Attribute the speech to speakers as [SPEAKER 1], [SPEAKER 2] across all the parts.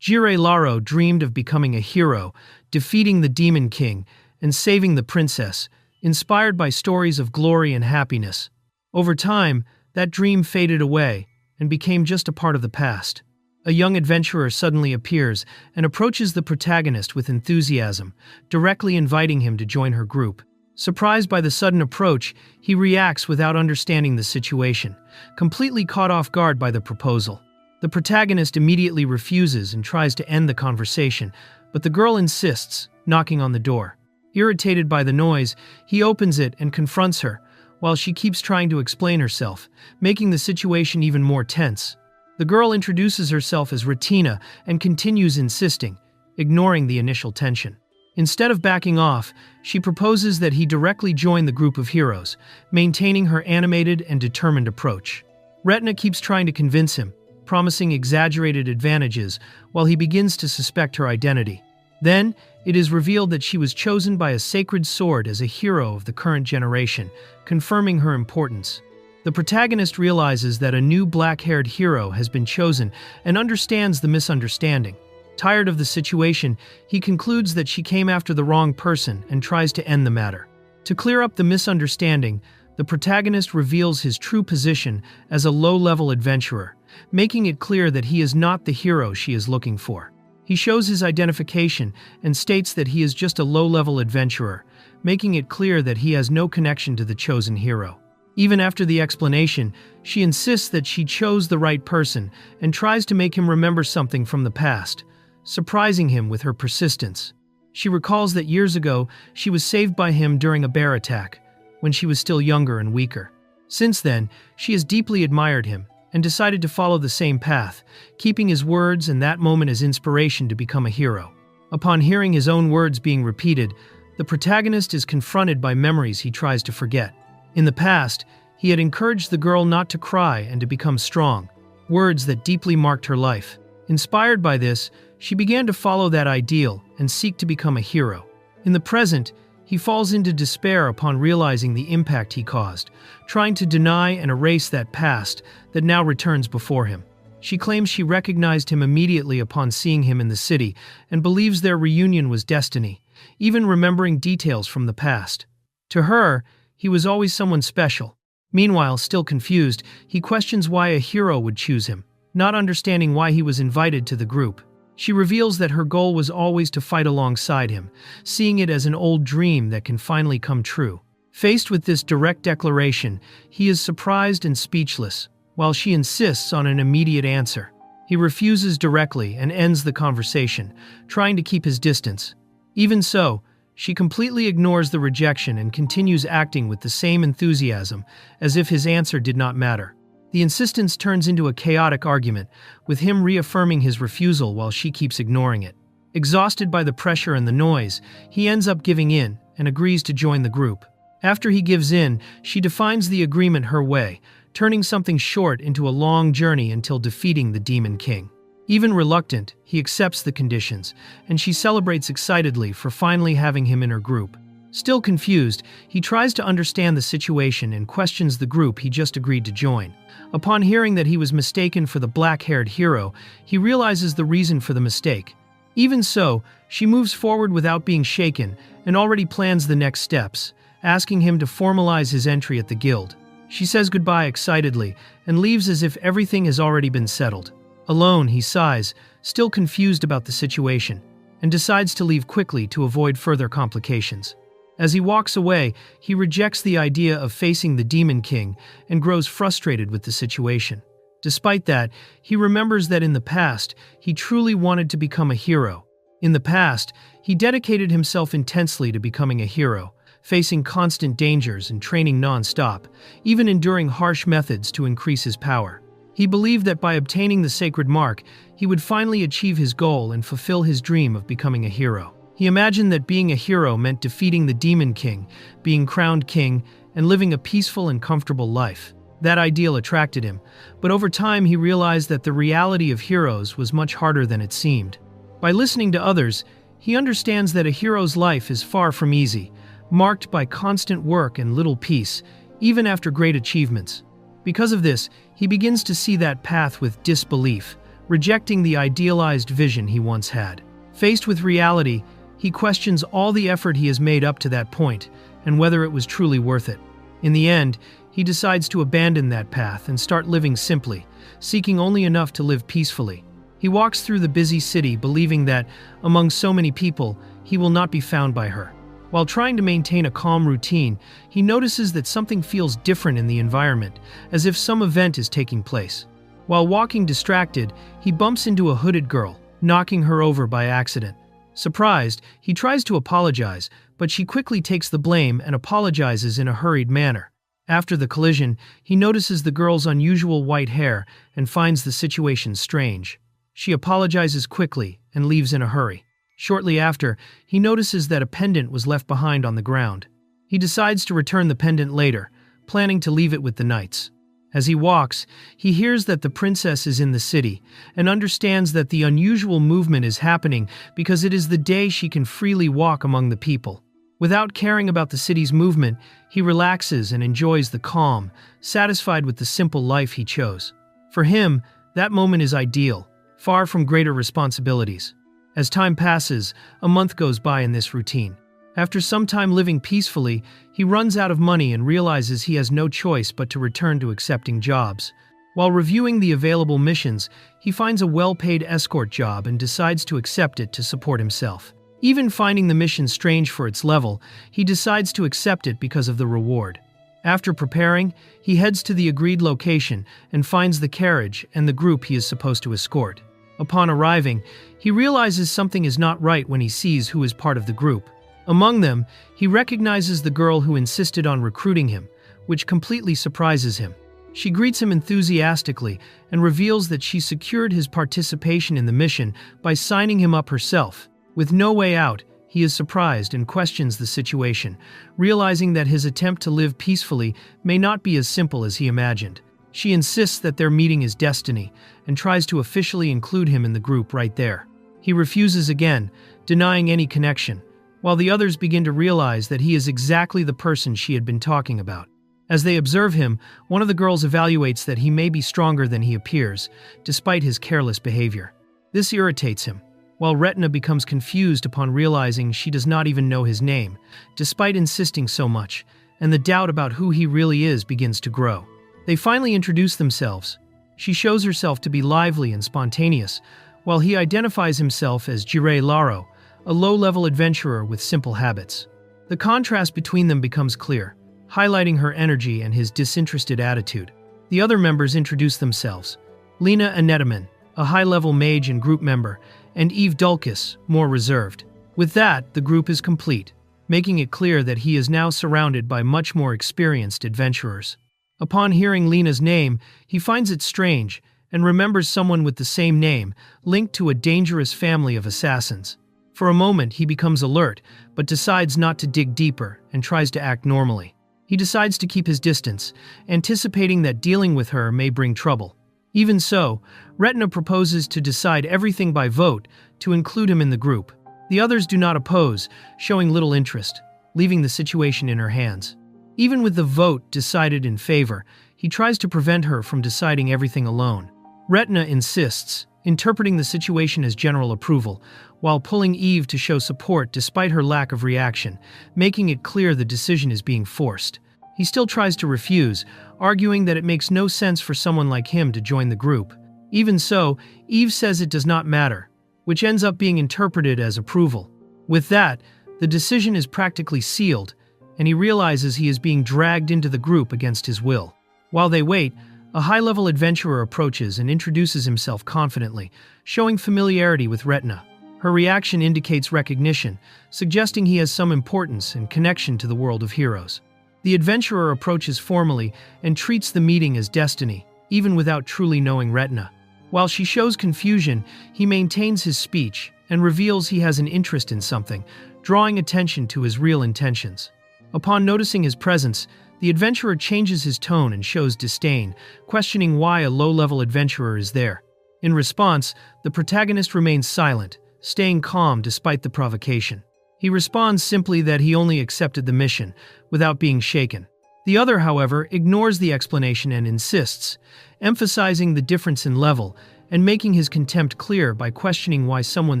[SPEAKER 1] Jirei Laro dreamed of becoming a hero, defeating the Demon King, and saving the princess, inspired by stories of glory and happiness. Over time, that dream faded away and became just a part of the past. A young adventurer suddenly appears and approaches the protagonist with enthusiasm, directly inviting him to join her group. Surprised by the sudden approach, he reacts without understanding the situation, completely caught off guard by the proposal. The protagonist immediately refuses and tries to end the conversation, but the girl insists, knocking on the door. Irritated by the noise, he opens it and confronts her, while she keeps trying to explain herself, making the situation even more tense. The girl introduces herself as Retina and continues insisting, ignoring the initial tension. Instead of backing off, she proposes that he directly join the group of heroes, maintaining her animated and determined approach. Retina keeps trying to convince him, promising exaggerated advantages while he begins to suspect her identity. Then, it is revealed that she was chosen by a sacred sword as a hero of the current generation, confirming her importance. The protagonist realizes that a new black-haired hero has been chosen and understands the misunderstanding. Tired of the situation, he concludes that she came after the wrong person and tries to end the matter. To clear up the misunderstanding, the protagonist reveals his true position as a low-level adventurer, making it clear that he is not the hero she is looking for. He shows his identification and states that he is just a low-level adventurer, making it clear that he has no connection to the chosen hero. Even after the explanation, she insists that she chose the right person and tries to make him remember something from the past, surprising him with her persistence. She recalls that years ago, she was saved by him during a bear attack, when she was still younger and weaker. Since then, she has deeply admired him and decided to follow the same path, keeping his words and that moment as inspiration to become a hero. Upon hearing his own words being repeated, the protagonist is confronted by memories he tries to forget. In the past, he had encouraged the girl not to cry and to become strong, words that deeply marked her life. Inspired by this, she began to follow that ideal and seek to become a hero. In the present, he falls into despair upon realizing the impact he caused, trying to deny and erase that past that now returns before him. She claims she recognized him immediately upon seeing him in the city and believes their reunion was destiny, even remembering details from the past. To her, he was always someone special. Meanwhile, still confused, he questions why a hero would choose him, not understanding why he was invited to the group. She reveals that her goal was always to fight alongside him, seeing it as an old dream that can finally come true. Faced with this direct declaration, he is surprised and speechless, while she insists on an immediate answer. He refuses directly and ends the conversation, trying to keep his distance. Even so, she completely ignores the rejection and continues acting with the same enthusiasm, as if his answer did not matter. The insistence turns into a chaotic argument, with him reaffirming his refusal while she keeps ignoring it. Exhausted by the pressure and the noise, he ends up giving in and agrees to join the group. After he gives in, she defines the agreement her way, turning something short into a long journey until defeating the Demon King. Even reluctant, he accepts the conditions, and she celebrates excitedly for finally having him in her group. Still confused, he tries to understand the situation and questions the group he just agreed to join. Upon hearing that he was mistaken for the black-haired hero, he realizes the reason for the mistake. Even so, she moves forward without being shaken and already plans the next steps, asking him to formalize his entry at the guild. She says goodbye excitedly and leaves as if everything has already been settled. Alone, he sighs, still confused about the situation, and decides to leave quickly to avoid further complications. As he walks away, he rejects the idea of facing the Demon King and grows frustrated with the situation. Despite that, he remembers that in the past, he truly wanted to become a hero. In the past, he dedicated himself intensely to becoming a hero, facing constant dangers and training non-stop, even enduring harsh methods to increase his power. He believed that by obtaining the sacred mark, he would finally achieve his goal and fulfill his dream of becoming a hero. He imagined that being a hero meant defeating the Demon King, being crowned king, and living a peaceful and comfortable life. That ideal attracted him, but over time he realized that the reality of heroes was much harder than it seemed. By listening to others, he understands that a hero's life is far from easy, marked by constant work and little peace, even after great achievements. Because of this, he begins to see that path with disbelief, rejecting the idealized vision he once had. Faced with reality, he questions all the effort he has made up to that point and whether it was truly worth it. In the end, he decides to abandon that path and start living simply, seeking only enough to live peacefully. He walks through the busy city believing that, among so many people, he will not be found by her. While trying to maintain a calm routine, he notices that something feels different in the environment, as if some event is taking place. While walking distracted, he bumps into a hooded girl, knocking her over by accident. Surprised, he tries to apologize, but she quickly takes the blame and apologizes in a hurried manner. After the collision, he notices the girl's unusual white hair and finds the situation strange. She apologizes quickly and leaves in a hurry. Shortly after, he notices that a pendant was left behind on the ground. He decides to return the pendant later, planning to leave it with the knights. As he walks, he hears that the princess is in the city and understands that the unusual movement is happening because it is the day she can freely walk among the people. Without caring about the city's movement, he relaxes and enjoys the calm, satisfied with the simple life he chose. For him, that moment is ideal, far from greater responsibilities. As time passes, a month goes by in this routine. After some time living peacefully, he runs out of money and realizes he has no choice but to return to accepting jobs. While reviewing the available missions, he finds a well-paid escort job and decides to accept it to support himself. Even finding the mission strange for its level, he decides to accept it because of the reward. After preparing, he heads to the agreed location and finds the carriage and the group he is supposed to escort. Upon arriving, he realizes something is not right when he sees who is part of the group. Among them, he recognizes the girl who insisted on recruiting him, which completely surprises him. She greets him enthusiastically and reveals that she secured his participation in the mission by signing him up herself. With no way out, he is surprised and questions the situation, realizing that his attempt to live peacefully may not be as simple as he imagined. She insists that their meeting is destiny and tries to officially include him in the group right there. He refuses again, denying any connection, while the others begin to realize that he is exactly the person she had been talking about. As they observe him, one of the girls evaluates that he may be stronger than he appears, despite his careless behavior. This irritates him, while Retina becomes confused upon realizing she does not even know his name, despite insisting so much, and the doubt about who he really is begins to grow. They finally introduce themselves. She shows herself to be lively and spontaneous, while he identifies himself as Jirei Laro, a low-level adventurer with simple habits. The contrast between them becomes clear, highlighting her energy and his disinterested attitude. The other members introduce themselves: Lena Anetaman, a high-level mage and group member, and Eve Dulcus, more reserved. With that, the group is complete, making it clear that he is now surrounded by much more experienced adventurers. Upon hearing Lena's name, he finds it strange and remembers someone with the same name, linked to a dangerous family of assassins. For a moment, he becomes alert, but decides not to dig deeper and tries to act normally. He decides to keep his distance, anticipating that dealing with her may bring trouble. Even so, Retina proposes to decide everything by vote to include him in the group. The others do not oppose, showing little interest, leaving the situation in her hands. Even with the vote decided in favor, he tries to prevent her from deciding everything alone. Retina insists, interpreting the situation as general approval, while pulling Eve to show support despite her lack of reaction, making it clear the decision is being forced. He still tries to refuse, arguing that it makes no sense for someone like him to join the group. Even so, Eve says it does not matter, which ends up being interpreted as approval. With that, the decision is practically sealed, and he realizes he is being dragged into the group against his will. While they wait, a high-level adventurer approaches and introduces himself confidently, showing familiarity with Retina. Her reaction indicates recognition, suggesting he has some importance and connection to the world of heroes. The adventurer approaches formally and treats the meeting as destiny, even without truly knowing Retina. While she shows confusion, he maintains his speech and reveals he has an interest in something, drawing attention to his real intentions. Upon noticing his presence, the adventurer changes his tone and shows disdain, questioning why a low-level adventurer is there. In response, the protagonist remains silent, staying calm despite the provocation. He responds simply that he only accepted the mission, without being shaken. The other, however, ignores the explanation and insists, emphasizing the difference in level and making his contempt clear by questioning why someone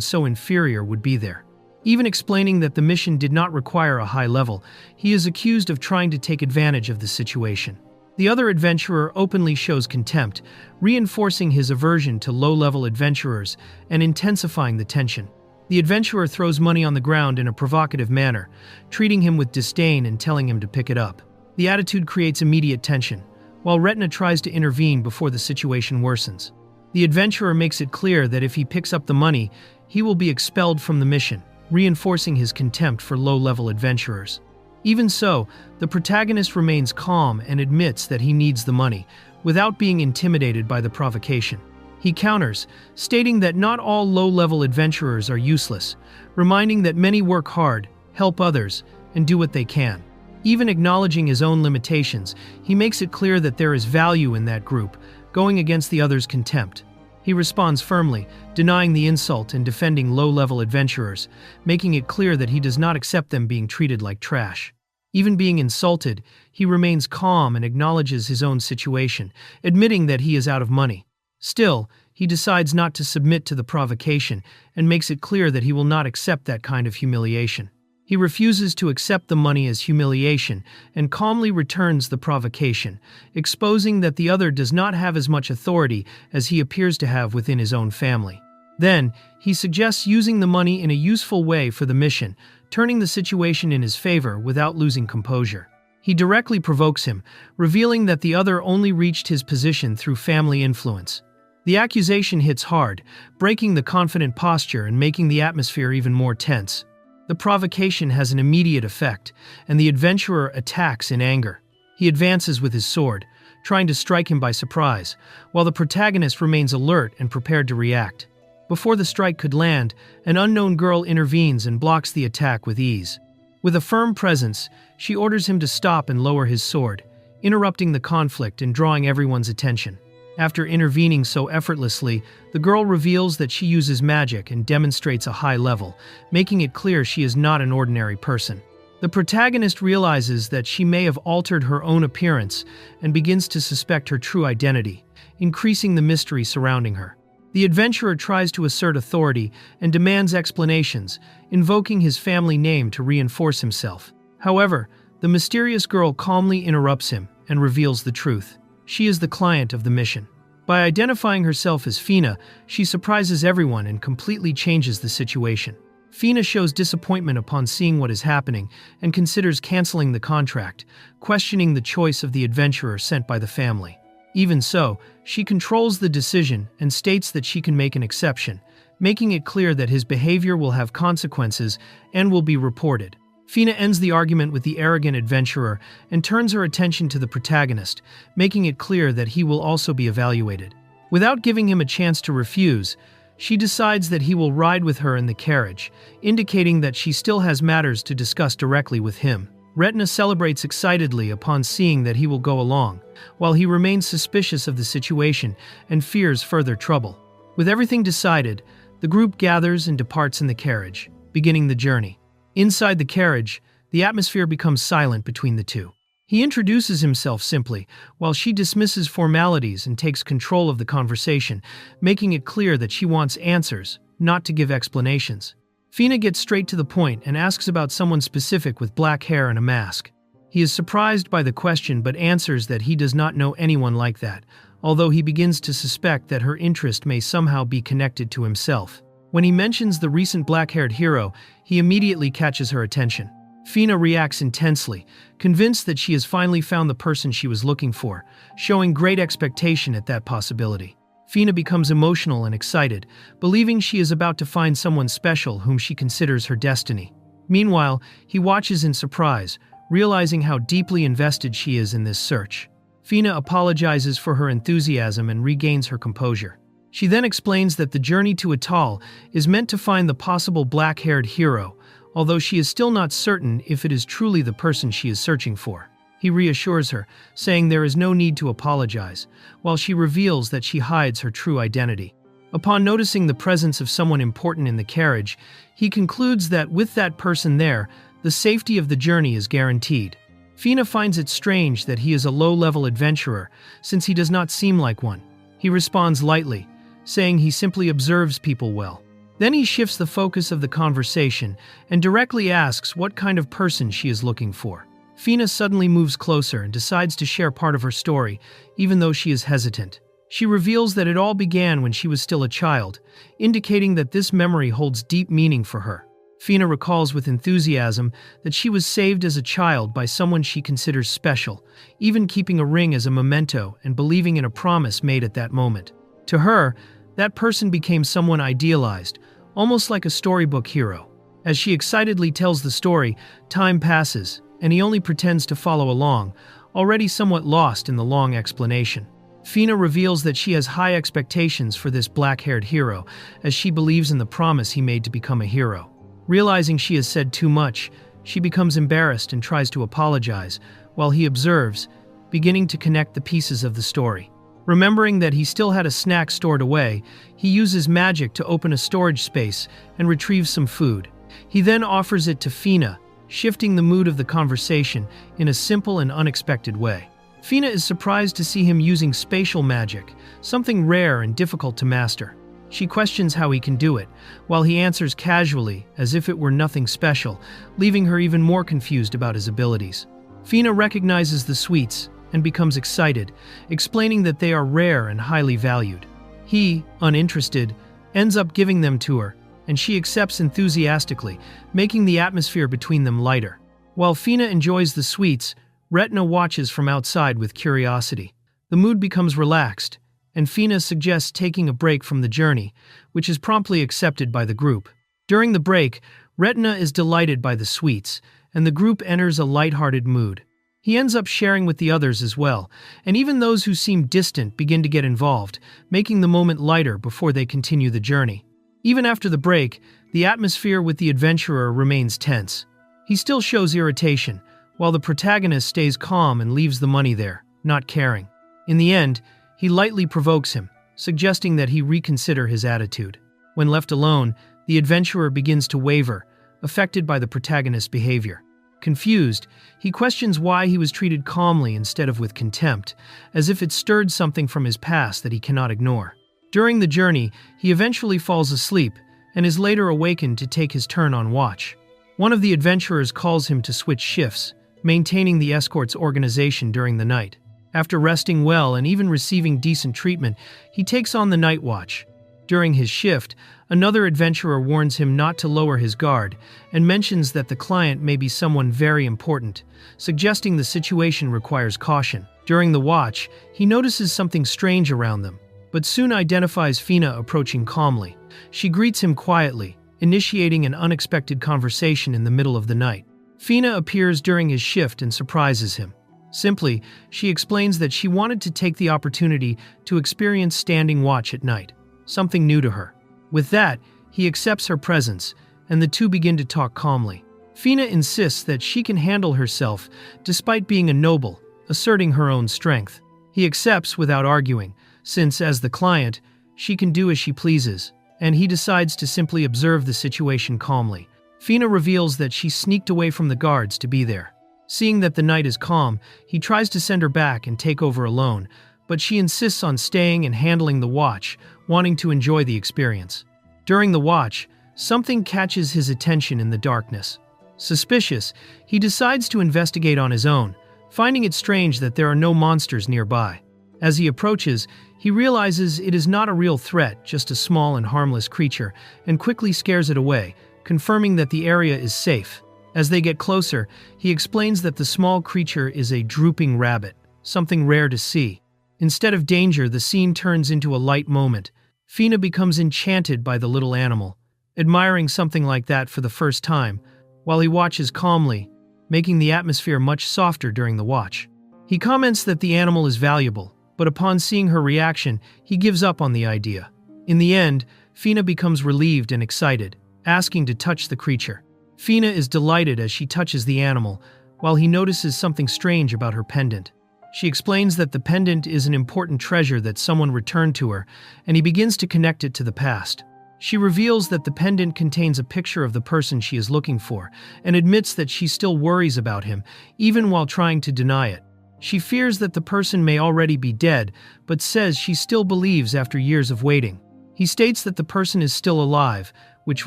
[SPEAKER 1] so inferior would be there. Even explaining that the mission did not require a high level, he is accused of trying to take advantage of the situation. The other adventurer openly shows contempt, reinforcing his aversion to low-level adventurers and intensifying the tension. The adventurer throws money on the ground in a provocative manner, treating him with disdain and telling him to pick it up. The attitude creates immediate tension, while Retina tries to intervene before the situation worsens. The adventurer makes it clear that if he picks up the money, he will be expelled from the mission, reinforcing his contempt for low-level adventurers. Even so, the protagonist remains calm and admits that he needs the money, without being intimidated by the provocation. He counters, stating that not all low-level adventurers are useless, reminding that many work hard, help others, and do what they can. Even acknowledging his own limitations, he makes it clear that there is value in that group, going against the others' contempt. He responds firmly, denying the insult and defending low-level adventurers, making it clear that he does not accept them being treated like trash. Even being insulted, he remains calm and acknowledges his own situation, admitting that he is out of money. Still, he decides not to submit to the provocation and makes it clear that he will not accept that kind of humiliation. He refuses to accept the money as humiliation and calmly returns the provocation, exposing that the other does not have as much authority as he appears to have within his own family. Then, he suggests using the money in a useful way for the mission, turning the situation in his favor without losing composure. He directly provokes him, revealing that the other only reached his position through family influence. The accusation hits hard, breaking the confident posture and making the atmosphere even more tense. The provocation has an immediate effect, and the adventurer attacks in anger. He advances with his sword, trying to strike him by surprise, while the protagonist remains alert and prepared to react. Before the strike could land, an unknown girl intervenes and blocks the attack with ease. With a firm presence, she orders him to stop and lower his sword, interrupting the conflict and drawing everyone's attention. After intervening so effortlessly, the girl reveals that she uses magic and demonstrates a high level, making it clear she is not an ordinary person. The protagonist realizes that she may have altered her own appearance and begins to suspect her true identity, increasing the mystery surrounding her. The adventurer tries to assert authority and demands explanations, invoking his family name to reinforce himself. However, the mysterious girl calmly interrupts him and reveals the truth. She is the client of the mission. By identifying herself as Fina, she surprises everyone and completely changes the situation. Fina shows disappointment upon seeing what is happening and considers canceling the contract, questioning the choice of the adventurer sent by the family. Even so, she controls the decision and states that she can make an exception, making it clear that his behavior will have consequences and will be reported. Fina ends the argument with the arrogant adventurer and turns her attention to the protagonist, making it clear that he will also be evaluated. Without giving him a chance to refuse, she decides that he will ride with her in the carriage, indicating that she still has matters to discuss directly with him. Retina celebrates excitedly upon seeing that he will go along, while he remains suspicious of the situation and fears further trouble. With everything decided, the group gathers and departs in the carriage, beginning the journey. Inside the carriage, the atmosphere becomes silent between the two. He introduces himself simply, while she dismisses formalities and takes control of the conversation, making it clear that she wants answers, not to give explanations. Fina gets straight to the point and asks about someone specific with black hair and a mask. He is surprised by the question but answers that he does not know anyone like that, although he begins to suspect that her interest may somehow be connected to himself. When he mentions the recent black-haired hero, he immediately catches her attention. Fina reacts intensely, convinced that she has finally found the person she was looking for, showing great expectation at that possibility. Fina becomes emotional and excited, believing she is about to find someone special whom she considers her destiny. Meanwhile, he watches in surprise, realizing how deeply invested she is in this search. Fina apologizes for her enthusiasm and regains her composure. She then explains that the journey to Atal is meant to find the possible black-haired hero, although she is still not certain if it is truly the person she is searching for. He reassures her, saying there is no need to apologize, while she reveals that she hides her true identity. Upon noticing the presence of someone important in the carriage, he concludes that with that person there, the safety of the journey is guaranteed. Fina finds it strange that he is a low-level adventurer, since he does not seem like one. He responds lightly, saying he simply observes people well. Then he shifts the focus of the conversation and directly asks what kind of person she is looking for. Fina suddenly moves closer and decides to share part of her story, even though she is hesitant. She reveals that it all began when she was still a child, indicating that this memory holds deep meaning for her. Fina recalls with enthusiasm that she was saved as a child by someone she considers special, even keeping a ring as a memento and believing in a promise made at that moment. To her, that person became someone idealized, almost like a storybook hero. As she excitedly tells the story, time passes, and he only pretends to follow along, already somewhat lost in the long explanation. Fina reveals that she has high expectations for this black-haired hero, as she believes in the promise he made to become a hero. Realizing she has said too much, she becomes embarrassed and tries to apologize, while he observes, beginning to connect the pieces of the story. Remembering that he still had a snack stored away, he uses magic to open a storage space and retrieve some food. He then offers it to Fina, shifting the mood of the conversation in a simple and unexpected way. Fina is surprised to see him using spatial magic, something rare and difficult to master. She questions how he can do it, while he answers casually, as if it were nothing special, leaving her even more confused about his abilities. Fina recognizes the sweets and becomes excited, explaining that they are rare and highly valued. He, uninterested, ends up giving them to her, and she accepts enthusiastically, making the atmosphere between them lighter. While Fina enjoys the sweets, Retna watches from outside with curiosity. The mood becomes relaxed, and Fina suggests taking a break from the journey, which is promptly accepted by the group. During the break, Retna is delighted by the sweets, and the group enters a lighthearted mood. He ends up sharing with the others as well, and even those who seem distant begin to get involved, making the moment lighter before they continue the journey. Even after the break, the atmosphere with the adventurer remains tense. He still shows irritation, while the protagonist stays calm and leaves the money there, not caring. In the end, he lightly provokes him, suggesting that he reconsider his attitude. When left alone, the adventurer begins to waver, affected by the protagonist's behavior. Confused, he questions why he was treated calmly instead of with contempt, as if it stirred something from his past that he cannot ignore. During the journey, he eventually falls asleep and is later awakened to take his turn on watch. One of the adventurers calls him to switch shifts, maintaining the escort's organization during the night. After resting well and even receiving decent treatment, he takes on the night watch. During his shift, another adventurer warns him not to lower his guard and mentions that the client may be someone very important, suggesting the situation requires caution. During the watch, he notices something strange around them, but soon identifies Fina approaching calmly. She greets him quietly, initiating an unexpected conversation in the middle of the night. Fina appears during his shift and surprises him. Simply, she explains that she wanted to take the opportunity to experience standing watch at night, something new to her. With that, he accepts her presence, and the two begin to talk calmly. Fina insists that she can handle herself despite being a noble, asserting her own strength. He accepts without arguing, since, as the client, she can do as she pleases, and he decides to simply observe the situation calmly. Fina reveals that she sneaked away from the guards to be there. Seeing that the night is calm, he tries to send her back and take over alone, but she insists on staying and handling the watch, wanting to enjoy the experience. During the watch, something catches his attention in the darkness. Suspicious, he decides to investigate on his own, finding it strange that there are no monsters nearby. As he approaches, he realizes it is not a real threat, just a small and harmless creature, and quickly scares it away, confirming that the area is safe. As they get closer, he explains that the small creature is a drooping rabbit, something rare to see. Instead of danger, the scene turns into a light moment. Fina becomes enchanted by the little animal, admiring something like that for the first time, while he watches calmly, making the atmosphere much softer during the watch. He comments that the animal is valuable, but upon seeing her reaction, he gives up on the idea. In the end, Fina becomes relieved and excited, asking to touch the creature. Fina is delighted as she touches the animal, while he notices something strange about her pendant. She explains that the pendant is an important treasure that someone returned to her, and he begins to connect it to the past. She reveals that the pendant contains a picture of the person she is looking for, and admits that she still worries about him, even while trying to deny it. She fears that the person may already be dead, but says she still believes after years of waiting. He states that the person is still alive, which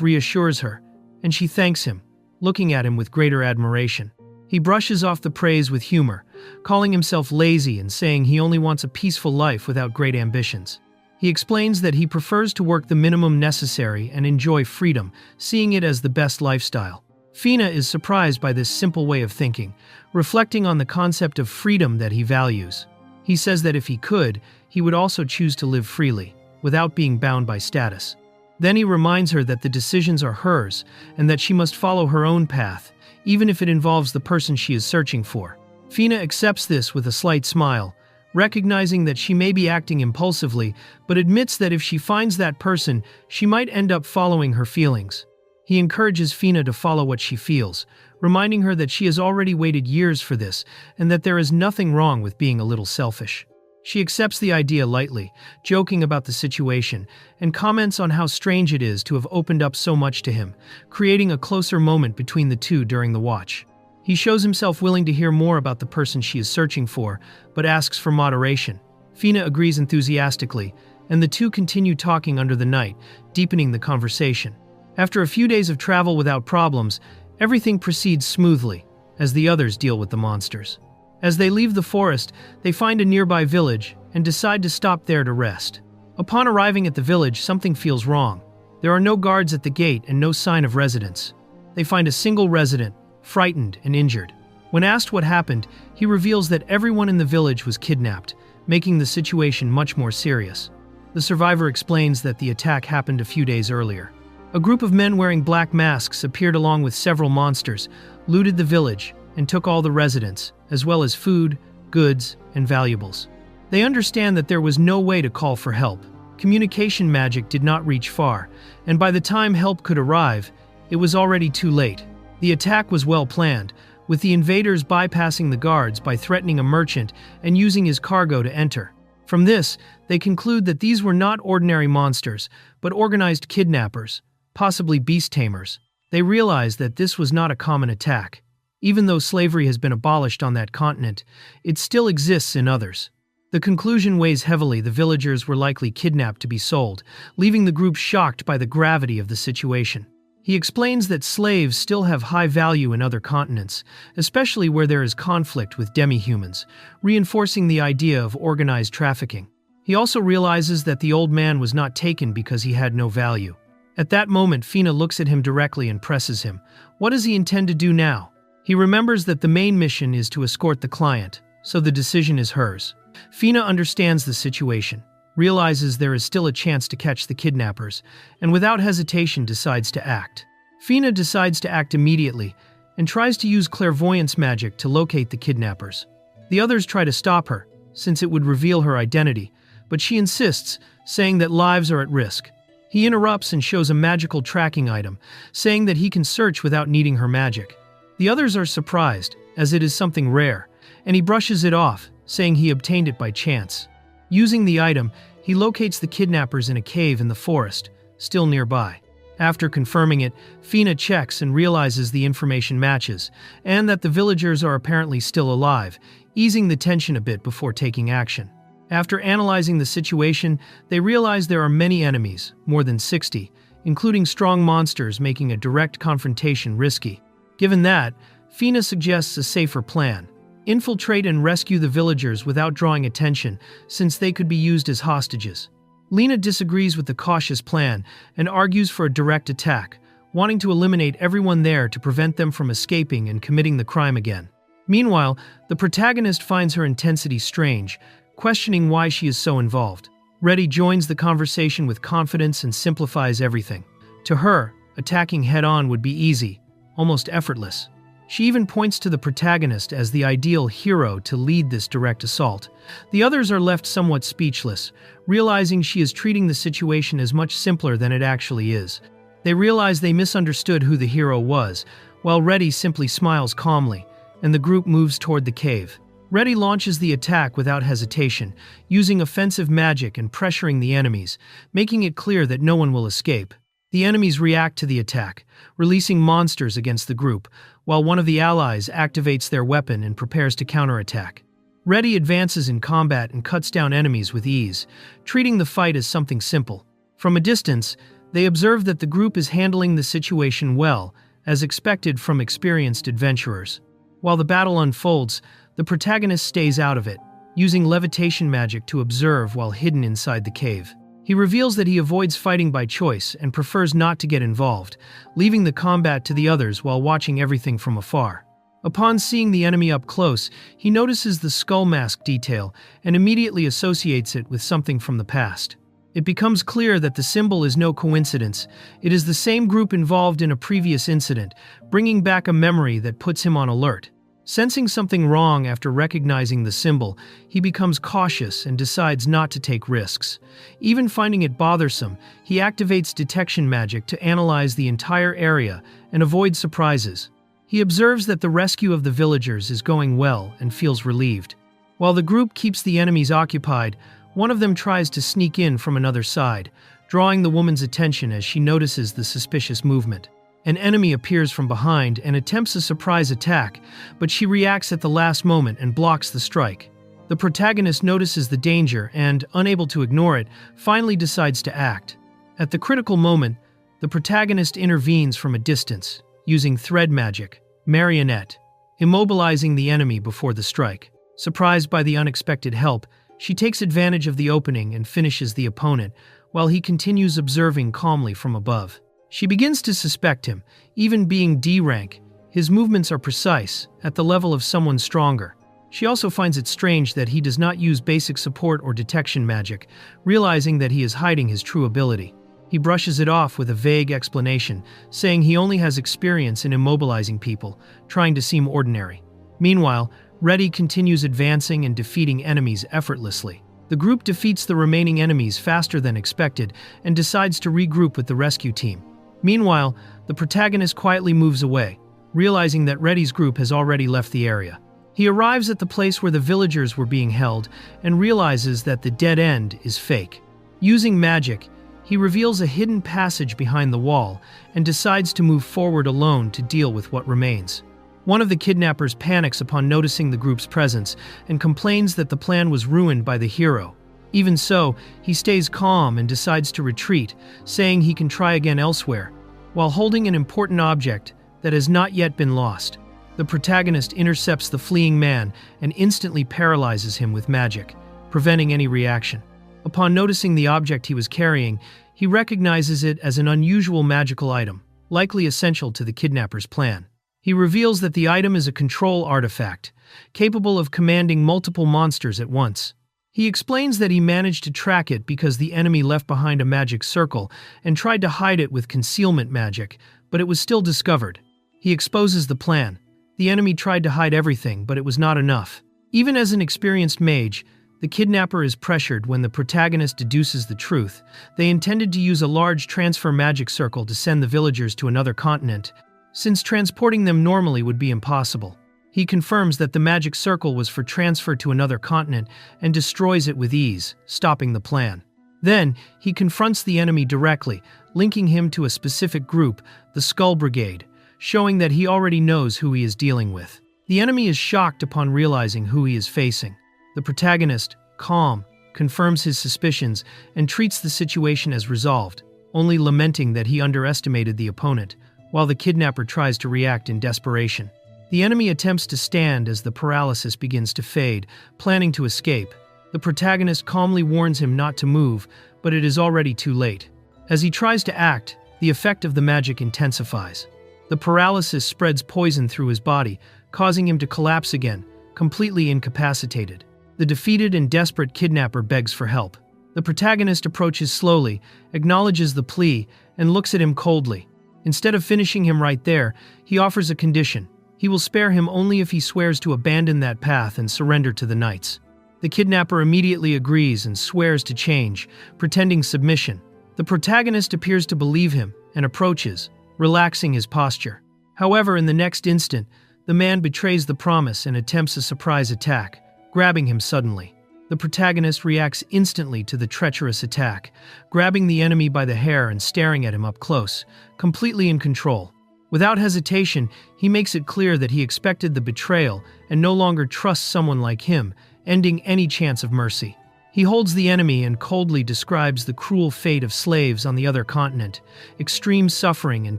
[SPEAKER 1] reassures her, and she thanks him, looking at him with greater admiration. He brushes off the praise with humor, calling himself lazy and saying he only wants a peaceful life without great ambitions. He explains that he prefers to work the minimum necessary and enjoy freedom, seeing it as the best lifestyle. Fina is surprised by this simple way of thinking, reflecting on the concept of freedom that he values. He says that if he could, he would also choose to live freely, without being bound by status. Then he reminds her that the decisions are hers and that she must follow her own path, even if it involves the person she is searching for. Fina accepts this with a slight smile, recognizing that she may be acting impulsively, but admits that if she finds that person, she might end up following her feelings. He encourages Fina to follow what she feels, reminding her that she has already waited years for this and that there is nothing wrong with being a little selfish. She accepts the idea lightly, joking about the situation, and comments on how strange it is to have opened up so much to him, creating a closer moment between the two during the watch. He shows himself willing to hear more about the person she is searching for, but asks for moderation. Fina agrees enthusiastically, and the two continue talking under the night, deepening the conversation. After a few days of travel without problems, everything proceeds smoothly, as the others deal with the monsters. As they leave the forest, they find a nearby village and decide to stop there to rest. Upon arriving at the village, something feels wrong. There are no guards at the gate and no sign of residents. They find a single resident, frightened and injured. When asked what happened, he reveals that everyone in the village was kidnapped, making the situation much more serious. The survivor explains that the attack happened a few days earlier. A group of men wearing black masks appeared along with several monsters, looted the village, and took all the residents, as well as food, goods, and valuables. They understand that there was no way to call for help. Communication magic did not reach far, and by the time help could arrive, it was already too late. The attack was well planned, with the invaders bypassing the guards by threatening a merchant and using his cargo to enter. From this, they conclude that these were not ordinary monsters, but organized kidnappers, possibly beast tamers. They realize that this was not a common attack. Even though slavery has been abolished on that continent, it still exists in others. The conclusion weighs heavily. The villagers were likely kidnapped to be sold, leaving the group shocked by the gravity of the situation. He explains that slaves still have high value in other continents, especially where there is conflict with demi-humans, reinforcing the idea of organized trafficking. He also realizes that the old man was not taken because he had no value. At that moment, Fina looks at him directly and presses him. What does he intend to do now? He remembers that the main mission is to escort the client, so the decision is hers. Fina understands the situation, realizes there is still a chance to catch the kidnappers, and without hesitation decides to act. Fina decides to act immediately and tries to use clairvoyance magic to locate the kidnappers. The others try to stop her, since it would reveal her identity, but she insists, saying that lives are at risk. He interrupts and shows a magical tracking item, saying that he can search without needing her magic. The others are surprised, as it is something rare, and he brushes it off, saying he obtained it by chance. Using the item, he locates the kidnappers in a cave in the forest, still nearby. After confirming it, Fina checks and realizes the information matches, and that the villagers are apparently still alive, easing the tension a bit before taking action. After analyzing the situation, they realize there are many enemies, more than 60, including strong monsters, making a direct confrontation risky. Given that, Fina suggests a safer plan. Infiltrate and rescue the villagers without drawing attention, since they could be used as hostages. Lena disagrees with the cautious plan and argues for a direct attack, wanting to eliminate everyone there to prevent them from escaping and committing the crime again. Meanwhile, the protagonist finds her intensity strange, questioning why she is so involved. Reddy joins the conversation with confidence and simplifies everything. To her, attacking head-on would be easy, almost effortless. She even points to the protagonist as the ideal hero to lead this direct assault. The others are left somewhat speechless, realizing she is treating the situation as much simpler than it actually is. They realize they misunderstood who the hero was, while Reddy simply smiles calmly, and the group moves toward the cave. Reddy launches the attack without hesitation, using offensive magic and pressuring the enemies, making it clear that no one will escape. The enemies react to the attack, releasing monsters against the group, while one of the allies activates their weapon and prepares to counterattack. Reddy advances in combat and cuts down enemies with ease, treating the fight as something simple. From a distance, they observe that the group is handling the situation well, as expected from experienced adventurers. While the battle unfolds, the protagonist stays out of it, using levitation magic to observe while hidden inside the cave. He reveals that he avoids fighting by choice and prefers not to get involved, leaving the combat to the others while watching everything from afar. Upon seeing the enemy up close, he notices the skull mask detail and immediately associates it with something from the past. It becomes clear that the symbol is no coincidence. It is the same group involved in a previous incident, bringing back a memory that puts him on alert. Sensing something wrong after recognizing the symbol, he becomes cautious and decides not to take risks. Even finding it bothersome, he activates detection magic to analyze the entire area and avoid surprises. He observes that the rescue of the villagers is going well and feels relieved. While the group keeps the enemies occupied, one of them tries to sneak in from another side, drawing the woman's attention as she notices the suspicious movement. An enemy appears from behind and attempts a surprise attack, but she reacts at the last moment and blocks the strike. The protagonist notices the danger and, unable to ignore it, finally decides to act. At the critical moment, the protagonist intervenes from a distance, using thread magic, marionette, immobilizing the enemy before the strike. Surprised by the unexpected help, she takes advantage of the opening and finishes the opponent, while he continues observing calmly from above. She begins to suspect him, even being D rank. His movements are precise, at the level of someone stronger. She also finds it strange that he does not use basic support or detection magic, realizing that he is hiding his true ability. He brushes it off with a vague explanation, saying he only has experience in immobilizing people, trying to seem ordinary. Meanwhile, Reddy continues advancing and defeating enemies effortlessly. The group defeats the remaining enemies faster than expected and decides to regroup with the rescue team. Meanwhile, the protagonist quietly moves away, realizing that Reddy's group has already left the area. He arrives at the place where the villagers were being held and realizes that the dead end is fake. Using magic, he reveals a hidden passage behind the wall and decides to move forward alone to deal with what remains. One of the kidnappers panics upon noticing the group's presence and complains that the plan was ruined by the hero. Even so, he stays calm and decides to retreat, saying he can try again elsewhere, while holding an important object that has not yet been lost. The protagonist intercepts the fleeing man and instantly paralyzes him with magic, preventing any reaction. Upon noticing the object he was carrying, he recognizes it as an unusual magical item, likely essential to the kidnapper's plan. He reveals that the item is a control artifact, capable of commanding multiple monsters at once. He explains that he managed to track it because the enemy left behind a magic circle and tried to hide it with concealment magic, but it was still discovered. He exposes the plan. The enemy tried to hide everything, but it was not enough. Even as an experienced mage, the kidnapper is pressured when the protagonist deduces the truth. They intended to use a large transfer magic circle to send the villagers to another continent, since transporting them normally would be impossible. He confirms that the magic circle was for transfer to another continent and destroys it with ease, stopping the plan. Then, he confronts the enemy directly, linking him to a specific group, the Skull Brigade, showing that he already knows who he is dealing with. The enemy is shocked upon realizing who he is facing. The protagonist, calm, confirms his suspicions and treats the situation as resolved, only lamenting that he underestimated the opponent, while the kidnapper tries to react in desperation. The enemy attempts to stand as the paralysis begins to fade, planning to escape. The protagonist calmly warns him not to move, but it is already too late. As he tries to act, the effect of the magic intensifies. The paralysis spreads poison through his body, causing him to collapse again, completely incapacitated. The defeated and desperate kidnapper begs for help. The protagonist approaches slowly, acknowledges the plea, and looks at him coldly. Instead of finishing him right there, he offers a condition. He will spare him only if he swears to abandon that path and surrender to the knights. The kidnapper immediately agrees and swears to change, pretending submission. The protagonist appears to believe him and approaches, relaxing his posture. However, in the next instant, the man betrays the promise and attempts a surprise attack, grabbing him suddenly. The protagonist reacts instantly to the treacherous attack, grabbing the enemy by the hair and staring at him up close, completely in control. Without hesitation, he makes it clear that he expected the betrayal and no longer trusts someone like him, ending any chance of mercy. He holds the enemy and coldly describes the cruel fate of slaves on the other continent, extreme suffering and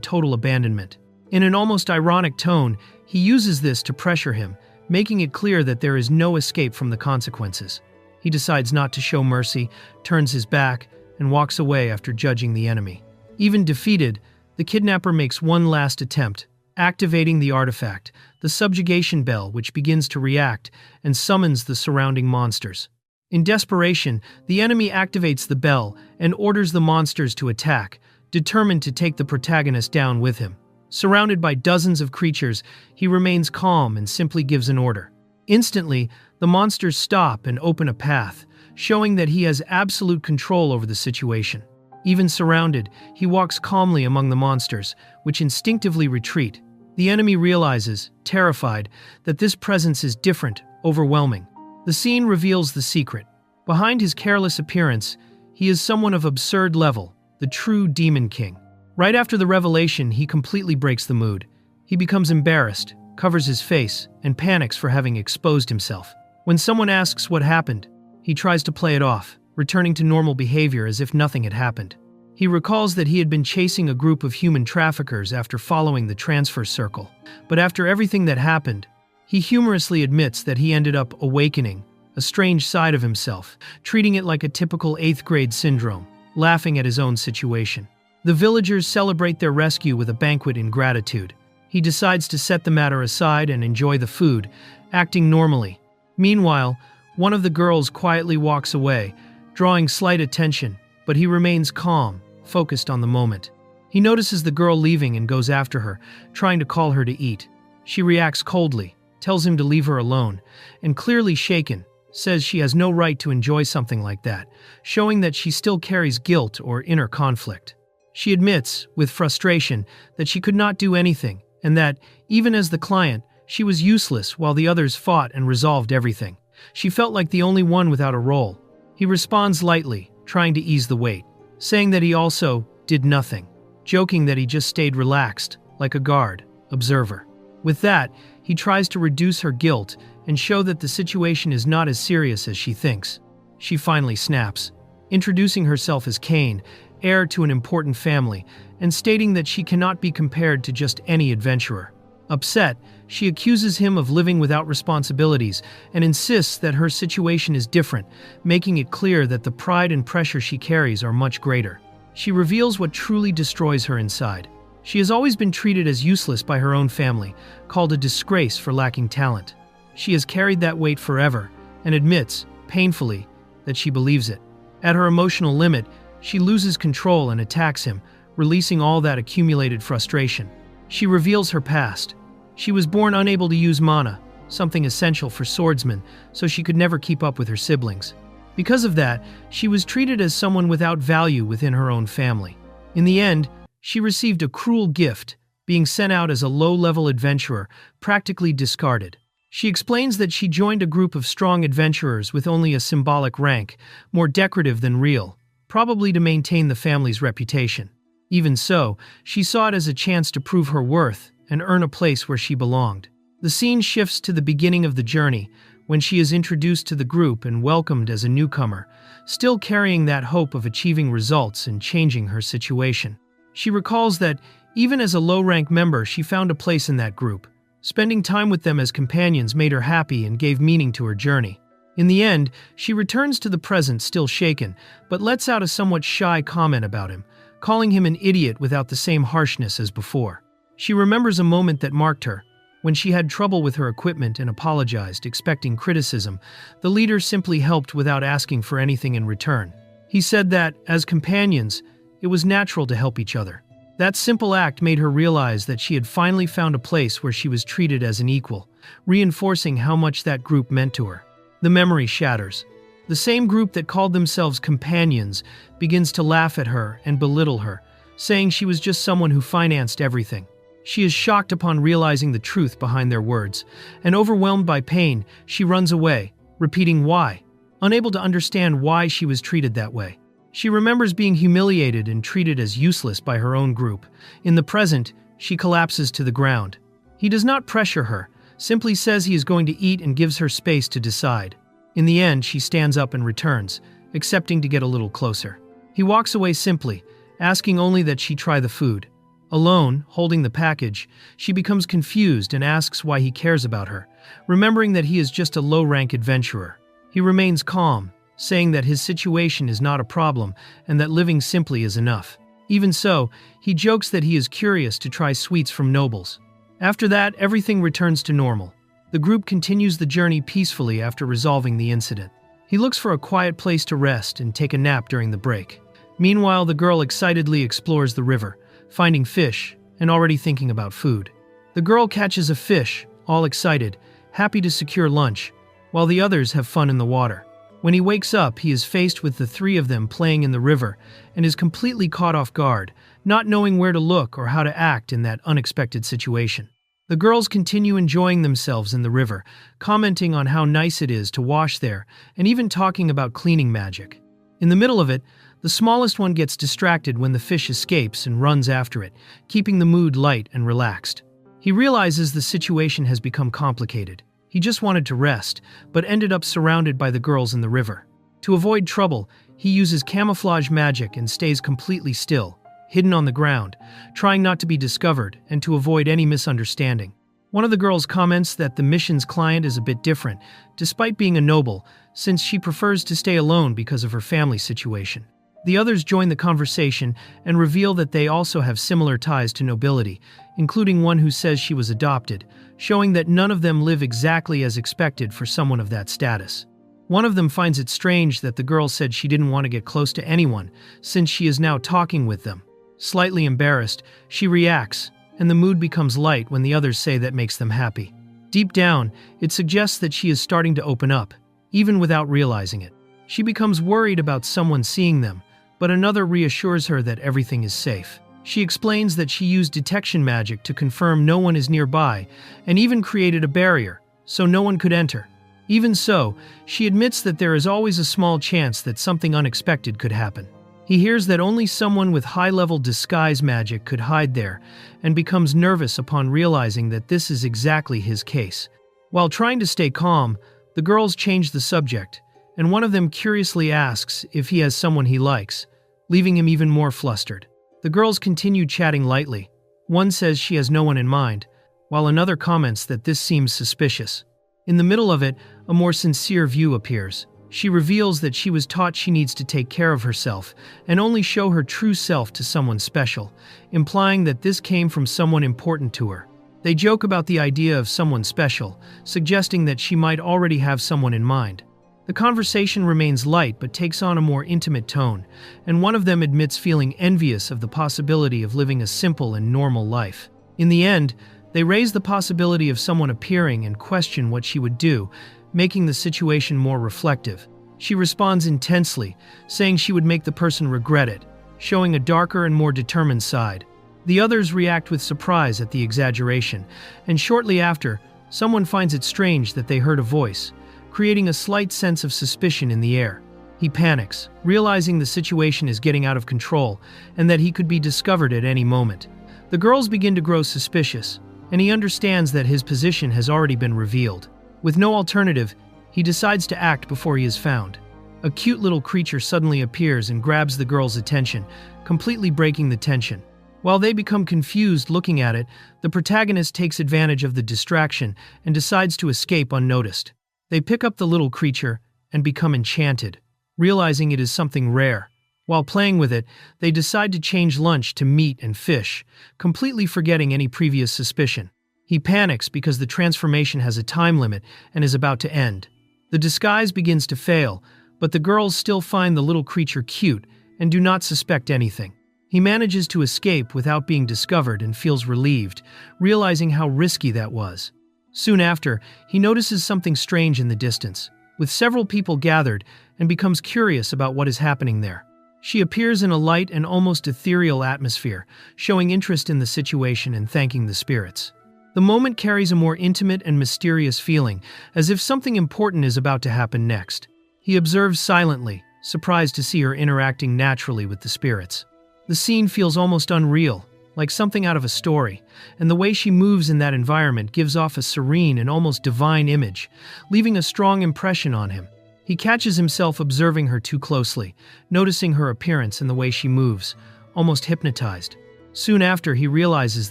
[SPEAKER 1] total abandonment. In an almost ironic tone, he uses this to pressure him, making it clear that there is no escape from the consequences. He decides not to show mercy, turns his back, and walks away after judging the enemy. Even defeated, the kidnapper makes one last attempt, activating the artifact, the subjugation bell, which begins to react and summons the surrounding monsters. In desperation, the enemy activates the bell and orders the monsters to attack, determined to take the protagonist down with him. Surrounded by dozens of creatures, he remains calm and simply gives an order. Instantly, the monsters stop and open a path, showing that he has absolute control over the situation. Even surrounded, he walks calmly among the monsters, which instinctively retreat. The enemy realizes, terrified, that this presence is different, overwhelming. The scene reveals the secret. Behind his careless appearance, he is someone of absurd level, the true Demon King. Right after the revelation, he completely breaks the mood. He becomes embarrassed, covers his face, and panics for having exposed himself. When someone asks what happened, he tries to play it off, returning to normal behavior as if nothing had happened. He recalls that he had been chasing a group of human traffickers after following the transfer circle. But after everything that happened, he humorously admits that he ended up awakening a strange side of himself, treating it like a typical 8th grade syndrome, laughing at his own situation. The villagers celebrate their rescue with a banquet in gratitude. He decides to set the matter aside and enjoy the food, acting normally. Meanwhile, one of the girls quietly walks away, drawing slight attention, but he remains calm, focused on the moment. He notices the girl leaving and goes after her, trying to call her to eat. She reacts coldly, tells him to leave her alone, and clearly shaken, says she has no right to enjoy something like that, showing that she still carries guilt or inner conflict. She admits, with frustration, that she could not do anything, and that, even as the client, she was useless while the others fought and resolved everything. She felt like the only one without a role. He responds lightly, trying to ease the weight, saying that he also did nothing, joking that he just stayed relaxed, like a guard, observer. With that, he tries to reduce her guilt and show that the situation is not as serious as she thinks. She finally snaps, introducing herself as Cain, heir to an important family, and stating that she cannot be compared to just any adventurer. Upset, she accuses him of living without responsibilities and insists that her situation is different, making it clear that the pride and pressure she carries are much greater. She reveals what truly destroys her inside. She has always been treated as useless by her own family, called a disgrace for lacking talent. She has carried that weight forever and admits, painfully, that she believes it. At her emotional limit, she loses control and attacks him, releasing all that accumulated frustration. She reveals her past. She was born unable to use mana, something essential for swordsmen, so she could never keep up with her siblings. Because of that, she was treated as someone without value within her own family. In the end, she received a cruel gift, being sent out as a low-level adventurer, practically discarded. She explains that she joined a group of strong adventurers with only a symbolic rank, more decorative than real, probably to maintain the family's reputation. Even so, she saw it as a chance to prove her worth and earn a place where she belonged. The scene shifts to the beginning of the journey, when she is introduced to the group and welcomed as a newcomer, still carrying that hope of achieving results and changing her situation. She recalls that, even as a low-rank member, she found a place in that group. Spending time with them as companions made her happy and gave meaning to her journey. In the end, she returns to the present still shaken, but lets out a somewhat shy comment about him, calling him an idiot without the same harshness as before. She remembers a moment that marked her. When she had trouble with her equipment and apologized, expecting criticism, the leader simply helped without asking for anything in return. He said that, as companions, it was natural to help each other. That simple act made her realize that she had finally found a place where she was treated as an equal, reinforcing how much that group meant to her. The memory shatters. The same group that called themselves companions begins to laugh at her and belittle her, saying she was just someone who financed everything. She is shocked upon realizing the truth behind their words, and overwhelmed by pain, she runs away, repeating why, unable to understand why she was treated that way. She remembers being humiliated and treated as useless by her own group. In the present, she collapses to the ground. He does not pressure her, simply says he is going to eat and gives her space to decide. In the end, she stands up and returns, accepting to get a little closer. He walks away simply, asking only that she try the food. Alone, holding the package, she becomes confused and asks why he cares about her, remembering that he is just a low-rank adventurer. He remains calm, saying that his situation is not a problem and that living simply is enough. Even so, he jokes that he is curious to try sweets from nobles. After that, everything returns to normal. The group continues the journey peacefully after resolving the incident. He looks for a quiet place to rest and take a nap during the break. Meanwhile, the girl excitedly explores the river, finding fish and already thinking about food. The girl catches a fish, all excited, happy to secure lunch, while the others have fun in the water. When he wakes up, he is faced with the three of them playing in the river and is completely caught off guard, not knowing where to look or how to act in that unexpected situation. The girls continue enjoying themselves in the river, commenting on how nice it is to wash there and even talking about cleaning magic. In the middle of it, the smallest one gets distracted when the fish escapes and runs after it, keeping the mood light and relaxed. He realizes the situation has become complicated. He just wanted to rest, but ended up surrounded by the girls in the river. To avoid trouble, he uses camouflage magic and stays completely still, hidden on the ground, trying not to be discovered and to avoid any misunderstanding. One of the girls comments that the mission's client is a bit different, despite being a noble, since she prefers to stay alone because of her family situation. The others join the conversation and reveal that they also have similar ties to nobility, including one who says she was adopted, showing that none of them live exactly as expected for someone of that status. One of them finds it strange that the girl said she didn't want to get close to anyone, since she is now talking with them. Slightly embarrassed, she reacts, and the mood becomes light when the others say that makes them happy. Deep down, it suggests that she is starting to open up, even without realizing it. She becomes worried about someone seeing them, but another reassures her that everything is safe. She explains that she used detection magic to confirm no one is nearby, and even created a barrier, so no one could enter. Even so, she admits that there is always a small chance that something unexpected could happen. He hears that only someone with high-level disguise magic could hide there, and becomes nervous upon realizing that this is exactly his case. While trying to stay calm, the girls change the subject, and one of them curiously asks if he has someone he likes, leaving him even more flustered. The girls continue chatting lightly. One says she has no one in mind, while another comments that this seems suspicious. In the middle of it, a more sincere view appears. She reveals that she was taught she needs to take care of herself and only show her true self to someone special, implying that this came from someone important to her. They joke about the idea of someone special, suggesting that she might already have someone in mind. The conversation remains light but takes on a more intimate tone, and one of them admits feeling envious of the possibility of living a simple and normal life. In the end, they raise the possibility of someone appearing and question what she would do, making the situation more reflective. She responds intensely, saying she would make the person regret it, showing a darker and more determined side. The others react with surprise at the exaggeration, and shortly after, someone finds it strange that they heard a voice, creating a slight sense of suspicion in the air. He panics, realizing the situation is getting out of control and that he could be discovered at any moment. The girls begin to grow suspicious, and he understands that his position has already been revealed. With no alternative, he decides to act before he is found. A cute little creature suddenly appears and grabs the girl's attention, completely breaking the tension. While they become confused looking at it, the protagonist takes advantage of the distraction and decides to escape unnoticed. They pick up the little creature and become enchanted, realizing it is something rare. While playing with it, they decide to change lunch to meat and fish, completely forgetting any previous suspicion. He panics because the transformation has a time limit and is about to end. The disguise begins to fail, but the girls still find the little creature cute and do not suspect anything. He manages to escape without being discovered and feels relieved, realizing how risky that was. Soon after, he notices something strange in the distance, with several people gathered, and becomes curious about what is happening there. She appears in a light and almost ethereal atmosphere, showing interest in the situation and thanking the spirits. The moment carries a more intimate and mysterious feeling, as if something important is about to happen next. He observes silently, surprised to see her interacting naturally with the spirits. The scene feels almost unreal, like something out of a story, and the way she moves in that environment gives off a serene and almost divine image, leaving a strong impression on him. He catches himself observing her too closely, noticing her appearance and the way she moves, almost hypnotized. Soon after, he realizes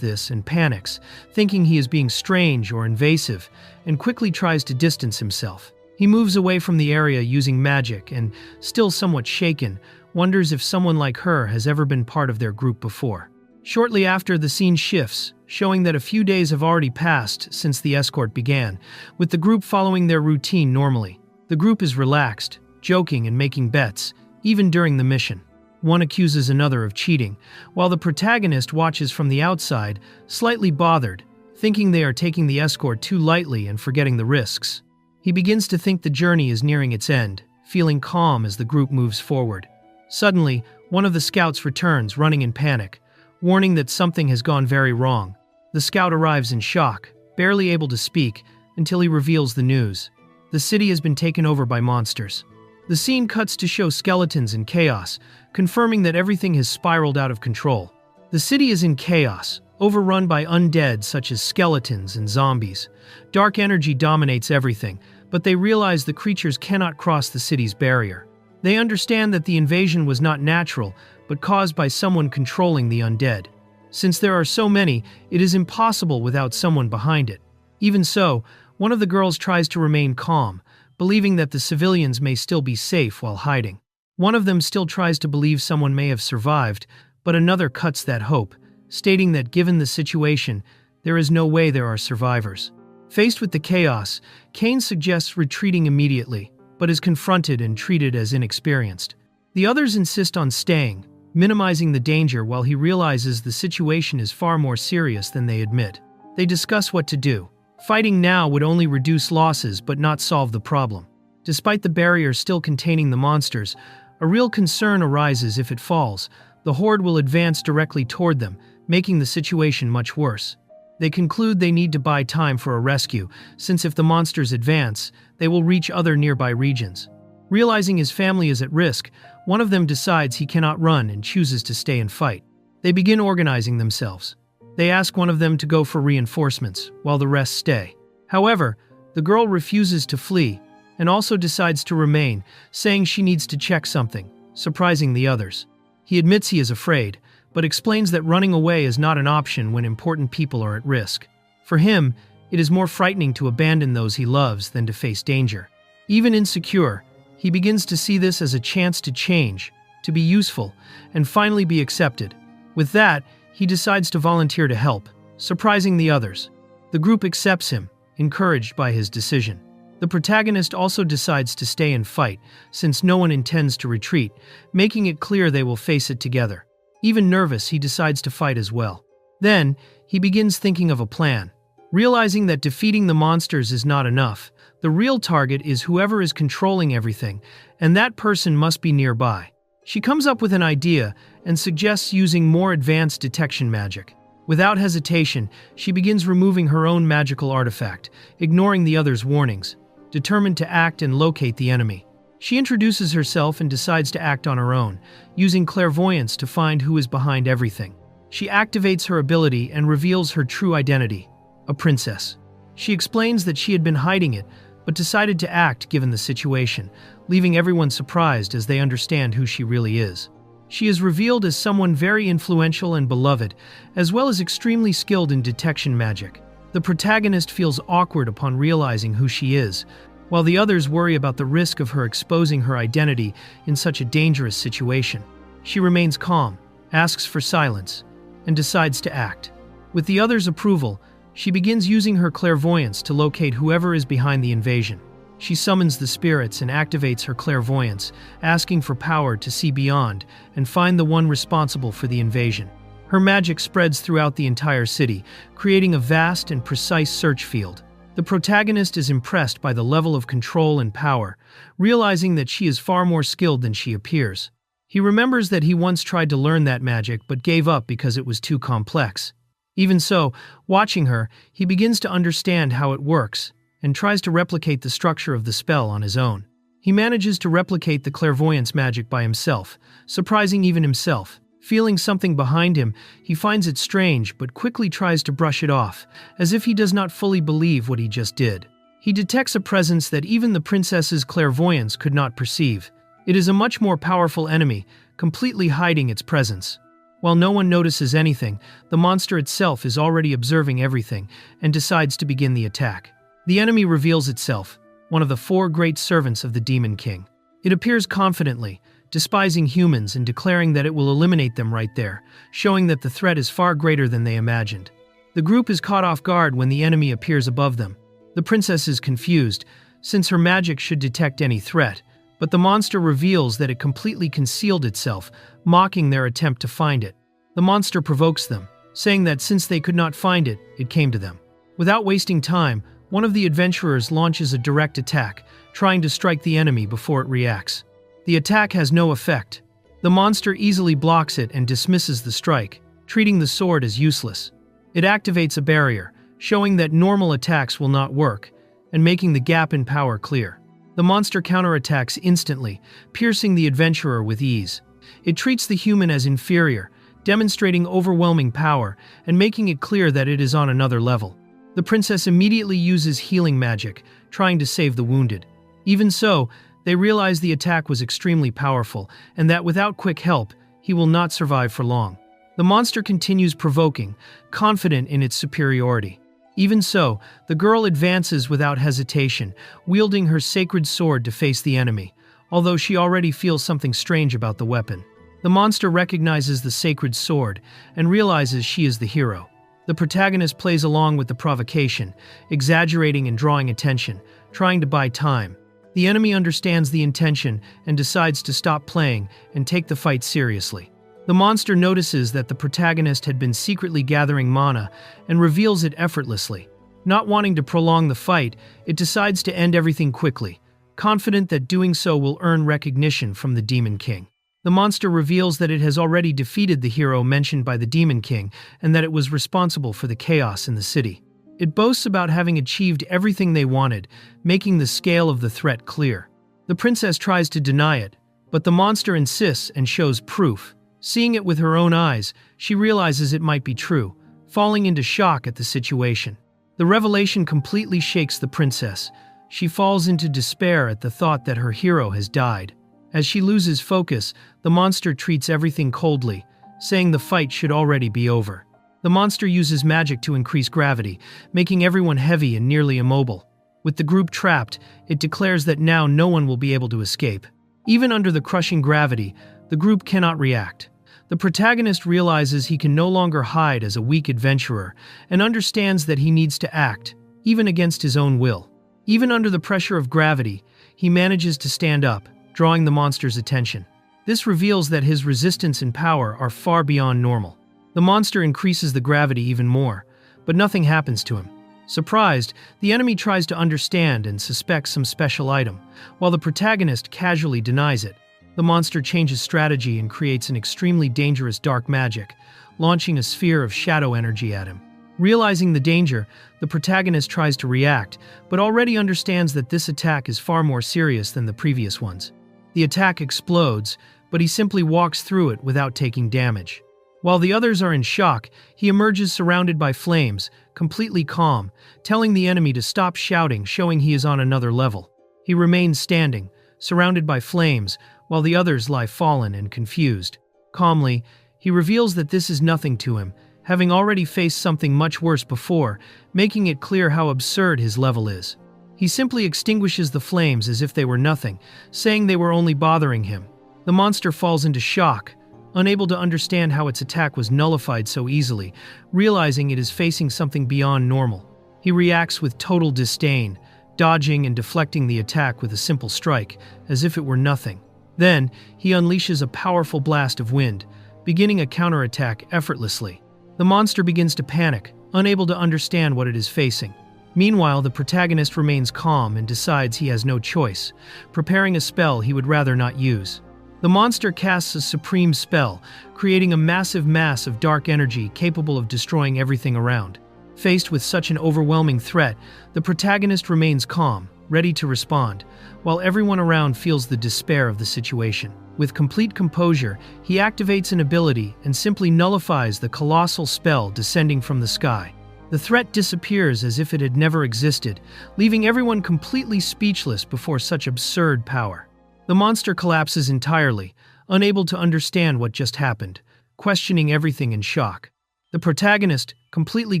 [SPEAKER 1] this and panics, thinking he is being strange or invasive, and quickly tries to distance himself. He moves away from the area using magic and, still somewhat shaken, wonders if someone like her has ever been part of their group before. Shortly after, the scene shifts, showing that a few days have already passed since the escort began, with the group following their routine normally. The group is relaxed, joking and making bets, even during the mission. One accuses another of cheating, while the protagonist watches from the outside, slightly bothered, thinking they are taking the escort too lightly and forgetting the risks. He begins to think the journey is nearing its end, feeling calm as the group moves forward. Suddenly, one of the scouts returns, running in panic, warning that something has gone very wrong. The scout arrives in shock, barely able to speak, until he reveals the news. The city has been taken over by monsters. The scene cuts to show skeletons and chaos, confirming that everything has spiraled out of control. The city is in chaos, overrun by undead such as skeletons and zombies. Dark energy dominates everything, but they realize the creatures cannot cross the city's barrier. They understand that the invasion was not natural, but caused by someone controlling the undead. Since there are so many, it is impossible without someone behind it. Even so, one of the girls tries to remain calm, believing that the civilians may still be safe while hiding. One of them still tries to believe someone may have survived, but another cuts that hope, stating that given the situation, there is no way there are survivors. Faced with the chaos, Kane suggests retreating immediately, but is confronted and treated as inexperienced. The others insist on staying, minimizing the danger while he realizes the situation is far more serious than they admit. They discuss what to do. Fighting now would only reduce losses but not solve the problem. Despite the barrier still containing the monsters, a real concern arises if it falls. The horde will advance directly toward them, making the situation much worse. They conclude they need to buy time for a rescue, since if the monsters advance, they will reach other nearby regions. Realizing his family is at risk, one of them decides he cannot run and chooses to stay and fight. They begin organizing themselves. They ask one of them to go for reinforcements, while the rest stay. However, the girl refuses to flee, and also decides to remain, saying she needs to check something, surprising the others. He admits he is afraid, but explains that running away is not an option when important people are at risk. For him, it is more frightening to abandon those he loves than to face danger. Even insecure, he begins to see this as a chance to change, to be useful, and finally be accepted. With that, he decides to volunteer to help, surprising the others. The group accepts him, encouraged by his decision. The protagonist also decides to stay and fight, since no one intends to retreat, making it clear they will face it together. Even nervous, he decides to fight as well. Then, he begins thinking of a plan. Realizing that defeating the monsters is not enough, the real target is whoever is controlling everything, and that person must be nearby. She comes up with an idea and suggests using more advanced detection magic. Without hesitation, she begins removing her own magical artifact, ignoring the others' warnings, determined to act and locate the enemy. She introduces herself and decides to act on her own, using clairvoyance to find who is behind everything. She activates her ability and reveals her true identity, a princess. She explains that she had been hiding it, but decided to act given the situation, leaving everyone surprised as they understand who she really is. She is revealed as someone very influential and beloved, as well as extremely skilled in detection magic. The protagonist feels awkward upon realizing who she is, while the others worry about the risk of her exposing her identity in such a dangerous situation. She remains calm, asks for silence, and decides to act. With the others' approval, she begins using her clairvoyance to locate whoever is behind the invasion. She summons the spirits and activates her clairvoyance, asking for power to see beyond and find the one responsible for the invasion. Her magic spreads throughout the entire city, creating a vast and precise search field. The protagonist is impressed by the level of control and power, realizing that she is far more skilled than she appears. He remembers that he once tried to learn that magic but gave up because it was too complex. Even so, watching her, he begins to understand how it works and tries to replicate the structure of the spell on his own. He manages to replicate the clairvoyance magic by himself, surprising even himself. Feeling something behind him, he finds it strange but quickly tries to brush it off, as if he does not fully believe what he just did. He detects a presence that even the princess's clairvoyance could not perceive. It is a much more powerful enemy, completely hiding its presence. While no one notices anything, the monster itself is already observing everything and decides to begin the attack. The enemy reveals itself, one of the 4 great servants of the Demon King. It appears confidently, despising humans and declaring that it will eliminate them right there, showing that the threat is far greater than they imagined. The group is caught off guard when the enemy appears above them. The princess is confused, since her magic should detect any threat, but the monster reveals that it completely concealed itself, mocking their attempt to find it. The monster provokes them, saying that since they could not find it, it came to them. Without wasting time, one of the adventurers launches a direct attack, trying to strike the enemy before it reacts. The attack has no effect. The monster easily blocks it and dismisses the strike, treating the sword as useless. It activates a barrier, showing that normal attacks will not work, and making the gap in power clear. The monster counterattacks instantly, piercing the adventurer with ease. It treats the human as inferior, demonstrating overwhelming power and making it clear that it is on another level. The princess immediately uses healing magic, trying to save the wounded. Even so, they realize the attack was extremely powerful and that without quick help, he will not survive for long. The monster continues provoking, confident in its superiority. Even so, the girl advances without hesitation, wielding her sacred sword to face the enemy, although she already feels something strange about the weapon. The monster recognizes the sacred sword and realizes she is the hero. The protagonist plays along with the provocation, exaggerating and drawing attention, trying to buy time. The enemy understands the intention and decides to stop playing and take the fight seriously. The monster notices that the protagonist had been secretly gathering mana and reveals it effortlessly. Not wanting to prolong the fight, it decides to end everything quickly, confident that doing so will earn recognition from the Demon King. The monster reveals that it has already defeated the hero mentioned by the Demon King and that it was responsible for the chaos in the city. It boasts about having achieved everything they wanted, making the scale of the threat clear. The princess tries to deny it, but the monster insists and shows proof. Seeing it with her own eyes, she realizes it might be true, falling into shock at the situation. The revelation completely shakes the princess. She falls into despair at the thought that her hero has died. As she loses focus, the monster treats everything coldly, saying the fight should already be over. The monster uses magic to increase gravity, making everyone heavy and nearly immobile. With the group trapped, it declares that now no one will be able to escape. Even under the crushing gravity, the group cannot react. The protagonist realizes he can no longer hide as a weak adventurer and understands that he needs to act, even against his own will. Even under the pressure of gravity, he manages to stand up, drawing the monster's attention. This reveals that his resistance and power are far beyond normal. The monster increases the gravity even more, but nothing happens to him. Surprised, the enemy tries to understand and suspects some special item, while the protagonist casually denies it. The monster changes strategy and creates an extremely dangerous dark magic, launching a sphere of shadow energy at him. Realizing the danger, the protagonist tries to react, but already understands that this attack is far more serious than the previous ones. The attack explodes, but he simply walks through it without taking damage. While the others are in shock, he emerges surrounded by flames, completely calm, telling the enemy to stop shouting, showing he is on another level. He remains standing, surrounded by flames, while the others lie fallen and confused. Calmly, he reveals that this is nothing to him, having already faced something much worse before, making it clear how absurd his level is. He simply extinguishes the flames as if they were nothing, saying they were only bothering him. The monster falls into shock, unable to understand how its attack was nullified so easily, realizing it is facing something beyond normal. He reacts with total disdain, dodging and deflecting the attack with a simple strike, as if it were nothing. Then, he unleashes a powerful blast of wind, beginning a counterattack effortlessly. The monster begins to panic, unable to understand what it is facing. Meanwhile, the protagonist remains calm and decides he has no choice, preparing a spell he would rather not use. The monster casts a supreme spell, creating a massive mass of dark energy capable of destroying everything around. Faced with such an overwhelming threat, the protagonist remains calm, ready to respond, while everyone around feels the despair of the situation. With complete composure, he activates an ability and simply nullifies the colossal spell descending from the sky. The threat disappears as if it had never existed, leaving everyone completely speechless before such absurd power. The monster collapses entirely, unable to understand what just happened, questioning everything in shock. The protagonist, completely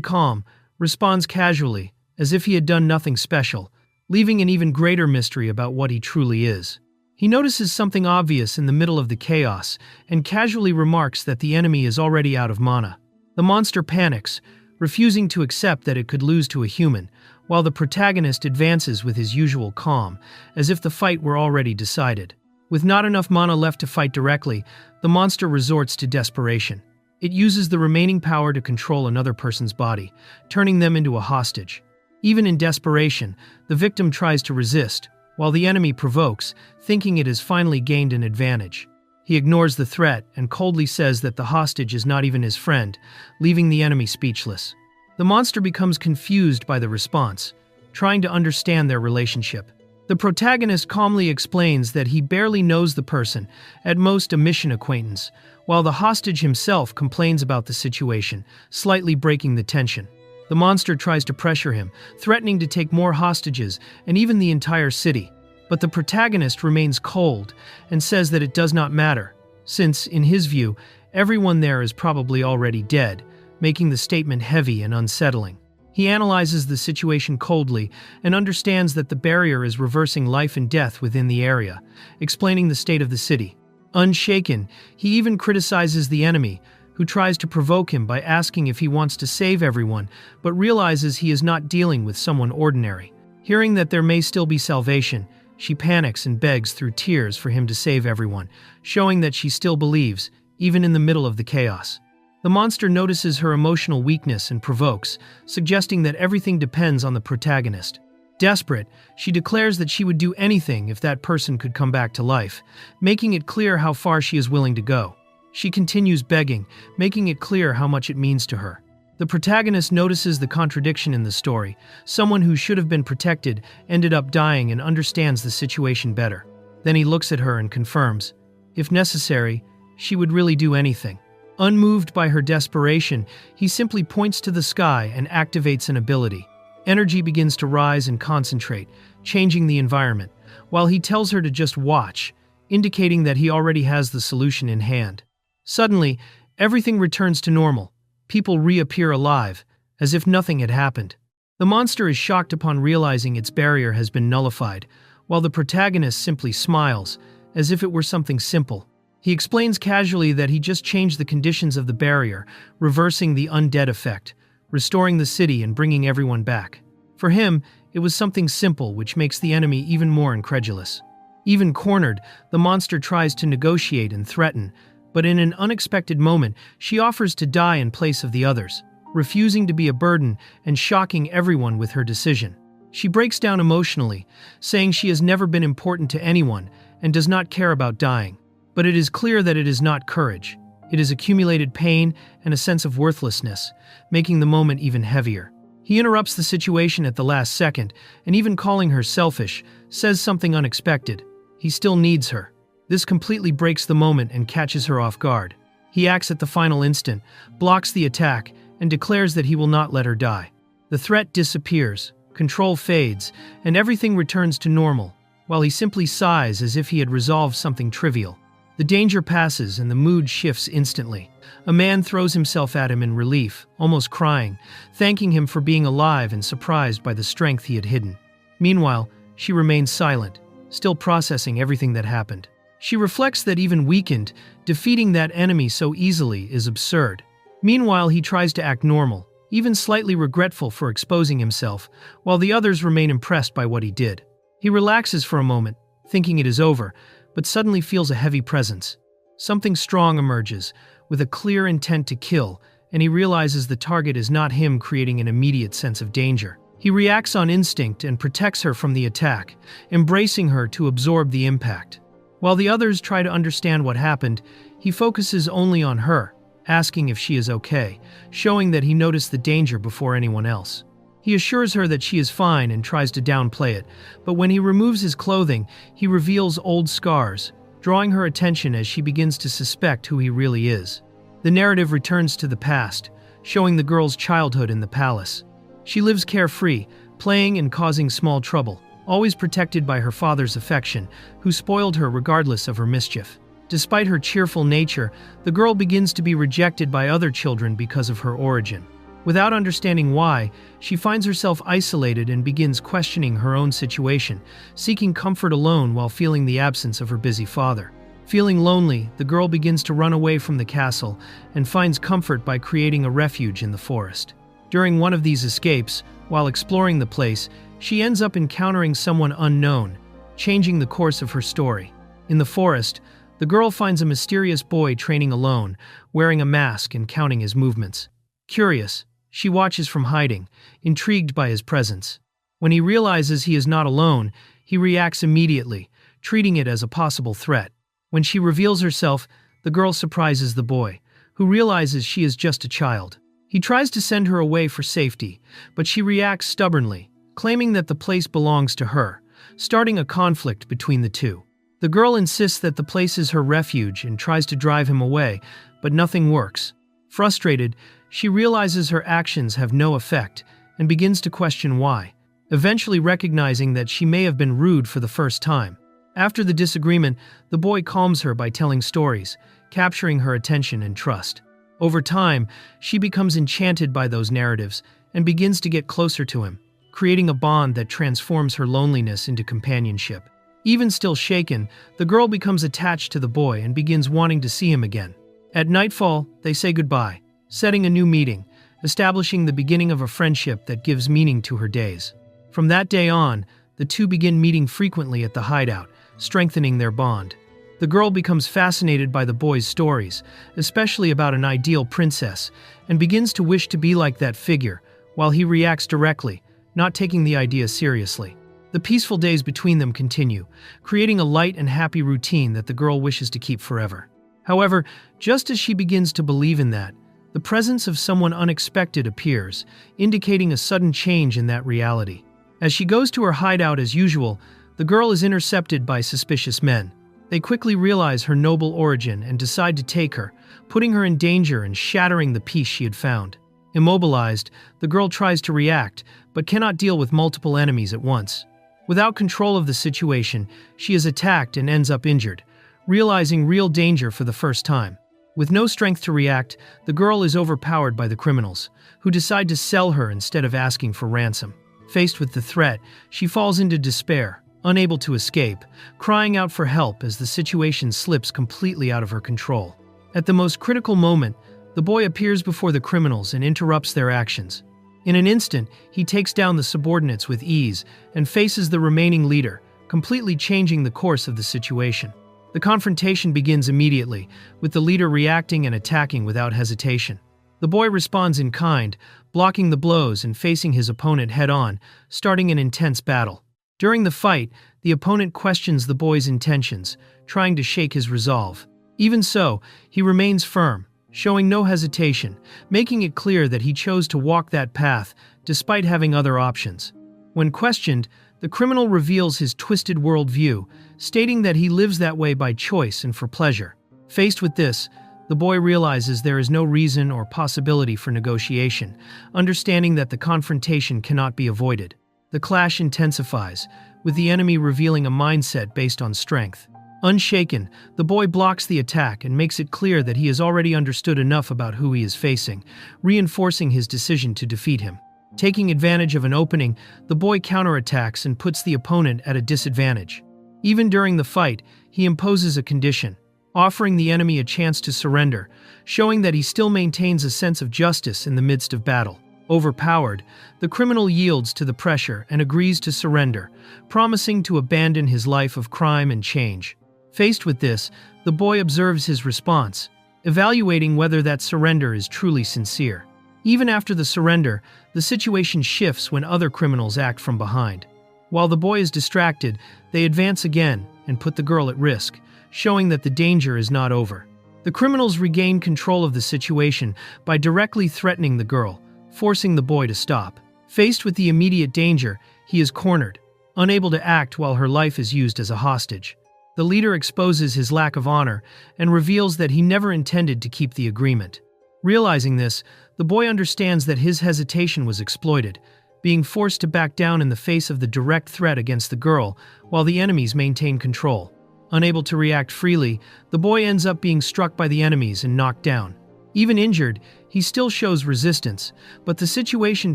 [SPEAKER 1] calm, responds casually, as if he had done nothing special, leaving an even greater mystery about what he truly is. He notices something obvious in the middle of the chaos and casually remarks that the enemy is already out of mana. The monster panics, refusing to accept that it could lose to a human, while the protagonist advances with his usual calm, as if the fight were already decided. With not enough mana left to fight directly, the monster resorts to desperation. It uses the remaining power to control another person's body, turning them into a hostage. Even in desperation, the victim tries to resist, while the enemy provokes, thinking it has finally gained an advantage. He ignores the threat and coldly says that the hostage is not even his friend, leaving the enemy speechless. The monster becomes confused by the response, trying to understand their relationship. The protagonist calmly explains that he barely knows the person, at most a mission acquaintance, while the hostage himself complains about the situation, slightly breaking the tension. The monster tries to pressure him, threatening to take more hostages and even the entire city. But the protagonist remains cold and says that it does not matter, since, in his view, everyone there is probably already dead, making the statement heavy and unsettling. He analyzes the situation coldly and understands that the barrier is reversing life and death within the area, explaining the state of the city. Unshaken, he even criticizes the enemy, who tries to provoke him by asking if he wants to save everyone, but realizes he is not dealing with someone ordinary. Hearing that there may still be salvation, she panics and begs through tears for him to save everyone, showing that she still believes, even in the middle of the chaos. The monster notices her emotional weakness and provokes, suggesting that everything depends on the protagonist. Desperate, she declares that she would do anything if that person could come back to life, making it clear how far she is willing to go. She continues begging, making it clear how much it means to her. The protagonist notices the contradiction in the story. Someone who should have been protected ended up dying and understands the situation better. Then he looks at her and confirms, if necessary, she would really do anything. Unmoved by her desperation, he simply points to the sky and activates an ability. Energy begins to rise and concentrate, changing the environment, while he tells her to just watch, indicating that he already has the solution in hand. Suddenly, everything returns to normal. People reappear alive, as if nothing had happened. The monster is shocked upon realizing its barrier has been nullified, while the protagonist simply smiles, as if it were something simple. He explains casually that he just changed the conditions of the barrier, reversing the undead effect, restoring the city and bringing everyone back. For him, it was something simple which makes the enemy even more incredulous. Even cornered, the monster tries to negotiate and threaten, but in an unexpected moment, she offers to die in place of the others, refusing to be a burden and shocking everyone with her decision. She breaks down emotionally, saying she has never been important to anyone and does not care about dying. But it is clear that it is not courage. It is accumulated pain and a sense of worthlessness, making the moment even heavier. He interrupts the situation at the last second, and even calling her selfish, says something unexpected. He still needs her. This completely breaks the moment and catches her off guard. He acts at the final instant, blocks the attack, and declares that he will not let her die. The threat disappears, control fades, and everything returns to normal, while he simply sighs as if he had resolved something trivial. The danger passes and the mood shifts instantly. A man throws himself at him in relief, almost crying, thanking him for being alive and surprised by the strength he had hidden. Meanwhile, she remains silent, still processing everything that happened. She reflects that even weakened, defeating that enemy so easily is absurd. Meanwhile, he tries to act normal, even slightly regretful for exposing himself, while the others remain impressed by what he did. He relaxes for a moment, thinking it is over, but suddenly feels a heavy presence. Something strong emerges, with a clear intent to kill, and he realizes the target is not him, creating an immediate sense of danger. He reacts on instinct and protects her from the attack, embracing her to absorb the impact. While the others try to understand what happened, he focuses only on her, asking if she is okay, showing that he noticed the danger before anyone else. He assures her that she is fine and tries to downplay it, but when he removes his clothing, he reveals old scars, drawing her attention as she begins to suspect who he really is. The narrative returns to the past, showing the girl's childhood in the palace. She lives carefree, playing and causing small trouble, always protected by her father's affection, who spoiled her regardless of her mischief. Despite her cheerful nature, the girl begins to be rejected by other children because of her origin. Without understanding why, she finds herself isolated and begins questioning her own situation, seeking comfort alone while feeling the absence of her busy father. Feeling lonely, the girl begins to run away from the castle and finds comfort by creating a refuge in the forest. During one of these escapes, while exploring the place, she ends up encountering someone unknown, changing the course of her story. In the forest, the girl finds a mysterious boy training alone, wearing a mask and counting his movements. Curious, she watches from hiding, intrigued by his presence. When he realizes he is not alone, he reacts immediately, treating it as a possible threat. When she reveals herself, the girl surprises the boy, who realizes she is just a child. He tries to send her away for safety, but she reacts stubbornly, claiming that the place belongs to her, starting a conflict between the two. The girl insists that the place is her refuge and tries to drive him away, but nothing works. Frustrated, she realizes her actions have no effect and begins to question why, eventually recognizing that she may have been rude for the first time. After the disagreement, the boy calms her by telling stories, capturing her attention and trust. Over time, she becomes enchanted by those narratives and begins to get closer to him, creating a bond that transforms her loneliness into companionship. Even still shaken, the girl becomes attached to the boy and begins wanting to see him again. At nightfall, they say goodbye, setting a new meeting, establishing the beginning of a friendship that gives meaning to her days. From that day on, the two begin meeting frequently at the hideout, strengthening their bond. The girl becomes fascinated by the boy's stories, especially about an ideal princess, and begins to wish to be like that figure, while he reacts directly, not taking the idea seriously. The peaceful days between them continue, creating a light and happy routine that the girl wishes to keep forever. However, just as she begins to believe in that, the presence of someone unexpected appears, indicating a sudden change in that reality. As she goes to her hideout as usual, the girl is intercepted by suspicious men. They quickly realize her noble origin and decide to take her, putting her in danger and shattering the peace she had found. Immobilized, the girl tries to react, but cannot deal with multiple enemies at once. Without control of the situation, she is attacked and ends up injured, realizing real danger for the first time. With no strength to react, the girl is overpowered by the criminals, who decide to sell her instead of asking for ransom. Faced with the threat, she falls into despair, unable to escape, crying out for help as the situation slips completely out of her control. At the most critical moment, the boy appears before the criminals and interrupts their actions. In an instant, he takes down the subordinates with ease and faces the remaining leader, completely changing the course of the situation. The confrontation begins immediately, with the leader reacting and attacking without hesitation. The boy responds in kind, blocking the blows and facing his opponent head-on, starting an intense battle. During the fight, the opponent questions the boy's intentions, trying to shake his resolve. Even so, he remains firm, showing no hesitation, making it clear that he chose to walk that path despite having other options. When questioned, the criminal reveals his twisted worldview, stating that he lives that way by choice and for pleasure. Faced with this, the boy realizes there is no reason or possibility for negotiation, understanding that the confrontation cannot be avoided. The clash intensifies, with the enemy revealing a mindset based on strength. Unshaken, the boy blocks the attack and makes it clear that he has already understood enough about who he is facing, reinforcing his decision to defeat him. Taking advantage of an opening, the boy counterattacks and puts the opponent at a disadvantage. Even during the fight, he imposes a condition, offering the enemy a chance to surrender, showing that he still maintains a sense of justice in the midst of battle. Overpowered, the criminal yields to the pressure and agrees to surrender, promising to abandon his life of crime and change. Faced with this, the boy observes his response, evaluating whether that surrender is truly sincere. Even after the surrender, the situation shifts when other criminals act from behind. While the boy is distracted, they advance again and put the girl at risk, showing that the danger is not over. The criminals regain control of the situation by directly threatening the girl, forcing the boy to stop. Faced with the immediate danger, he is cornered, unable to act while her life is used as a hostage. The leader exposes his lack of honor and reveals that he never intended to keep the agreement. Realizing this, The boy understands that his hesitation was exploited, being forced to back down in the face of the direct threat against the girl, while the enemies maintain control. Unable to react freely, the boy ends up being struck by the enemies and knocked down. Even injured, he still shows resistance, but the situation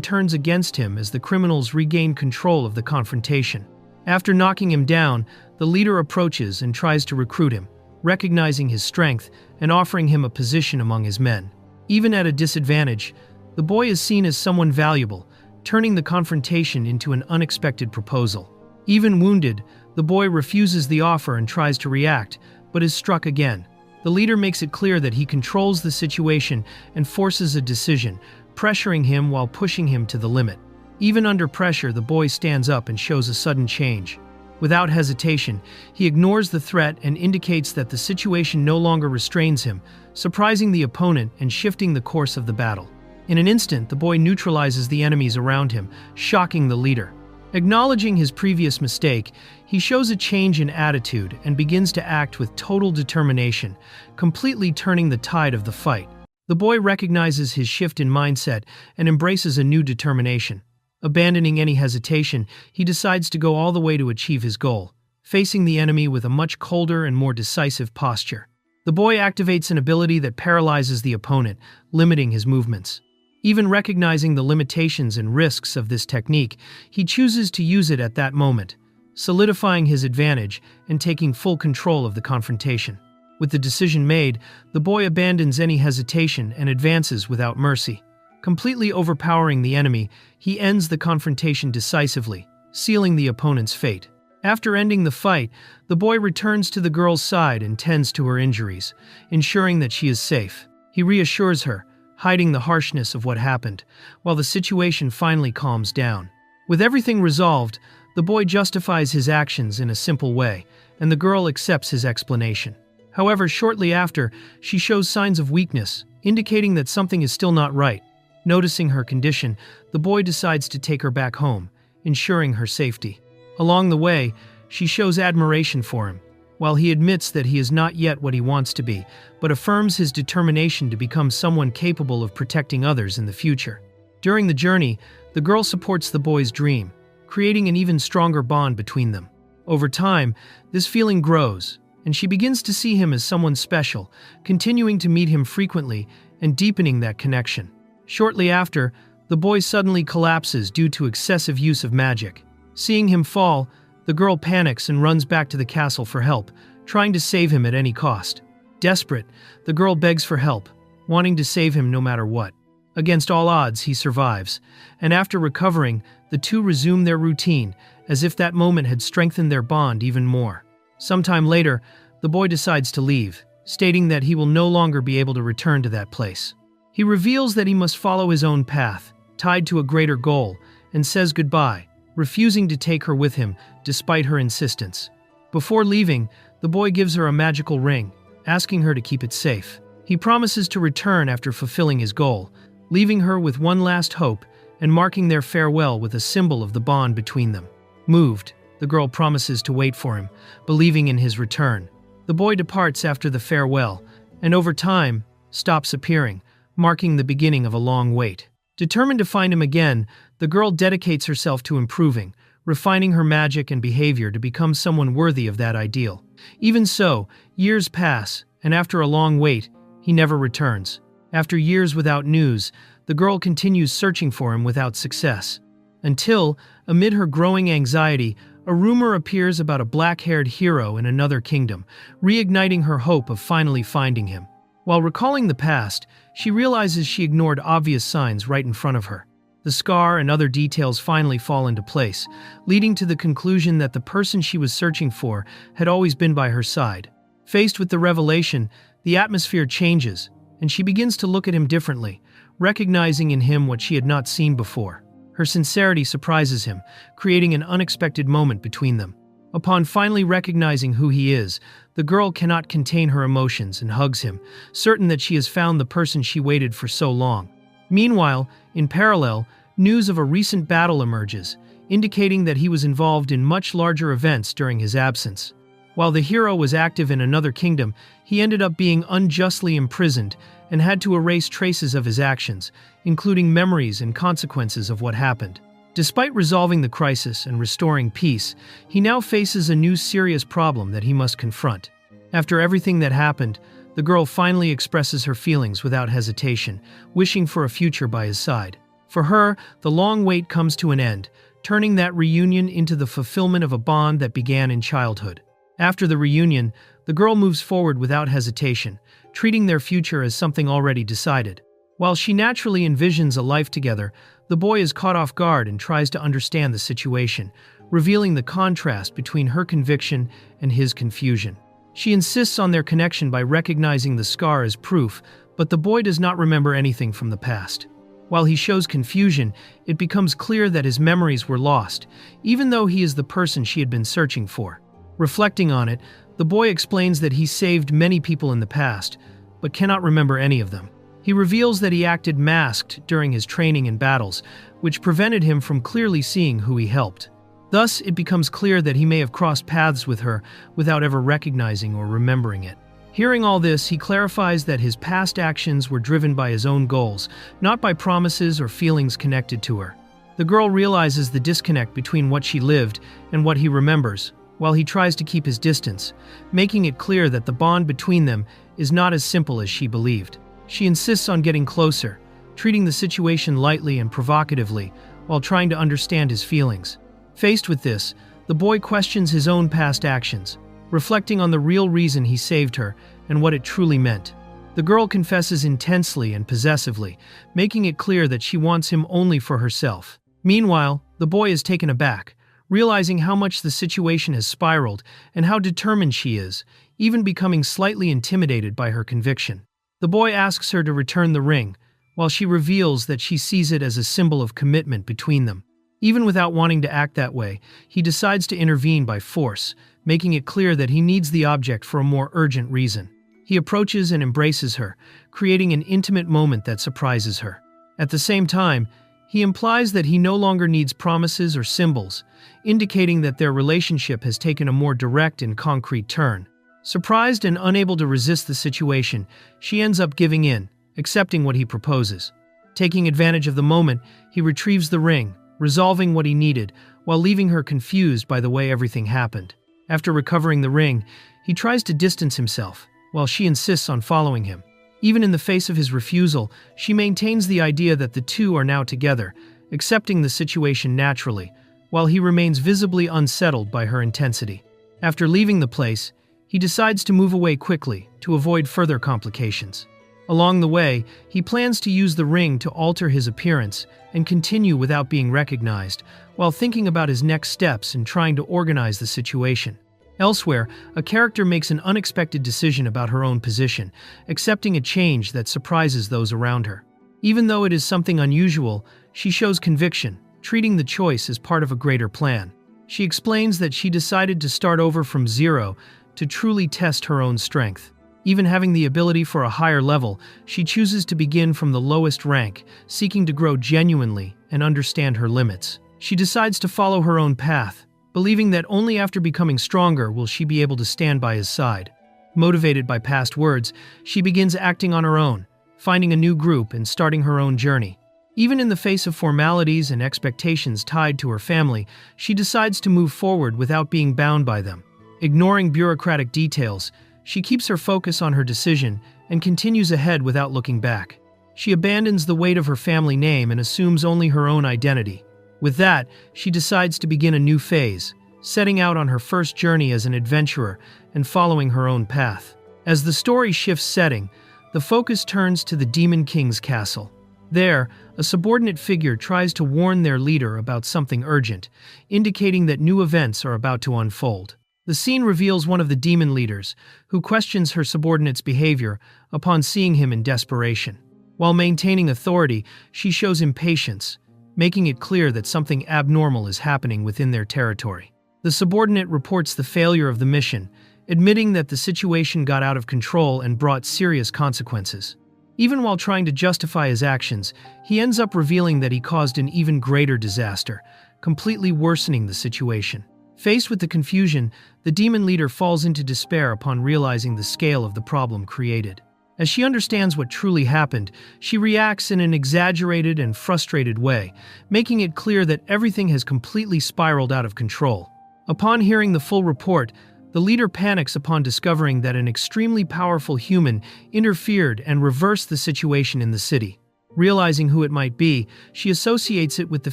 [SPEAKER 1] turns against him as the criminals regain control of the confrontation. After knocking him down, the leader approaches and tries to recruit him, recognizing his strength and offering him a position among his men. Even at a disadvantage, the boy is seen as someone valuable, turning the confrontation into an unexpected proposal. Even wounded, the boy refuses the offer and tries to react, but is struck again. The leader makes it clear that he controls the situation and forces a decision, pressuring him while pushing him to the limit. Even under pressure, the boy stands up and shows a sudden change. Without hesitation, he ignores the threat and indicates that the situation no longer restrains him, surprising the opponent and shifting the course of the battle. In an instant, the boy neutralizes the enemies around him, shocking the leader. Acknowledging his previous mistake, he shows a change in attitude and begins to act with total determination, completely turning the tide of the fight. The boy recognizes his shift in mindset and embraces a new determination. Abandoning any hesitation, he decides to go all the way to achieve his goal, facing the enemy with a much colder and more decisive posture. The boy activates an ability that paralyzes the opponent, limiting his movements. Even recognizing the limitations and risks of this technique, he chooses to use it at that moment, solidifying his advantage and taking full control of the confrontation. With the decision made, the boy abandons any hesitation and advances without mercy. Completely overpowering the enemy, he ends the confrontation decisively, sealing the opponent's fate. After ending the fight, the boy returns to the girl's side and tends to her injuries, ensuring that she is safe. He reassures her, hiding the harshness of what happened, while the situation finally calms down. With everything resolved, the boy justifies his actions in a simple way, and the girl accepts his explanation. However, shortly after, she shows signs of weakness, indicating that something is still not right. Noticing her condition, the boy decides to take her back home, ensuring her safety. Along the way, she shows admiration for him, while he admits that he is not yet what he wants to be, but affirms his determination to become someone capable of protecting others in the future. During the journey, the girl supports the boy's dream, creating an even stronger bond between them. Over time, this feeling grows, and she begins to see him as someone special, continuing to meet him frequently and deepening that connection. Shortly after, the boy suddenly collapses due to excessive use of magic. Seeing him fall, the girl panics and runs back to the castle for help, trying to save him at any cost. Desperate, the girl begs for help, wanting to save him no matter what. Against all odds, he survives, and after recovering, the two resume their routine, as if that moment had strengthened their bond even more. Sometime later, the boy decides to leave, stating that he will no longer be able to return to that place. He reveals that he must follow his own path, tied to a greater goal, and says goodbye, refusing to take her with him despite her insistence. Before leaving, the boy gives her a magical ring, asking her to keep it safe. He promises to return after fulfilling his goal, leaving her with one last hope and marking their farewell with a symbol of the bond between them. Moved, the girl promises to wait for him, believing in his return. The boy departs after the farewell, and over time, stops appearing, marking the beginning of a long wait. Determined to find him again, the girl dedicates herself to improving, refining her magic and behavior to become someone worthy of that ideal. Even so, years pass, and after a long wait, he never returns. After years without news, the girl continues searching for him without success. Until, amid her growing anxiety, a rumor appears about a black-haired hero in another kingdom, reigniting her hope of finally finding him. While recalling the past, she realizes she ignored obvious signs right in front of her. The scar and other details finally fall into place, leading to the conclusion that the person she was searching for had always been by her side. Faced with the revelation, the atmosphere changes, and she begins to look at him differently, recognizing in him what she had not seen before. Her sincerity surprises him, creating an unexpected moment between them. Upon finally recognizing who he is, the girl cannot contain her emotions and hugs him, certain that she has found the person she waited for so long. Meanwhile, in parallel, news of a recent battle emerges, indicating that he was involved in much larger events during his absence. While the hero was active in another kingdom, he ended up being unjustly imprisoned and had to erase traces of his actions, including memories and consequences of what happened. Despite resolving the crisis and restoring peace, he now faces a new serious problem that he must confront. After everything that happened, the girl finally expresses her feelings without hesitation, wishing for a future by his side. For her, the long wait comes to an end, turning that reunion into the fulfillment of a bond that began in childhood. After the reunion, the girl moves forward without hesitation, treating their future as something already decided. While she naturally envisions a life together, the boy is caught off guard and tries to understand the situation, revealing the contrast between her conviction and his confusion. She insists on their connection by recognizing the scar as proof, but the boy does not remember anything from the past. While he shows confusion, it becomes clear that his memories were lost, even though he is the person she had been searching for. Reflecting on it, the boy explains that he saved many people in the past, but cannot remember any of them. He reveals that he acted masked during his training and battles, which prevented him from clearly seeing who he helped. Thus, it becomes clear that he may have crossed paths with her without ever recognizing or remembering it. Hearing all this, he clarifies that his past actions were driven by his own goals, not by promises or feelings connected to her. The girl realizes the disconnect between what she lived and what he remembers, while he tries to keep his distance, making it clear that the bond between them is not as simple as she believed. She insists on getting closer, treating the situation lightly and provocatively, while trying to understand his feelings. Faced with this, the boy questions his own past actions, reflecting on the real reason he saved her and what it truly meant. The girl confesses intensely and possessively, making it clear that she wants him only for herself. Meanwhile, the boy is taken aback, realizing how much the situation has spiraled and how determined she is, even becoming slightly intimidated by her conviction. The boy asks her to return the ring, while she reveals that she sees it as a symbol of commitment between them. Even without wanting to act that way, he decides to intervene by force, making it clear that he needs the object for a more urgent reason. He approaches and embraces her, creating an intimate moment that surprises her. At the same time, he implies that he no longer needs promises or symbols, indicating that their relationship has taken a more direct and concrete turn. Surprised and unable to resist the situation, she ends up giving in, accepting what he proposes. Taking advantage of the moment, he retrieves the ring, resolving what he needed, while leaving her confused by the way everything happened. After recovering the ring, he tries to distance himself, while she insists on following him. Even in the face of his refusal, she maintains the idea that the two are now together, accepting the situation naturally, while he remains visibly unsettled by her intensity. After leaving the place, he decides to move away quickly to avoid further complications. Along the way, he plans to use the ring to alter his appearance and continue without being recognized, while thinking about his next steps and trying to organize the situation. Elsewhere, a character makes an unexpected decision about her own position, accepting a change that surprises those around her. Even though it is something unusual, she shows conviction, treating the choice as part of a greater plan. She explains that she decided to start over from zero to truly test her own strength. Even having the ability for a higher level, she chooses to begin from the lowest rank, seeking to grow genuinely and understand her limits. She decides to follow her own path, believing that only after becoming stronger will she be able to stand by his side. Motivated by past words, she begins acting on her own, finding a new group and starting her own journey. Even in the face of formalities and expectations tied to her family, she decides to move forward without being bound by them. Ignoring bureaucratic details, she keeps her focus on her decision and continues ahead without looking back. She abandons the weight of her family name and assumes only her own identity. With that, she decides to begin a new phase, setting out on her first journey as an adventurer and following her own path. As the story shifts setting, the focus turns to the Demon King's castle. There, a subordinate figure tries to warn their leader about something urgent, indicating that new events are about to unfold. The scene reveals one of the demon leaders, who questions her subordinate's behavior upon seeing him in desperation. While maintaining authority, she shows impatience, making it clear that something abnormal is happening within their territory. The subordinate reports the failure of the mission, admitting that the situation got out of control and brought serious consequences. Even while trying to justify his actions, he ends up revealing that he caused an even greater disaster, completely worsening the situation. Faced with the confusion, the demon leader falls into despair upon realizing the scale of the problem created. As she understands what truly happened, she reacts in an exaggerated and frustrated way, making it clear that everything has completely spiraled out of control. Upon hearing the full report, the leader panics upon discovering that an extremely powerful human interfered and reversed the situation in the city. Realizing who it might be, she associates it with the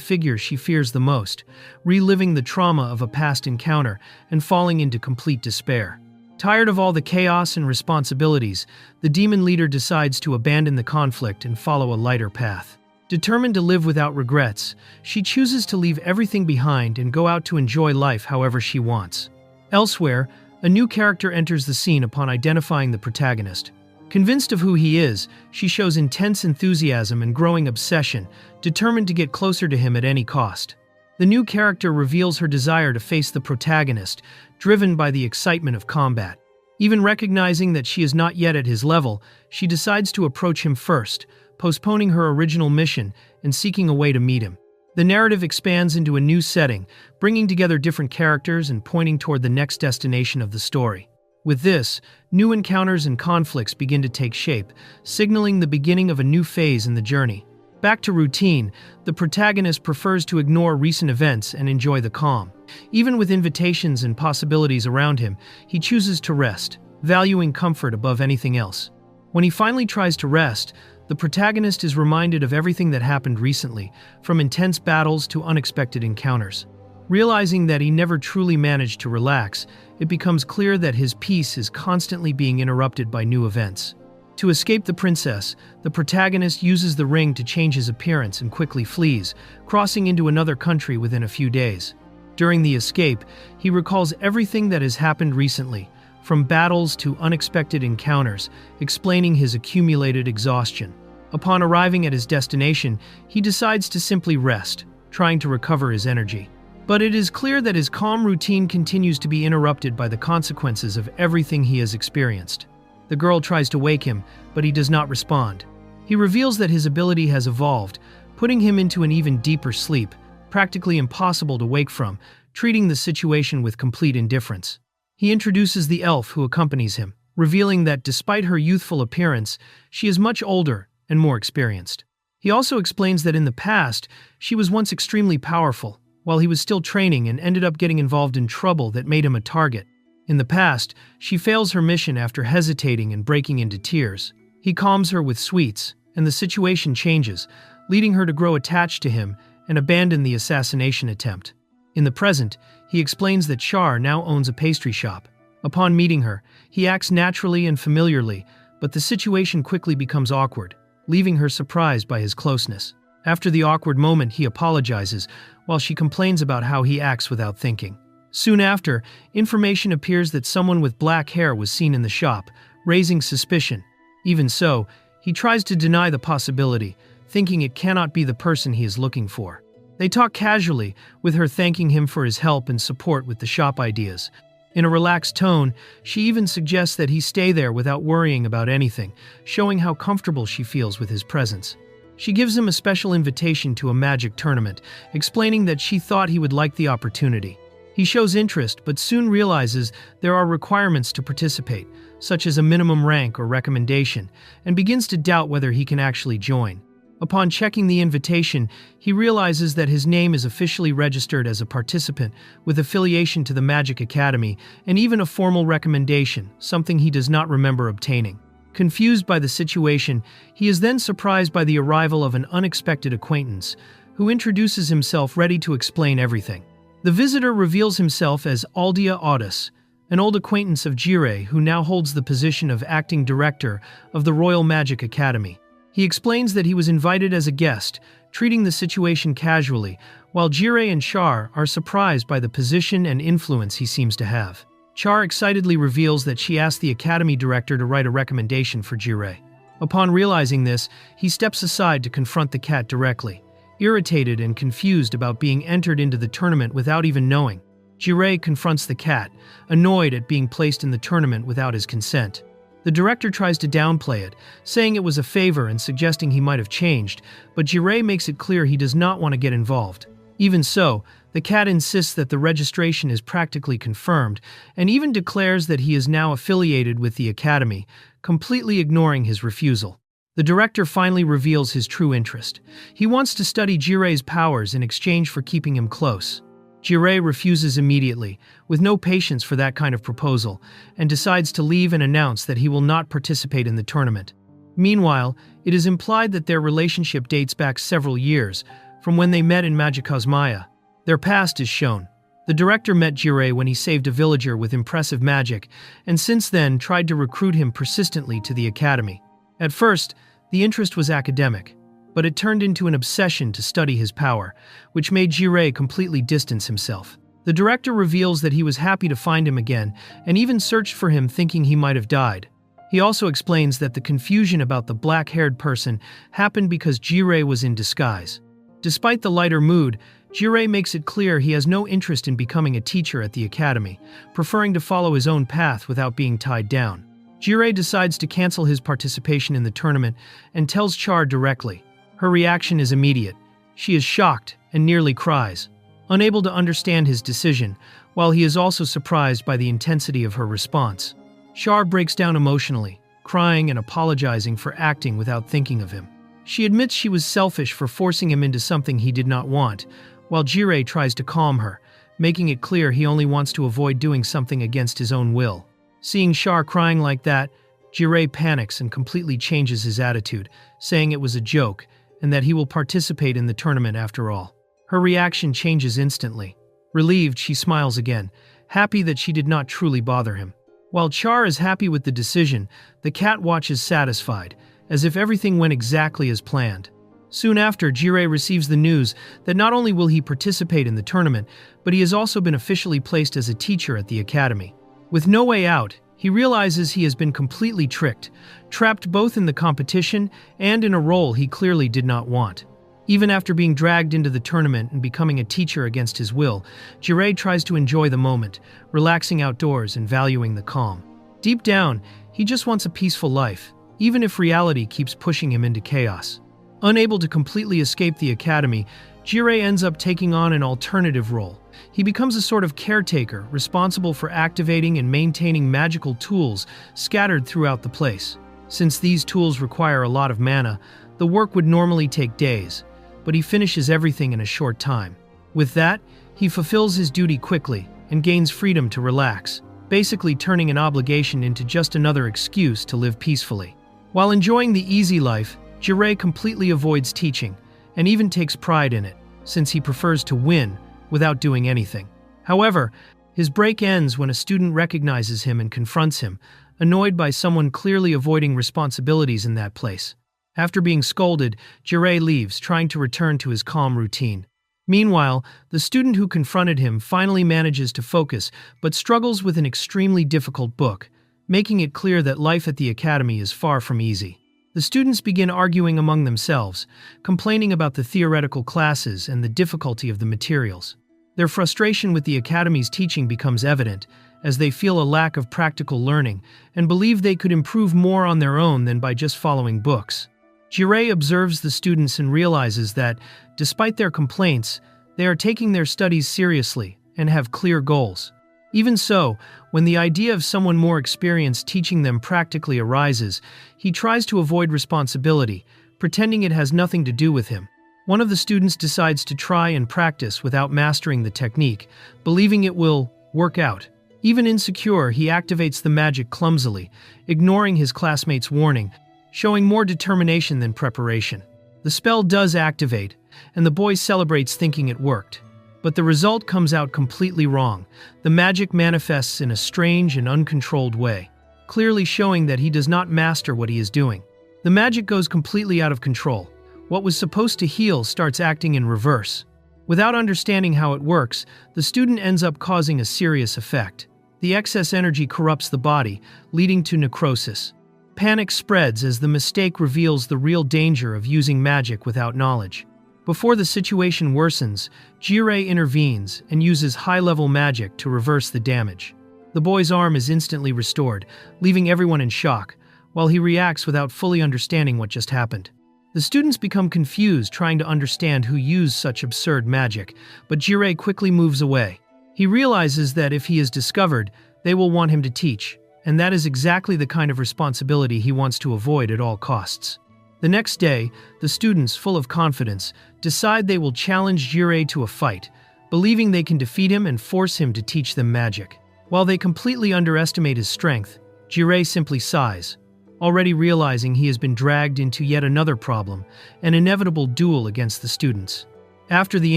[SPEAKER 1] figure she fears the most, reliving the trauma of a past encounter and falling into complete despair. Tired of all the chaos and responsibilities, the demon leader decides to abandon the conflict and follow a lighter path. Determined to live without regrets, she chooses to leave everything behind and go out to enjoy life however she wants. Elsewhere, a new character enters the scene upon identifying the protagonist. Convinced of who he is, she shows intense enthusiasm and growing obsession, determined to get closer to him at any cost. The new character reveals her desire to face the protagonist, driven by the excitement of combat. Even recognizing that she is not yet at his level, she decides to approach him first, postponing her original mission and seeking a way to meet him. The narrative expands into a new setting, bringing together different characters and pointing toward the next destination of the story. With this, new encounters and conflicts begin to take shape, signaling the beginning of a new phase in the journey. Back to routine, the protagonist prefers to ignore recent events and enjoy the calm. Even with invitations and possibilities around him, he chooses to rest, valuing comfort above anything else. When he finally tries to rest, the protagonist is reminded of everything that happened recently, from intense battles to unexpected encounters. Realizing that he never truly managed to relax, it becomes clear that his peace is constantly being interrupted by new events. To escape the princess, the protagonist uses the ring to change his appearance and quickly flees, crossing into another country within a few days. During the escape, he recalls everything that has happened recently, from battles to unexpected encounters, explaining his accumulated exhaustion. Upon arriving at his destination, he decides to simply rest, trying to recover his energy. But it is clear that his calm routine continues to be interrupted by the consequences of everything he has experienced. The girl tries to wake him, but he does not respond. He reveals that his ability has evolved, putting him into an even deeper sleep, practically impossible to wake from, treating the situation with complete indifference. He introduces the elf who accompanies him, revealing that despite her youthful appearance, she is much older and more experienced. He also explains that in the past, she was once extremely powerful, while he was still training and ended up getting involved in trouble that made him a target. In the past, she fails her mission after hesitating and breaking into tears. He calms her with sweets, and the situation changes, leading her to grow attached to him and abandon the assassination attempt. In the present, he explains that Char now owns a pastry shop. Upon meeting her, he acts naturally and familiarly, but the situation quickly becomes awkward, leaving her surprised by his closeness. After the awkward moment, he apologizes, while she complains about how he acts without thinking. Soon after, information appears that someone with black hair was seen in the shop, raising suspicion. Even so, he tries to deny the possibility, thinking it cannot be the person he is looking for. They talk casually, with her thanking him for his help and support with the shop ideas. In a relaxed tone, she even suggests that he stay there without worrying about anything, showing how comfortable she feels with his presence. She gives him a special invitation to a magic tournament, explaining that she thought he would like the opportunity. He shows interest, but soon realizes there are requirements to participate, such as a minimum rank or recommendation, and begins to doubt whether he can actually join. Upon checking the invitation, he realizes that his name is officially registered as a participant, with affiliation to the Magic Academy, and even a formal recommendation, something he does not remember obtaining. Confused by the situation, he is then surprised by the arrival of an unexpected acquaintance, who introduces himself ready to explain everything. The visitor reveals himself as Aldia Audis, an old acquaintance of Jirei who now holds the position of acting director of the Royal Magic Academy. He explains that he was invited as a guest, treating the situation casually, while Jirei and Char are surprised by the position and influence he seems to have. Char excitedly reveals that she asked the academy director to write a recommendation for Jirei. Upon realizing this, he steps aside to confront the cat directly, irritated and confused about being entered into the tournament without even knowing. Jirei confronts the cat, annoyed at being placed in the tournament without his consent. The director tries to downplay it, saying it was a favor and suggesting he might have changed, but Jirei makes it clear he does not want to get involved. Even so, the cat insists that the registration is practically confirmed and even declares that he is now affiliated with the academy, completely ignoring his refusal. The director finally reveals his true interest. He wants to study Jirei's powers in exchange for keeping him close. Jirei refuses immediately, with no patience for that kind of proposal, and decides to leave and announce that he will not participate in the tournament. Meanwhile, it is implied that their relationship dates back several years, from when they met in Magica's Maya. Their past is shown. The director met Jirei when he saved a villager with impressive magic, and since then tried to recruit him persistently to the academy. At first, the interest was academic, but it turned into an obsession to study his power, which made Jirei completely distance himself. The director reveals that he was happy to find him again, and even searched for him thinking he might have died. He also explains that the confusion about the black-haired person happened because Jirei was in disguise. Despite the lighter mood, Jirei makes it clear he has no interest in becoming a teacher at the academy, preferring to follow his own path without being tied down. Jirei decides to cancel his participation in the tournament and tells Char directly. Her reaction is immediate. She is shocked and nearly cries, unable to understand his decision, while he is also surprised by the intensity of her response. Char breaks down emotionally, crying and apologizing for acting without thinking of him. She admits she was selfish for forcing him into something he did not want, while Jirei tries to calm her, making it clear he only wants to avoid doing something against his own will. Seeing Char crying like that, Jirei panics and completely changes his attitude, saying it was a joke and that he will participate in the tournament after all. Her reaction changes instantly. Relieved, she smiles again, happy that she did not truly bother him. While Char is happy with the decision, the cat watches satisfied, as if everything went exactly as planned. Soon after, Jirei receives the news that not only will he participate in the tournament, but he has also been officially placed as a teacher at the academy. With no way out, he realizes he has been completely tricked, trapped both in the competition and in a role he clearly did not want. Even after being dragged into the tournament and becoming a teacher against his will, Jirei tries to enjoy the moment, relaxing outdoors and valuing the calm. Deep down, he just wants a peaceful life, even if reality keeps pushing him into chaos. Unable to completely escape the academy, Jirei ends up taking on an alternative role. He becomes a sort of caretaker, responsible for activating and maintaining magical tools scattered throughout the place. Since these tools require a lot of mana, the work would normally take days, but he finishes everything in a short time. With that, he fulfills his duty quickly and gains freedom to relax, basically turning an obligation into just another excuse to live peacefully. While enjoying the easy life, Jirei completely avoids teaching, and even takes pride in it, since he prefers to win without doing anything. However, his break ends when a student recognizes him and confronts him, annoyed by someone clearly avoiding responsibilities in that place. After being scolded, Jirei leaves, trying to return to his calm routine. Meanwhile, the student who confronted him finally manages to focus, but struggles with an extremely difficult book, making it clear that life at the academy is far from easy. The students begin arguing among themselves, complaining about the theoretical classes and the difficulty of the materials. Their frustration with the academy's teaching becomes evident, as they feel a lack of practical learning and believe they could improve more on their own than by just following books. Jirei observes the students and realizes that, despite their complaints, they are taking their studies seriously and have clear goals. Even so, when the idea of someone more experienced teaching them practically arises, he tries to avoid responsibility, pretending it has nothing to do with him. One of the students decides to try and practice without mastering the technique, believing it will work out. Even insecure, he activates the magic clumsily, ignoring his classmates' warning, showing more determination than preparation. The spell does activate, and the boy celebrates thinking it worked. But the result comes out completely wrong. The magic manifests in a strange and uncontrolled way, clearly showing that he does not master what he is doing. The magic goes completely out of control. What was supposed to heal starts acting in reverse. Without understanding how it works, the student ends up causing a serious effect. The excess energy corrupts the body, leading to necrosis. Panic spreads as the mistake reveals the real danger of using magic without knowledge. Before the situation worsens, Jirei intervenes and uses high-level magic to reverse the damage. The boy's arm is instantly restored, leaving everyone in shock, while he reacts without fully understanding what just happened. The students become confused trying to understand who used such absurd magic, but Jirei quickly moves away. He realizes that if he is discovered, they will want him to teach, and that is exactly the kind of responsibility he wants to avoid at all costs. The next day, the students, full of confidence, decide they will challenge Jirei to a fight, believing they can defeat him and force him to teach them magic. While they completely underestimate his strength, Jirei simply sighs, already realizing he has been dragged into yet another problem, an inevitable duel against the students. After the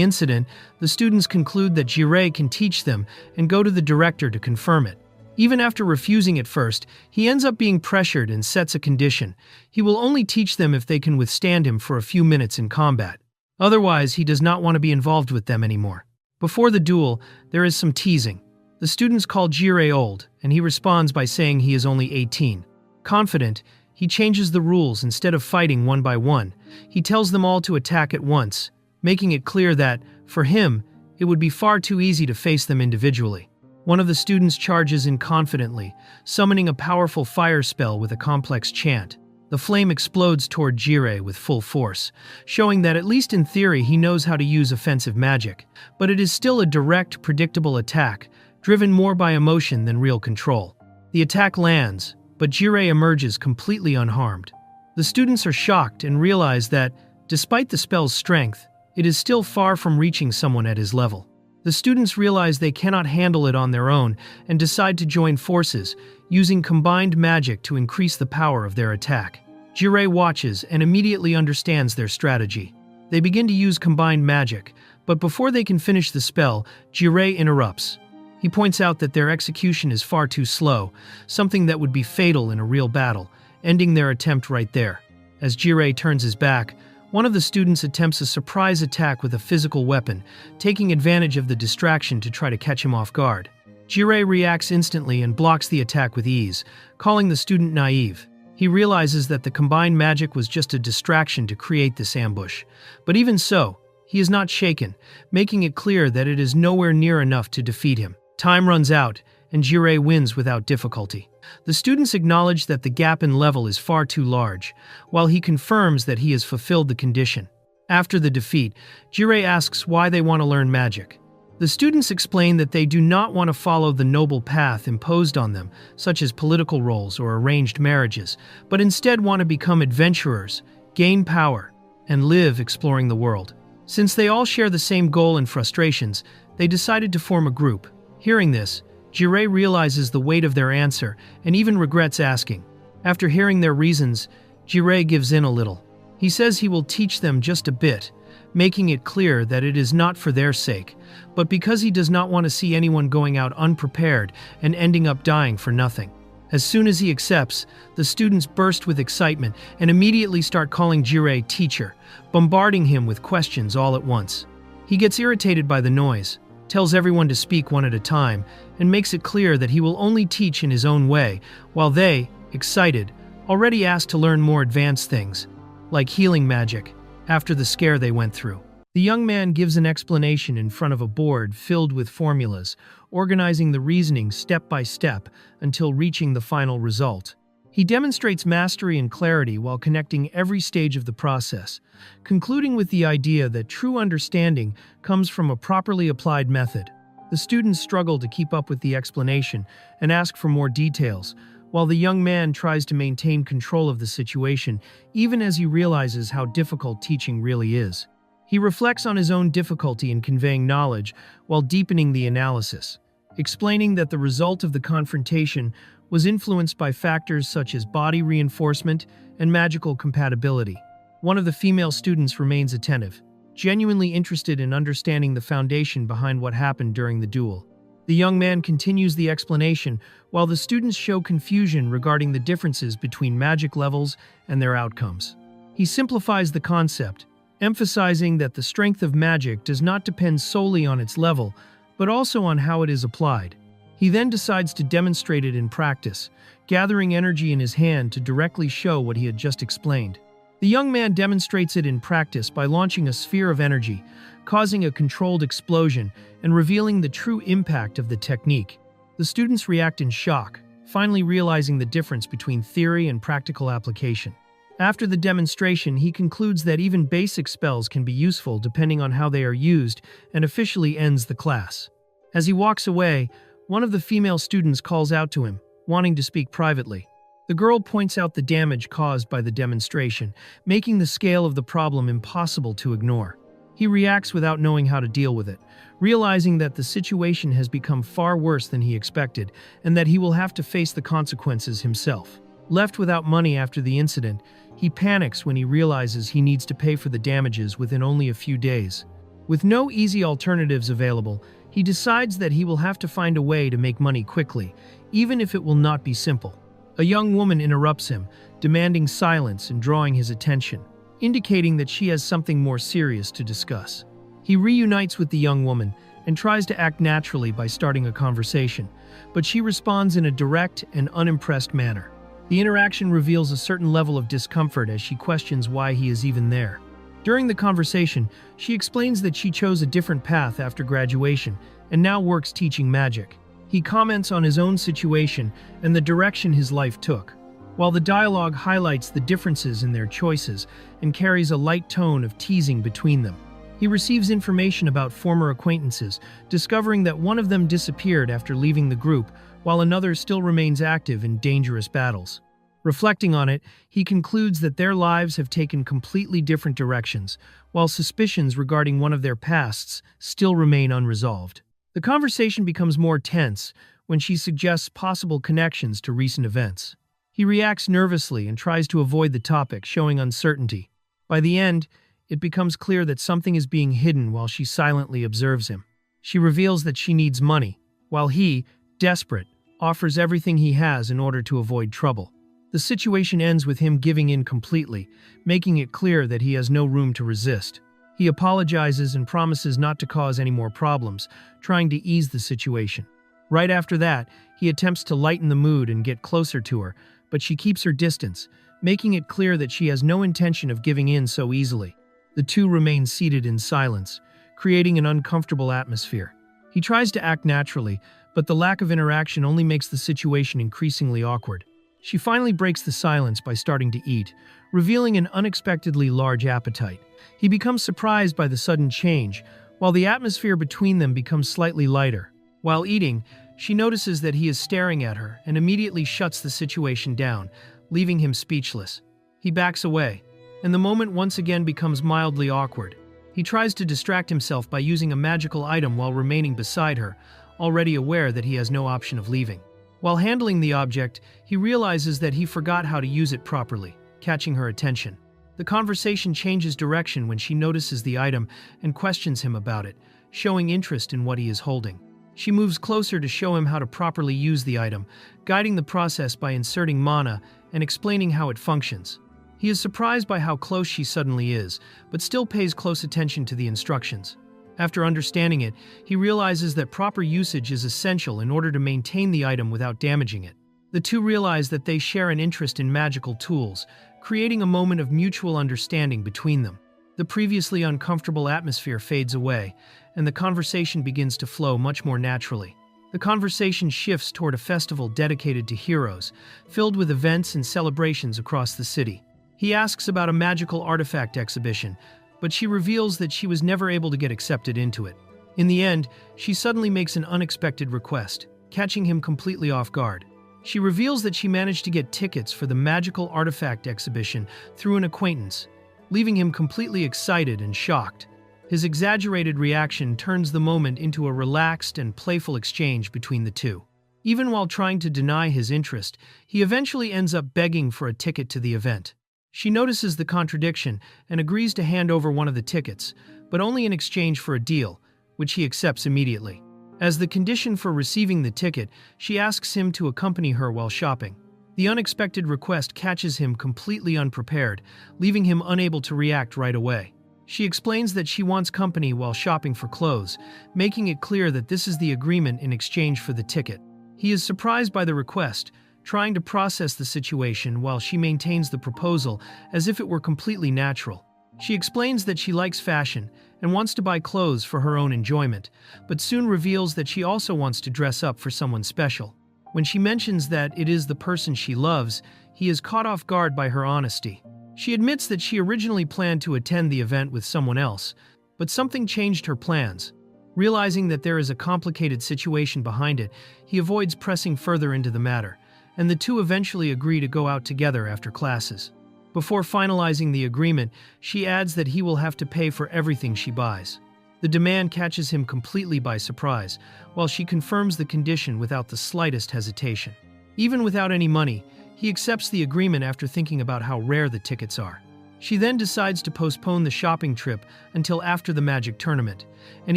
[SPEAKER 1] incident, the students conclude that Jirei can teach them and go to the director to confirm it. Even after refusing at first, he ends up being pressured and sets a condition. He will only teach them if they can withstand him for a few minutes in combat. Otherwise, he does not want to be involved with them anymore. Before the duel, there is some teasing. The students call Jirei old, and he responds by saying he is only 18. Confident, he changes the rules. Instead of fighting one by one, he tells them all to attack at once, making it clear that, for him, it would be far too easy to face them individually. One of the students charges in confidently, summoning a powerful fire spell with a complex chant. The flame explodes toward Jirei with full force, showing that at least in theory he knows how to use offensive magic, but it is still a direct, predictable attack, driven more by emotion than real control. The attack lands, but Jirei emerges completely unharmed. The students are shocked and realize that, despite the spell's strength, it is still far from reaching someone at his level. The students realize they cannot handle it on their own and decide to join forces, using combined magic to increase the power of their attack. Jirei watches and immediately understands their strategy. They begin to use combined magic, but before they can finish the spell, Jirei interrupts. He points out that their execution is far too slow, something that would be fatal in a real battle, ending their attempt right there. As Jirei turns his back, one of the students attempts a surprise attack with a physical weapon, taking advantage of the distraction to try to catch him off guard. Jirei reacts instantly and blocks the attack with ease, calling the student naive. He realizes that the combined magic was just a distraction to create this ambush. But even so, he is not shaken, making it clear that it is nowhere near enough to defeat him. Time runs out, and Jirei wins without difficulty. The students acknowledge that the gap in level is far too large, while he confirms that he has fulfilled the condition. After the defeat, Jirei asks why they want to learn magic. The students explain that they do not want to follow the noble path imposed on them, such as political roles or arranged marriages, but instead want to become adventurers, gain power, and live exploring the world. Since they all share the same goal and frustrations, they decided to form a group. Hearing this, Jirei realizes the weight of their answer and even regrets asking. After hearing their reasons, Jirei gives in a little. He says he will teach them just a bit, making it clear that it is not for their sake, but because he does not want to see anyone going out unprepared and ending up dying for nothing. As soon as he accepts, the students burst with excitement and immediately start calling Jirei teacher, bombarding him with questions all at once. He gets irritated by the noise, tells everyone to speak one at a time, and makes it clear that he will only teach in his own way, while they, excited, already ask to learn more advanced things, like healing magic, after the scare they went through. The young man gives an explanation in front of a board filled with formulas, organizing the reasoning step by step until reaching the final result. He demonstrates mastery and clarity while connecting every stage of the process, concluding with the idea that true understanding comes from a properly applied method. The students struggle to keep up with the explanation and ask for more details, while the young man tries to maintain control of the situation, even as he realizes how difficult teaching really is. He reflects on his own difficulty in conveying knowledge while deepening the analysis, explaining that the result of the confrontation was influenced by factors such as body reinforcement and magical compatibility. One of the female students remains attentive, genuinely interested in understanding the foundation behind what happened during the duel. The young man continues the explanation while the students show confusion regarding the differences between magic levels and their outcomes. He simplifies the concept, emphasizing that the strength of magic does not depend solely on its level, but also on how it is applied. He then decides to demonstrate it in practice, gathering energy in his hand to directly show what he had just explained. The young man demonstrates it in practice by launching a sphere of energy, causing a controlled explosion and revealing the true impact of the technique. The students react in shock, finally realizing the difference between theory and practical application. After the demonstration, he concludes that even basic spells can be useful depending on how they are used, and officially ends the class. As he walks away, one of the female students calls out to him, wanting to speak privately. The girl points out the damage caused by the demonstration, making the scale of the problem impossible to ignore. He reacts without knowing how to deal with it, realizing that the situation has become far worse than he expected, and that he will have to face the consequences himself. Left without money after the incident, he panics when he realizes he needs to pay for the damages within only a few days. With no easy alternatives available, he decides that he will have to find a way to make money quickly, even if it will not be simple. A young woman interrupts him, demanding silence and drawing his attention, indicating that she has something more serious to discuss. He reunites with the young woman and tries to act naturally by starting a conversation, but she responds in a direct and unimpressed manner. The interaction reveals a certain level of discomfort as she questions why he is even there. During the conversation, she explains that she chose a different path after graduation and now works teaching magic. He comments on his own situation and the direction his life took, while the dialogue highlights the differences in their choices and carries a light tone of teasing between them. He receives information about former acquaintances, discovering that one of them disappeared after leaving the group, while another still remains active in dangerous battles. Reflecting on it, he concludes that their lives have taken completely different directions, while suspicions regarding one of their pasts still remain unresolved. The conversation becomes more tense when she suggests possible connections to recent events. He reacts nervously and tries to avoid the topic, showing uncertainty. By the end, it becomes clear that something is being hidden while she silently observes him. She reveals that she needs money, while he, desperate, offers everything he has in order to avoid trouble. The situation ends with him giving in completely, making it clear that he has no room to resist. He apologizes and promises not to cause any more problems, trying to ease the situation. Right after that, he attempts to lighten the mood and get closer to her, but she keeps her distance, making it clear that she has no intention of giving in so easily. The two remain seated in silence, creating an uncomfortable atmosphere. He tries to act naturally, but the lack of interaction only makes the situation increasingly awkward. She finally breaks the silence by starting to eat, revealing an unexpectedly large appetite. He becomes surprised by the sudden change, while the atmosphere between them becomes slightly lighter. While eating, she notices that he is staring at her and immediately shuts the situation down, leaving him speechless. He backs away, and the moment once again becomes mildly awkward. He tries to distract himself by using a magical item while remaining beside her, already aware that he has no option of leaving. While handling the object, he realizes that he forgot how to use it properly, catching her attention. The conversation changes direction when she notices the item and questions him about it, showing interest in what he is holding. She moves closer to show him how to properly use the item, guiding the process by inserting mana and explaining how it functions. He is surprised by how close she suddenly is, but still pays close attention to the instructions. After understanding it, he realizes that proper usage is essential in order to maintain the item without damaging it. The two realize that they share an interest in magical tools, creating a moment of mutual understanding between them. The previously uncomfortable atmosphere fades away, and the conversation begins to flow much more naturally. The conversation shifts toward a festival dedicated to heroes, filled with events and celebrations across the city. He asks about a magical artifact exhibition, but she reveals that she was never able to get accepted into it. In the end, she suddenly makes an unexpected request, catching him completely off guard. She reveals that she managed to get tickets for the magical artifact exhibition through an acquaintance, leaving him completely excited and shocked. His exaggerated reaction turns the moment into a relaxed and playful exchange between the two. Even while trying to deny his interest, he eventually ends up begging for a ticket to the event. She notices the contradiction and agrees to hand over one of the tickets, but only in exchange for a deal, which he accepts immediately. As the condition for receiving the ticket, she asks him to accompany her while shopping. The unexpected request catches him completely unprepared, leaving him unable to react right away. She explains that she wants company while shopping for clothes, making it clear that this is the agreement in exchange for the ticket. He is surprised by the request, trying to process the situation while she maintains the proposal as if it were completely natural. She explains that she likes fashion and wants to buy clothes for her own enjoyment, but soon reveals that she also wants to dress up for someone special. When she mentions that it is the person she loves, he is caught off guard by her honesty. She admits that she originally planned to attend the event with someone else, but something changed her plans. Realizing that there is a complicated situation behind it, he avoids pressing further into the matter, and the two eventually agree to go out together after classes. Before finalizing the agreement, she adds that he will have to pay for everything she buys. The demand catches him completely by surprise, while she confirms the condition without the slightest hesitation. Even without any money, he accepts the agreement after thinking about how rare the tickets are. She then decides to postpone the shopping trip until after the magic tournament, and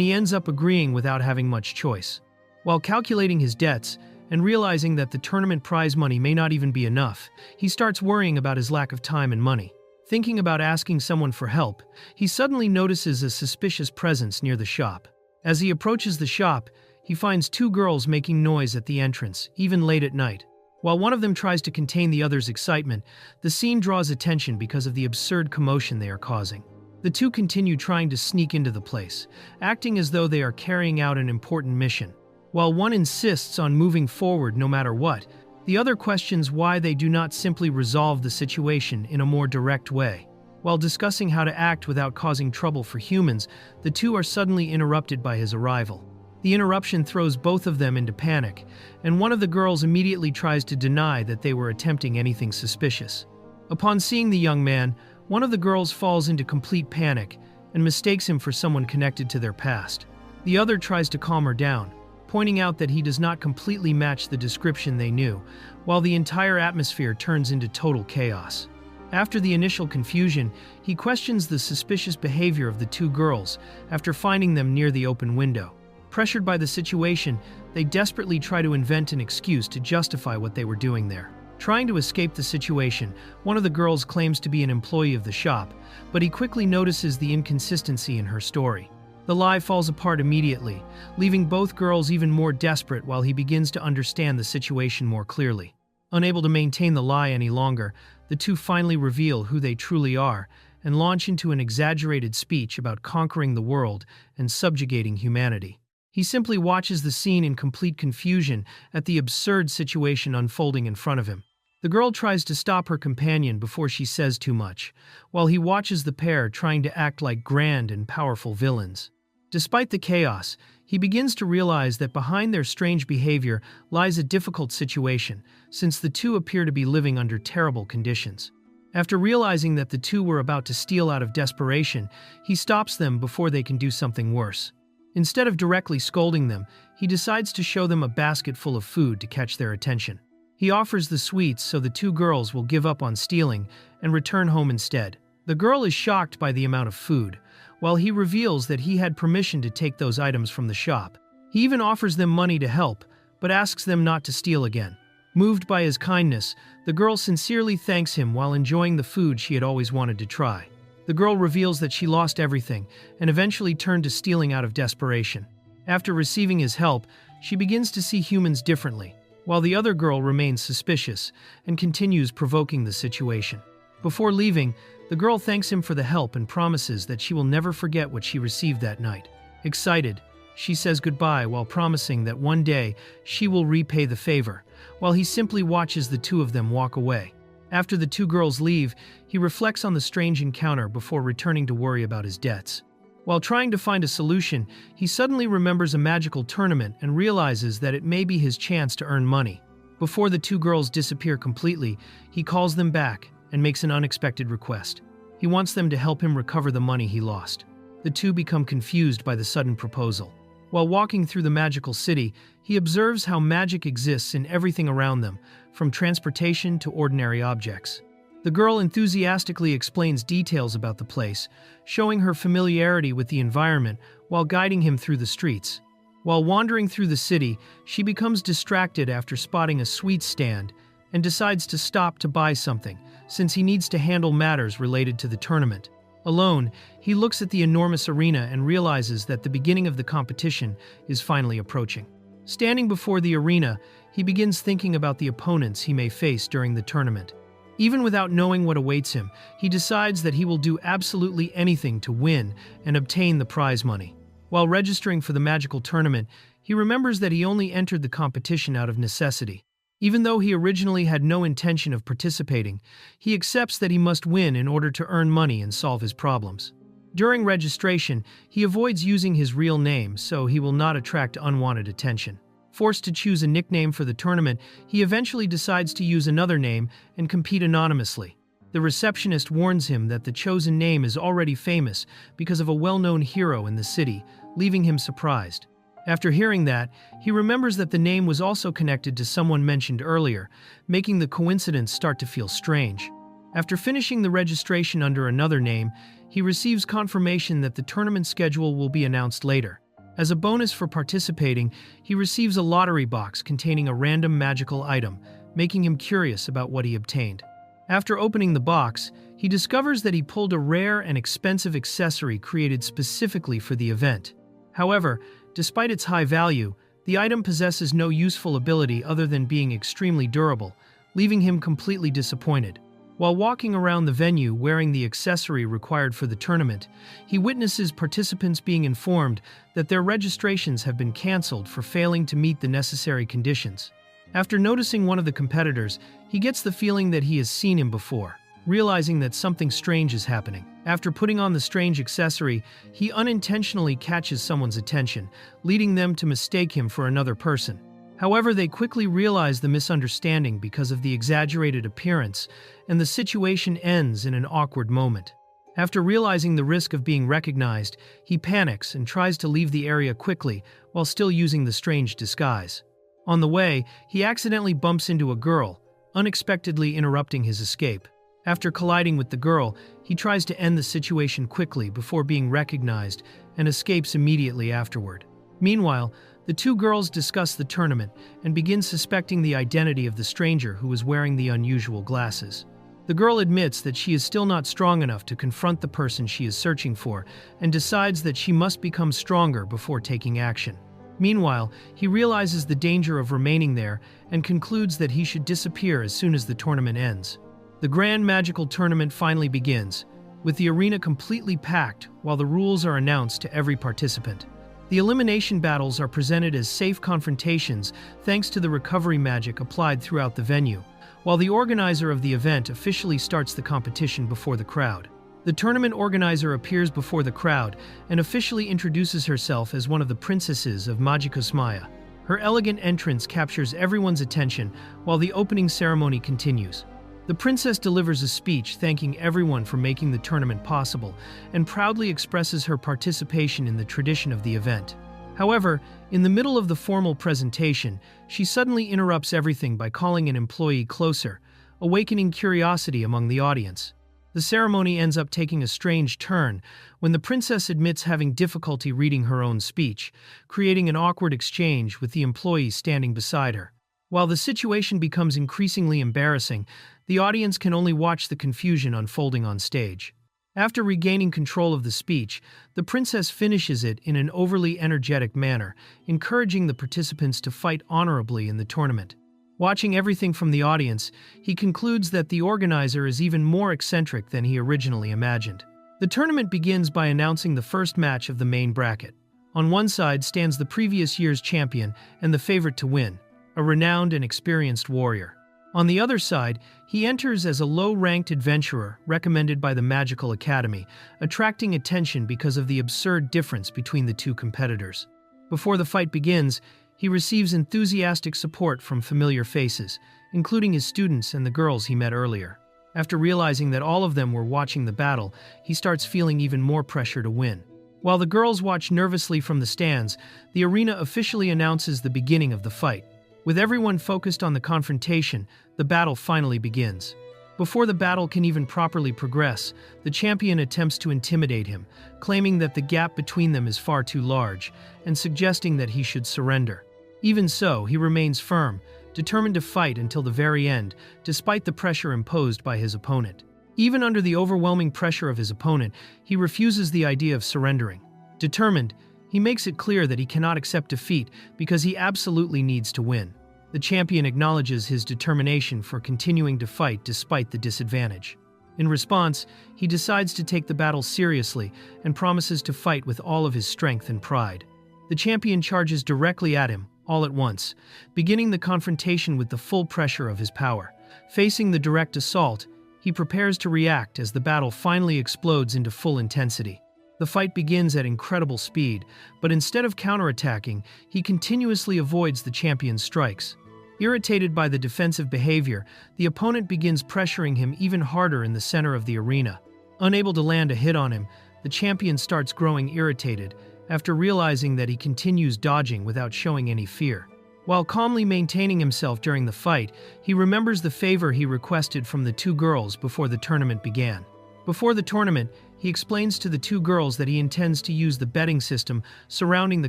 [SPEAKER 1] he ends up agreeing without having much choice. While calculating his debts and realizing that the tournament prize money may not even be enough, he starts worrying about his lack of time and money. Thinking about asking someone for help, he suddenly notices a suspicious presence near the shop. As he approaches the shop, he finds two girls making noise at the entrance, even late at night. While one of them tries to contain the other's excitement, the scene draws attention because of the absurd commotion they are causing. The two continue trying to sneak into the place, acting as though they are carrying out an important mission. While one insists on moving forward no matter what, the other questions why they do not simply resolve the situation in a more direct way. While discussing how to act without causing trouble for humans, the two are suddenly interrupted by his arrival. The interruption throws both of them into panic, and one of the girls immediately tries to deny that they were attempting anything suspicious. Upon seeing the young man, one of the girls falls into complete panic and mistakes him for someone connected to their past. The other tries to calm her down, pointing out that he does not completely match the description they knew, while the entire atmosphere turns into total chaos. After the initial confusion, he questions the suspicious behavior of the two girls after finding them near the open window. Pressured by the situation, they desperately try to invent an excuse to justify what they were doing there. Trying to escape the situation, one of the girls claims to be an employee of the shop, but he quickly notices the inconsistency in her story. The lie falls apart immediately, leaving both girls even more desperate while he begins to understand the situation more clearly. Unable to maintain the lie any longer, the two finally reveal who they truly are and launch into an exaggerated speech about conquering the world and subjugating humanity. He simply watches the scene in complete confusion at the absurd situation unfolding in front of him. The girl tries to stop her companion before she says too much, while he watches the pair trying to act like grand and powerful villains. Despite the chaos, he begins to realize that behind their strange behavior lies a difficult situation, since the two appear to be living under terrible conditions. After realizing that the two were about to steal out of desperation, he stops them before they can do something worse. Instead of directly scolding them, he decides to show them a basket full of food to catch their attention. He offers the sweets so the two girls will give up on stealing and return home instead. The girl is shocked by the amount of food, while he reveals that he had permission to take those items from the shop. He even offers them money to help, but asks them not to steal again. Moved by his kindness, the girl sincerely thanks him while enjoying the food she had always wanted to try. The girl reveals that she lost everything and eventually turned to stealing out of desperation. After receiving his help, she begins to see humans differently, while the other girl remains suspicious and continues provoking the situation. Before leaving, the girl thanks him for the help and promises that she will never forget what she received that night. Excited, she says goodbye while promising that one day she will repay the favor, while he simply watches the two of them walk away. After the two girls leave, he reflects on the strange encounter before returning to worry about his debts. While trying to find a solution, he suddenly remembers a magical tournament and realizes that it may be his chance to earn money. Before the two girls disappear completely, he calls them back and makes an unexpected request. He wants them to help him recover the money he lost. The two become confused by the sudden proposal. While walking through the magical city, he observes how magic exists in everything around them, from transportation to ordinary objects. The girl enthusiastically explains details about the place, showing her familiarity with the environment while guiding him through the streets. While wandering through the city, she becomes distracted after spotting a sweets stand and decides to stop to buy something, since he needs to handle matters related to the tournament. Alone, he looks at the enormous arena and realizes that the beginning of the competition is finally approaching. Standing before the arena, he begins thinking about the opponents he may face during the tournament. Even without knowing what awaits him, he decides that he will do absolutely anything to win and obtain the prize money. While registering for the magical tournament, he remembers that he only entered the competition out of necessity. Even though he originally had no intention of participating, he accepts that he must win in order to earn money and solve his problems. During registration, he avoids using his real name so he will not attract unwanted attention. Forced to choose a nickname for the tournament, he eventually decides to use another name and compete anonymously. The receptionist warns him that the chosen name is already famous because of a well-known hero in the city, leaving him surprised. After hearing that, he remembers that the name was also connected to someone mentioned earlier, making the coincidence start to feel strange. After finishing the registration under another name, he receives confirmation that the tournament schedule will be announced later. As a bonus for participating, he receives a lottery box containing a random magical item, making him curious about what he obtained. After opening the box, he discovers that he pulled a rare and expensive accessory created specifically for the event. However, despite its high value, the item possesses no useful ability other than being extremely durable, leaving him completely disappointed. While walking around the venue wearing the accessory required for the tournament, he witnesses participants being informed that their registrations have been cancelled for failing to meet the necessary conditions. After noticing one of the competitors, he gets the feeling that he has seen him before, realizing that something strange is happening. After putting on the strange accessory, he unintentionally catches someone's attention, leading them to mistake him for another person. However, they quickly realize the misunderstanding because of the exaggerated appearance, and the situation ends in an awkward moment. After realizing the risk of being recognized, he panics and tries to leave the area quickly while still using the strange disguise. On the way, he accidentally bumps into a girl, unexpectedly interrupting his escape. After colliding with the girl, he tries to end the situation quickly before being recognized and escapes immediately afterward. Meanwhile, the two girls discuss the tournament and begin suspecting the identity of the stranger who is wearing the unusual glasses. The girl admits that she is still not strong enough to confront the person she is searching for and decides that she must become stronger before taking action. Meanwhile, he realizes the danger of remaining there and concludes that he should disappear as soon as the tournament ends. The grand magical tournament finally begins, with the arena completely packed while the rules are announced to every participant. The elimination battles are presented as safe confrontations thanks to the recovery magic applied throughout the venue, while the organizer of the event officially starts the competition before the crowd. The tournament organizer appears before the crowd and officially introduces herself as one of the princesses of Maya. Her elegant entrance captures everyone's attention while the opening ceremony continues. The princess delivers a speech thanking everyone for making the tournament possible and proudly expresses her participation in the tradition of the event. However, in the middle of the formal presentation, she suddenly interrupts everything by calling an employee closer, awakening curiosity among the audience. The ceremony ends up taking a strange turn when the princess admits having difficulty reading her own speech, creating an awkward exchange with the employee standing beside her. While the situation becomes increasingly embarrassing, the audience can only watch the confusion unfolding on stage. After regaining control of the speech, the princess finishes it in an overly energetic manner, encouraging the participants to fight honorably in the tournament. Watching everything from the audience, he concludes that the organizer is even more eccentric than he originally imagined. The tournament begins by announcing the first match of the main bracket. On one side stands the previous year's champion and the favorite to win, a renowned and experienced warrior. On the other side, he enters as a low-ranked adventurer recommended by the Magical Academy, attracting attention because of the absurd difference between the two competitors. Before the fight begins, he receives enthusiastic support from familiar faces, including his students and the girls he met earlier. After realizing that all of them were watching the battle, he starts feeling even more pressure to win. While the girls watch nervously from the stands, the arena officially announces the beginning of the fight. With everyone focused on the confrontation, the battle finally begins. Before the battle can even properly progress, the champion attempts to intimidate him, claiming that the gap between them is far too large, and suggesting that he should surrender. Even so, he remains firm, determined to fight until the very end, despite the pressure imposed by his opponent. Even under the overwhelming pressure of his opponent, he refuses the idea of surrendering. Determined, he makes it clear that he cannot accept defeat because he absolutely needs to win. The champion acknowledges his determination for continuing to fight despite the disadvantage. In response, he decides to take the battle seriously and promises to fight with all of his strength and pride. The champion charges directly at him, all at once, beginning the confrontation with the full pressure of his power. Facing the direct assault, he prepares to react as the battle finally explodes into full intensity. The fight begins at incredible speed, but instead of counterattacking, he continuously avoids the champion's strikes. Irritated by the defensive behavior, the opponent begins pressuring him even harder in the center of the arena. Unable to land a hit on him, the champion starts growing irritated after realizing that he continues dodging without showing any fear. While calmly maintaining himself during the fight, he remembers the favor he requested from the two girls before the tournament began. Before the tournament, he explains to the two girls that he intends to use the betting system surrounding the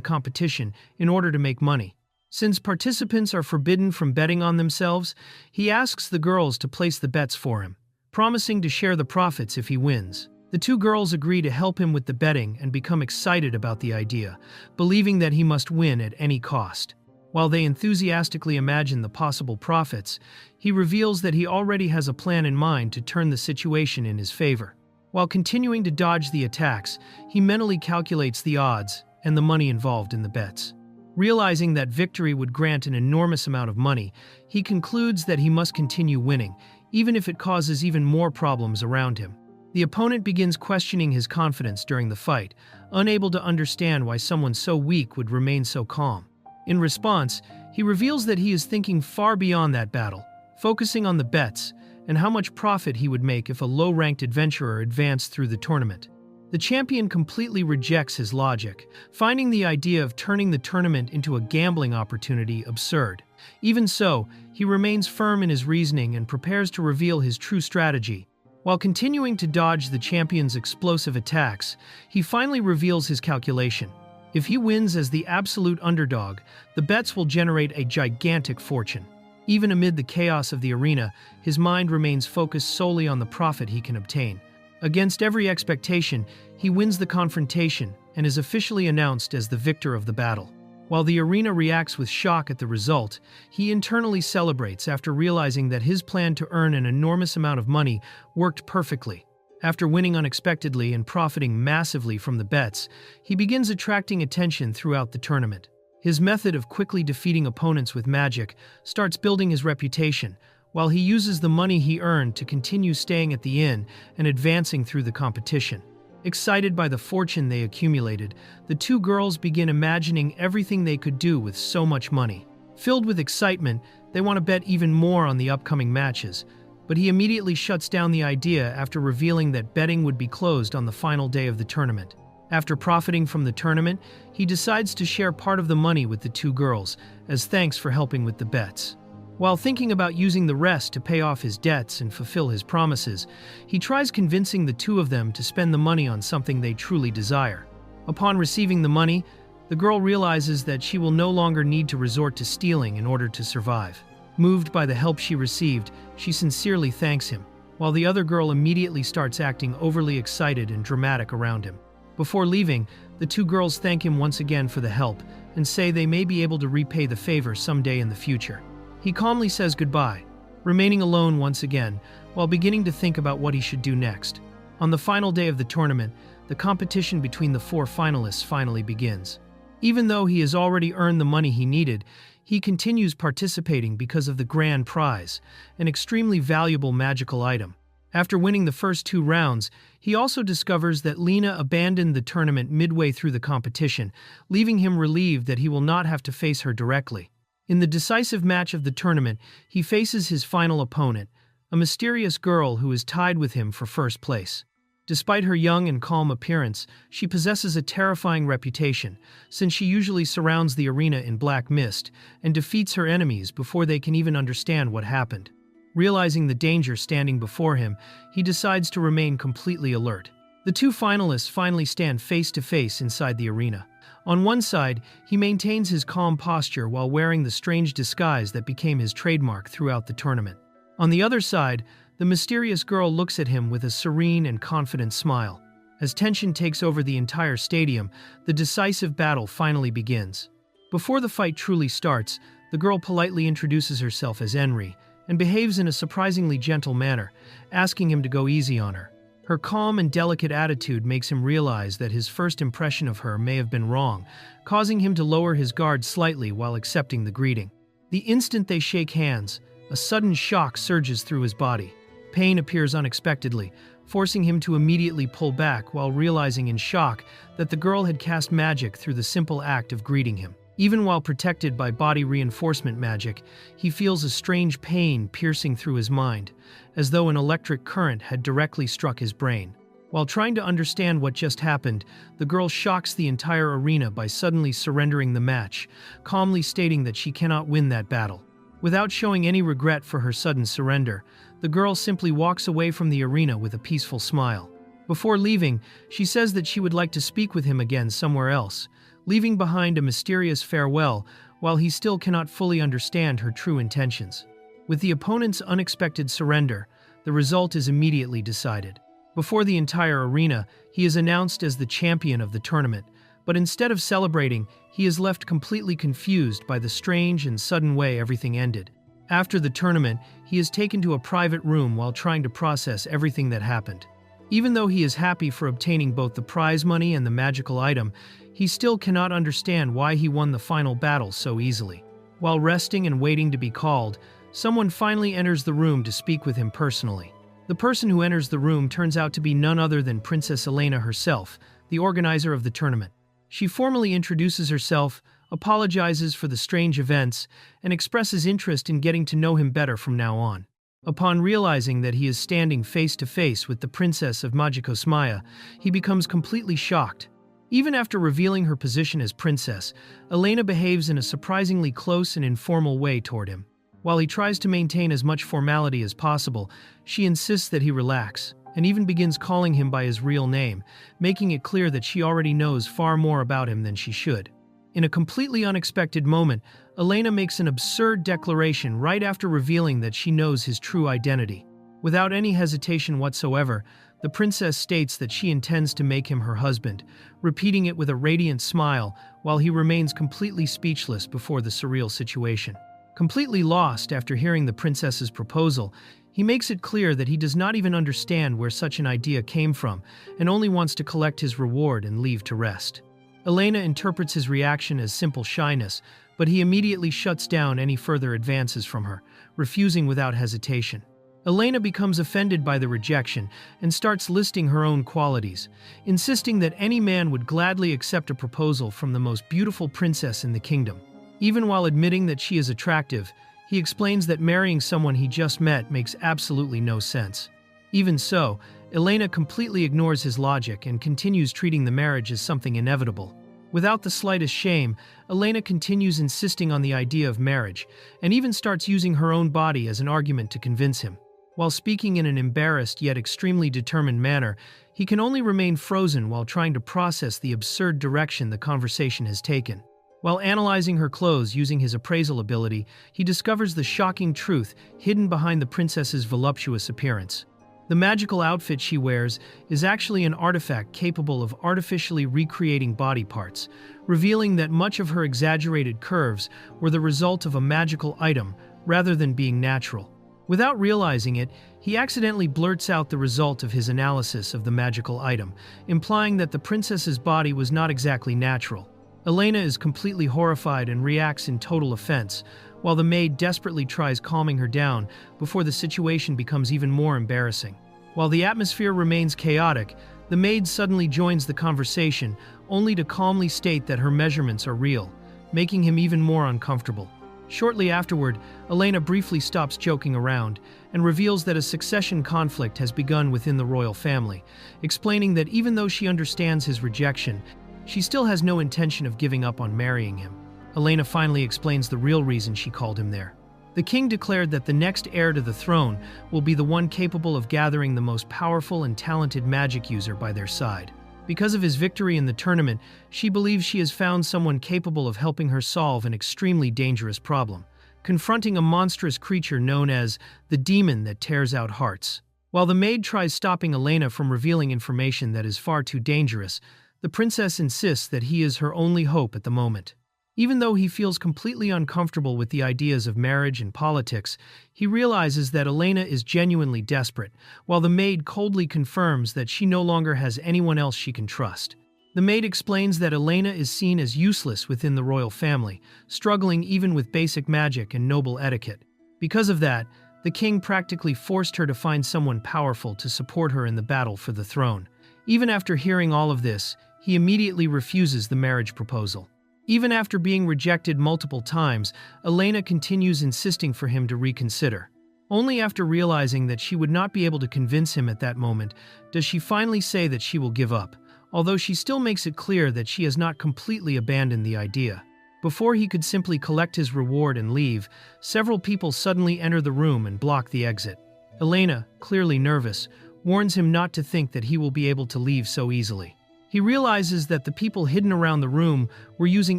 [SPEAKER 1] competition in order to make money. Since participants are forbidden from betting on themselves, he asks the girls to place the bets for him, promising to share the profits if he wins. The two girls agree to help him with the betting and become excited about the idea, believing that he must win at any cost. While they enthusiastically imagine the possible profits, he reveals that he already has a plan in mind to turn the situation in his favor. While continuing to dodge the attacks, he mentally calculates the odds and the money involved in the bets. Realizing that victory would grant an enormous amount of money, he concludes that he must continue winning, even if it causes even more problems around him. The opponent begins questioning his confidence during the fight, unable to understand why someone so weak would remain so calm. In response, he reveals that he is thinking far beyond that battle, focusing on the bets and how much profit he would make if a low-ranked adventurer advanced through the tournament. The champion completely rejects his logic, finding the idea of turning the tournament into a gambling opportunity absurd. Even so, he remains firm in his reasoning and prepares to reveal his true strategy. While continuing to dodge the champion's explosive attacks, he finally reveals his calculation. If he wins as the absolute underdog, the bets will generate a gigantic fortune. Even amid the chaos of the arena, his mind remains focused solely on the profit he can obtain. Against every expectation, he wins the confrontation and is officially announced as the victor of the battle. While the arena reacts with shock at the result, he internally celebrates after realizing that his plan to earn an enormous amount of money worked perfectly. After winning unexpectedly and profiting massively from the bets, he begins attracting attention throughout the tournament. His method of quickly defeating opponents with magic starts building his reputation, while he uses the money he earned to continue staying at the inn and advancing through the competition. Excited by the fortune they accumulated, the two girls begin imagining everything they could do with so much money. Filled with excitement, they want to bet even more on the upcoming matches, but he immediately shuts down the idea after revealing that betting would be closed on the final day of the tournament. After profiting from the tournament, he decides to share part of the money with the two girls, as thanks for helping with the bets. While thinking about using the rest to pay off his debts and fulfill his promises, he tries convincing the two of them to spend the money on something they truly desire. Upon receiving the money, the girl realizes that she will no longer need to resort to stealing in order to survive. Moved by the help she received, she sincerely thanks him, while the other girl immediately starts acting overly excited and dramatic around him. Before leaving, the two girls thank him once again for the help and say they may be able to repay the favor someday in the future. He calmly says goodbye, remaining alone once again while beginning to think about what he should do next. On the final day of the tournament, the competition between the four finalists finally begins. Even though he has already earned the money he needed, he continues participating because of the grand prize, an extremely valuable magical item. After winning the first two rounds, he also discovers that Lena abandoned the tournament midway through the competition, leaving him relieved that he will not have to face her directly. In the decisive match of the tournament, he faces his final opponent, a mysterious girl who is tied with him for first place. Despite her young and calm appearance, she possesses a terrifying reputation, since she usually surrounds the arena in black mist and defeats her enemies before they can even understand what happened. Realizing the danger standing before him, he decides to remain completely alert. The two finalists finally stand face to face inside the arena. On one side, he maintains his calm posture while wearing the strange disguise that became his trademark throughout the tournament. On the other side, the mysterious girl looks at him with a serene and confident smile. As tension takes over the entire stadium, the decisive battle finally begins. Before the fight truly starts, the girl politely introduces herself as Enri and behaves in a surprisingly gentle manner, asking him to go easy on her. Her calm and delicate attitude makes him realize that his first impression of her may have been wrong, causing him to lower his guard slightly while accepting the greeting. The instant they shake hands, a sudden shock surges through his body. Pain appears unexpectedly, forcing him to immediately pull back while realizing in shock that the girl had cast magic through the simple act of greeting him. Even while protected by body reinforcement magic, he feels a strange pain piercing through his mind, as though an electric current had directly struck his brain. While trying to understand what just happened, the girl shocks the entire arena by suddenly surrendering the match, calmly stating that she cannot win that battle. Without showing any regret for her sudden surrender, the girl simply walks away from the arena with a peaceful smile. Before leaving, she says that she would like to speak with him again somewhere else, leaving behind a mysterious farewell while he still cannot fully understand her true intentions. With the opponent's unexpected surrender, the result is immediately decided. Before the entire arena, he is announced as the champion of the tournament, but instead of celebrating, he is left completely confused by the strange and sudden way everything ended. After the tournament, he is taken to a private room while trying to process everything that happened. Even though he is happy for obtaining both the prize money and the magical item, he still cannot understand why he won the final battle so easily. While resting and waiting to be called, someone finally enters the room to speak with him personally. The person who enters the room turns out to be none other than Princess Elena herself, the organizer of the tournament. She formally introduces herself, apologizes for the strange events, and expresses interest in getting to know him better from now on. Upon realizing that he is standing face to face with the Princess of Magicosmaya, he becomes completely shocked. Even after revealing her position as princess, Elena behaves in a surprisingly close and informal way toward him. While he tries to maintain as much formality as possible, she insists that he relax, and even begins calling him by his real name, making it clear that she already knows far more about him than she should. In a completely unexpected moment, Elena makes an absurd declaration right after revealing that she knows his true identity. Without any hesitation whatsoever, the princess states that she intends to make him her husband, repeating it with a radiant smile while he remains completely speechless before the surreal situation. Completely lost after hearing the princess's proposal, he makes it clear that he does not even understand where such an idea came from and only wants to collect his reward and leave to rest. Elena interprets his reaction as simple shyness, but he immediately shuts down any further advances from her, refusing without hesitation. Elena becomes offended by the rejection and starts listing her own qualities, insisting that any man would gladly accept a proposal from the most beautiful princess in the kingdom. Even while admitting that she is attractive, he explains that marrying someone he just met makes absolutely no sense. Even so, Elena completely ignores his logic and continues treating the marriage as something inevitable. Without the slightest shame, Elena continues insisting on the idea of marriage, and even starts using her own body as an argument to convince him. While speaking in an embarrassed yet extremely determined manner, he can only remain frozen while trying to process the absurd direction the conversation has taken. While analyzing her clothes using his appraisal ability, he discovers the shocking truth hidden behind the princess's voluptuous appearance. The magical outfit she wears is actually an artifact capable of artificially recreating body parts, revealing that much of her exaggerated curves were the result of a magical item rather than being natural. Without realizing it, he accidentally blurts out the result of his analysis of the magical item, implying that the princess's body was not exactly natural. Elena is completely horrified and reacts in total offense, while the maid desperately tries calming her down before the situation becomes even more embarrassing. While the atmosphere remains chaotic, the maid suddenly joins the conversation, only to calmly state that her measurements are real, making him even more uncomfortable. Shortly afterward, Elena briefly stops joking around and reveals that a succession conflict has begun within the royal family, explaining that even though she understands his rejection, she still has no intention of giving up on marrying him. Elena finally explains the real reason she called him there. The king declared that the next heir to the throne will be the one capable of gathering the most powerful and talented magic user by their side. Because of his victory in the tournament, she believes she has found someone capable of helping her solve an extremely dangerous problem, confronting a monstrous creature known as the demon that tears out hearts. While the maid tries stopping Elena from revealing information that is far too dangerous, the princess insists that he is her only hope at the moment. Even though he feels completely uncomfortable with the ideas of marriage and politics, he realizes that Elena is genuinely desperate, while the maid coldly confirms that she no longer has anyone else she can trust. The maid explains that Elena is seen as useless within the royal family, struggling even with basic magic and noble etiquette. Because of that, the king practically forced her to find someone powerful to support her in the battle for the throne. Even after hearing all of this, he immediately refuses the marriage proposal. Even after being rejected multiple times, Elena continues insisting for him to reconsider. Only after realizing that she would not be able to convince him at that moment does she finally say that she will give up, although she still makes it clear that she has not completely abandoned the idea. Before he could simply collect his reward and leave, several people suddenly enter the room and block the exit. Elena, clearly nervous, warns him not to think that he will be able to leave so easily. He realizes that the people hidden around the room were using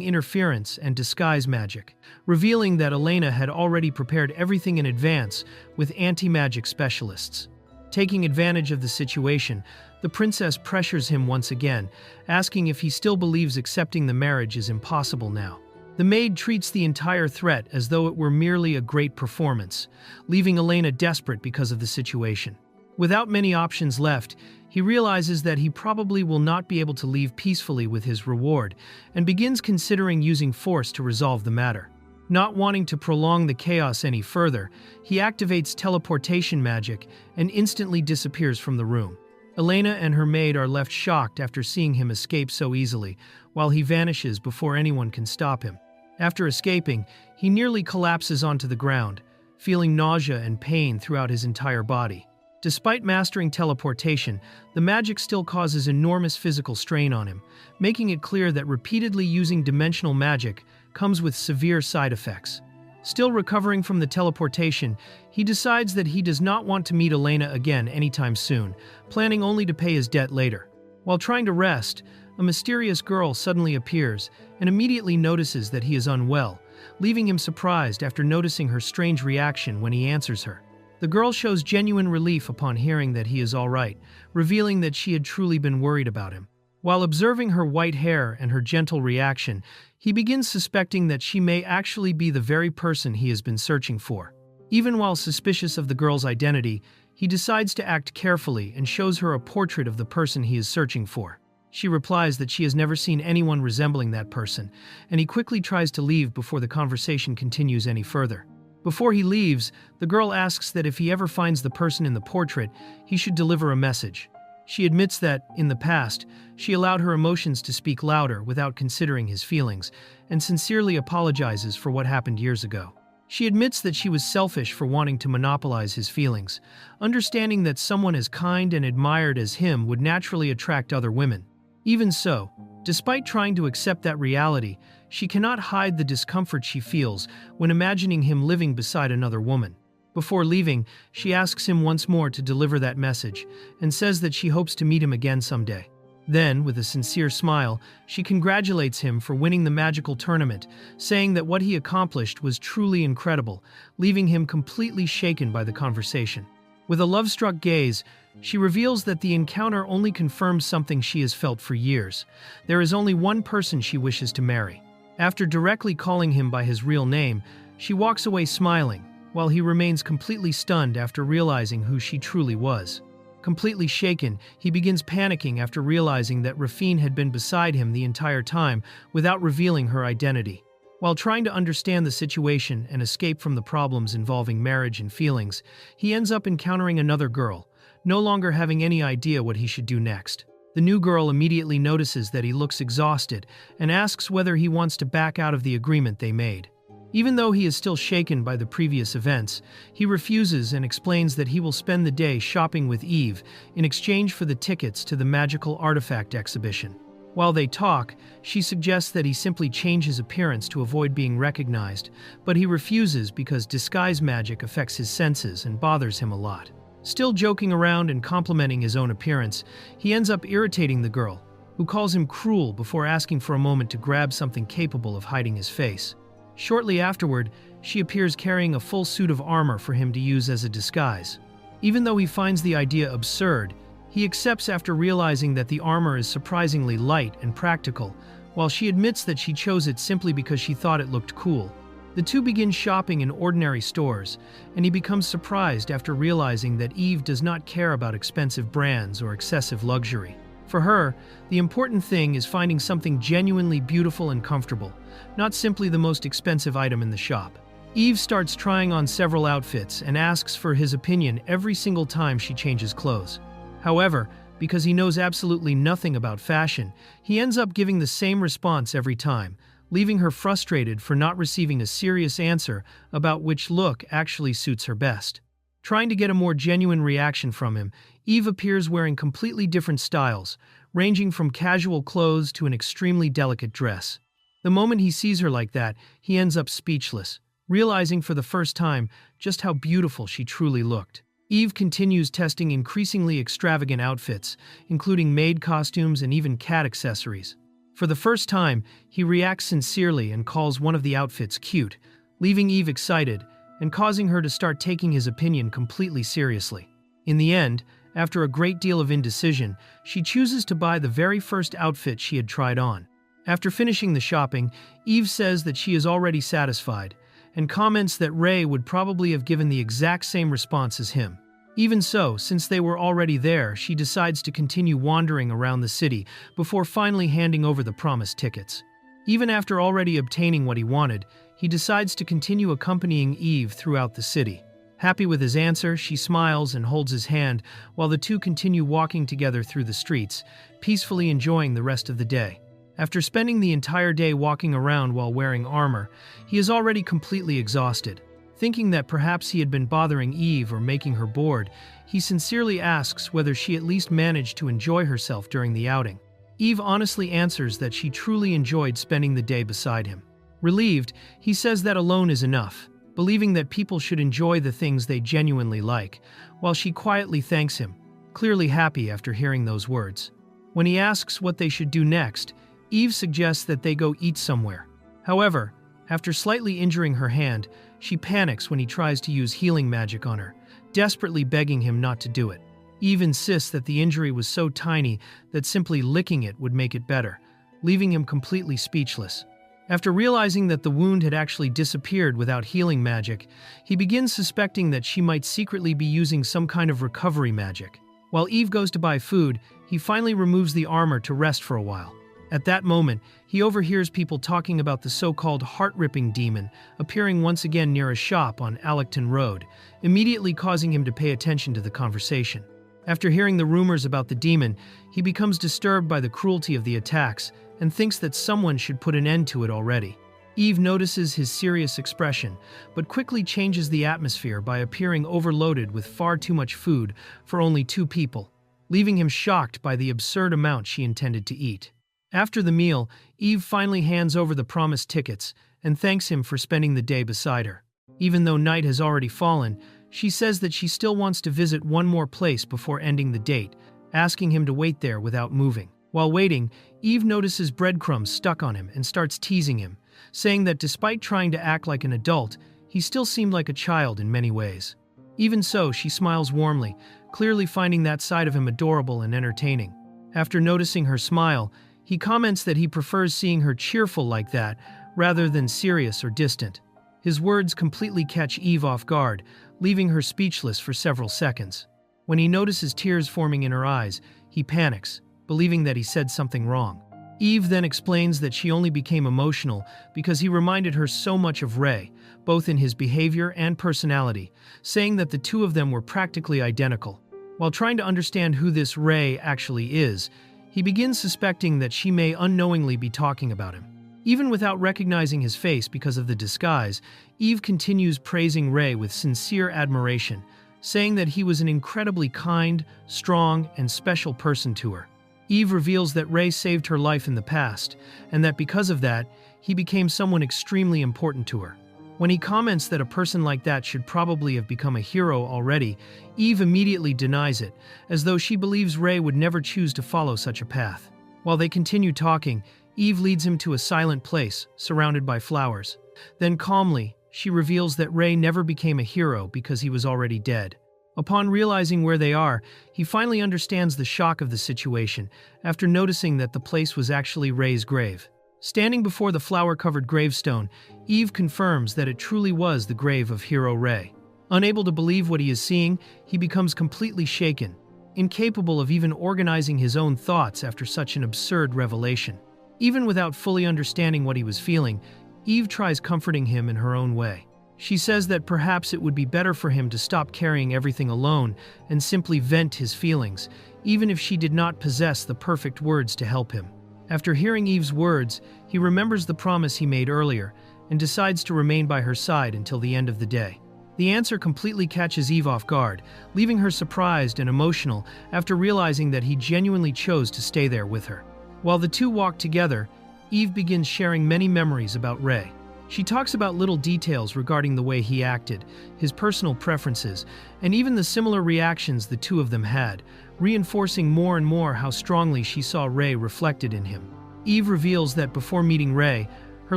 [SPEAKER 1] interference and disguise magic, revealing that Elena had already prepared everything in advance with anti-magic specialists. Taking advantage of the situation, the princess pressures him once again, asking if he still believes accepting the marriage is impossible now. The maid treats the entire threat as though it were merely a great performance, leaving Elena desperate because of the situation. Without many options left, he realizes that he probably will not be able to leave peacefully with his reward, and begins considering using force to resolve the matter. Not wanting to prolong the chaos any further, he activates teleportation magic and instantly disappears from the room. Elena and her maid are left shocked after seeing him escape so easily, while he vanishes before anyone can stop him. After escaping, he nearly collapses onto the ground, feeling nausea and pain throughout his entire body. Despite mastering teleportation, the magic still causes enormous physical strain on him, making it clear that repeatedly using dimensional magic comes with severe side effects. Still recovering from the teleportation, he decides that he does not want to meet Elena again anytime soon, planning only to pay his debt later. While trying to rest, a mysterious girl suddenly appears and immediately notices that he is unwell, leaving him surprised after noticing her strange reaction when he answers her. The girl shows genuine relief upon hearing that he is all right, revealing that she had truly been worried about him. While observing her white hair and her gentle reaction, he begins suspecting that she may actually be the very person he has been searching for. Even while suspicious of the girl's identity, he decides to act carefully and shows her a portrait of the person he is searching for. She replies that she has never seen anyone resembling that person, and he quickly tries to leave before the conversation continues any further. Before he leaves, the girl asks that if he ever finds the person in the portrait, he should deliver a message. She admits that, in the past, she allowed her emotions to speak louder without considering his feelings, and sincerely apologizes for what happened years ago. She admits that she was selfish for wanting to monopolize his feelings, understanding that someone as kind and admired as him would naturally attract other women. Even so, despite trying to accept that reality, she cannot hide the discomfort she feels when imagining him living beside another woman. Before leaving, she asks him once more to deliver that message and says that she hopes to meet him again someday. Then, with a sincere smile, she congratulates him for winning the magical tournament, saying that what he accomplished was truly incredible, leaving him completely shaken by the conversation. With a love-struck gaze, she reveals that the encounter only confirms something she has felt for years. There is only one person she wishes to marry. After directly calling him by his real name, she walks away smiling, while he remains completely stunned after realizing who she truly was. Completely shaken, he begins panicking after realizing that Rafine had been beside him the entire time without revealing her identity. While trying to understand the situation and escape from the problems involving marriage and feelings, he ends up encountering another girl, no longer having any idea what he should do next. The new girl immediately notices that he looks exhausted and asks whether he wants to back out of the agreement they made. Even though he is still shaken by the previous events, he refuses and explains that he will spend the day shopping with Eve in exchange for the tickets to the magical artifact exhibition. While they talk, she suggests that he simply change his appearance to avoid being recognized, but he refuses because disguise magic affects his senses and bothers him a lot. Still joking around and complimenting his own appearance, he ends up irritating the girl, who calls him cruel before asking for a moment to grab something capable of hiding his face. Shortly afterward, she appears carrying a full suit of armor for him to use as a disguise. Even though he finds the idea absurd, he accepts after realizing that the armor is surprisingly light and practical, while she admits that she chose it simply because she thought it looked cool. The two begin shopping in ordinary stores, and he becomes surprised after realizing that Eve does not care about expensive brands or excessive luxury. For her, the important thing is finding something genuinely beautiful and comfortable, not simply the most expensive item in the shop. Eve starts trying on several outfits and asks for his opinion every single time she changes clothes. However, because he knows absolutely nothing about fashion, he ends up giving the same response every time, leaving her frustrated for not receiving a serious answer about which look actually suits her best. Trying to get a more genuine reaction from him, Eve appears wearing completely different styles, ranging from casual clothes to an extremely delicate dress. The moment he sees her like that, he ends up speechless, realizing for the first time just how beautiful she truly looked. Eve continues testing increasingly extravagant outfits, including maid costumes and even cat accessories. For the first time, he reacts sincerely and calls one of the outfits cute, leaving Eve excited and causing her to start taking his opinion completely seriously. In the end, after a great deal of indecision, she chooses to buy the very first outfit she had tried on. After finishing the shopping, Eve says that she is already satisfied, and comments that Ray would probably have given the exact same response as him. Even so, since they were already there, she decides to continue wandering around the city before finally handing over the promised tickets. Even after already obtaining what he wanted, he decides to continue accompanying Eve throughout the city. Happy with his answer, she smiles and holds his hand while the two continue walking together through the streets, peacefully enjoying the rest of the day. After spending the entire day walking around while wearing armor, he is already completely exhausted. Thinking that perhaps he had been bothering Eve or making her bored, he sincerely asks whether she at least managed to enjoy herself during the outing. Eve honestly answers that she truly enjoyed spending the day beside him. Relieved, he says that alone is enough, believing that people should enjoy the things they genuinely like, while she quietly thanks him, clearly happy after hearing those words. When he asks what they should do next, Eve suggests that they go eat somewhere. However, after slightly injuring her hand, she panics when he tries to use healing magic on her, desperately begging him not to do it. Eve insists that the injury was so tiny that simply licking it would make it better, leaving him completely speechless. After realizing that the wound had actually disappeared without healing magic, he begins suspecting that she might secretly be using some kind of recovery magic. While Eve goes to buy food, he finally removes the armor to rest for a while. At that moment, he overhears people talking about the so-called heart-ripping demon appearing once again near a shop on Alicton Road, immediately causing him to pay attention to the conversation. After hearing the rumors about the demon, he becomes disturbed by the cruelty of the attacks and thinks that someone should put an end to it already. Eve notices his serious expression, but quickly changes the atmosphere by appearing overloaded with far too much food for only 2 people, leaving him shocked by the absurd amount she intended to eat. After the meal, Eve finally hands over the promised tickets and thanks him for spending the day beside her. Even though night has already fallen, she says that she still wants to visit one more place before ending the date, asking him to wait there without moving. While waiting, Eve notices breadcrumbs stuck on him and starts teasing him, saying that despite trying to act like an adult, he still seemed like a child in many ways. Even so, she smiles warmly, clearly finding that side of him adorable and entertaining. After noticing her smile, he comments that he prefers seeing her cheerful like that, rather than serious or distant. His words completely catch Eve off guard, leaving her speechless for several seconds. When he notices tears forming in her eyes, he panics, believing that he said something wrong. Eve then explains that she only became emotional because he reminded her so much of Ray, both in his behavior and personality, saying that the two of them were practically identical. While trying to understand who this Ray actually is, he begins suspecting that she may unknowingly be talking about him. Even without recognizing his face because of the disguise, Eve continues praising Ray with sincere admiration, saying that he was an incredibly kind, strong, and special person to her. Eve reveals that Ray saved her life in the past, and that because of that, he became someone extremely important to her. When he comments that a person like that should probably have become a hero already, Eve immediately denies it, as though she believes Ray would never choose to follow such a path. While they continue talking, Eve leads him to a silent place, surrounded by flowers. Then calmly, she reveals that Ray never became a hero because he was already dead. Upon realizing where they are, he finally understands the shock of the situation, after noticing that the place was actually Ray's grave. Standing before the flower-covered gravestone, Eve confirms that it truly was the grave of hero Ray. Unable to believe what he is seeing, he becomes completely shaken, incapable of even organizing his own thoughts after such an absurd revelation. Even without fully understanding what he was feeling, Eve tries comforting him in her own way. She says that perhaps it would be better for him to stop carrying everything alone and simply vent his feelings, even if she did not possess the perfect words to help him. After hearing Eve's words, he remembers the promise he made earlier and decides to remain by her side until the end of the day. The answer completely catches Eve off guard, leaving her surprised and emotional after realizing that he genuinely chose to stay there with her. While the two walk together, Eve begins sharing many memories about Ray. She talks about little details regarding the way he acted, his personal preferences, and even the similar reactions the two of them had, reinforcing more and more how strongly she saw Ray reflected in him. Eve reveals that before meeting Ray, her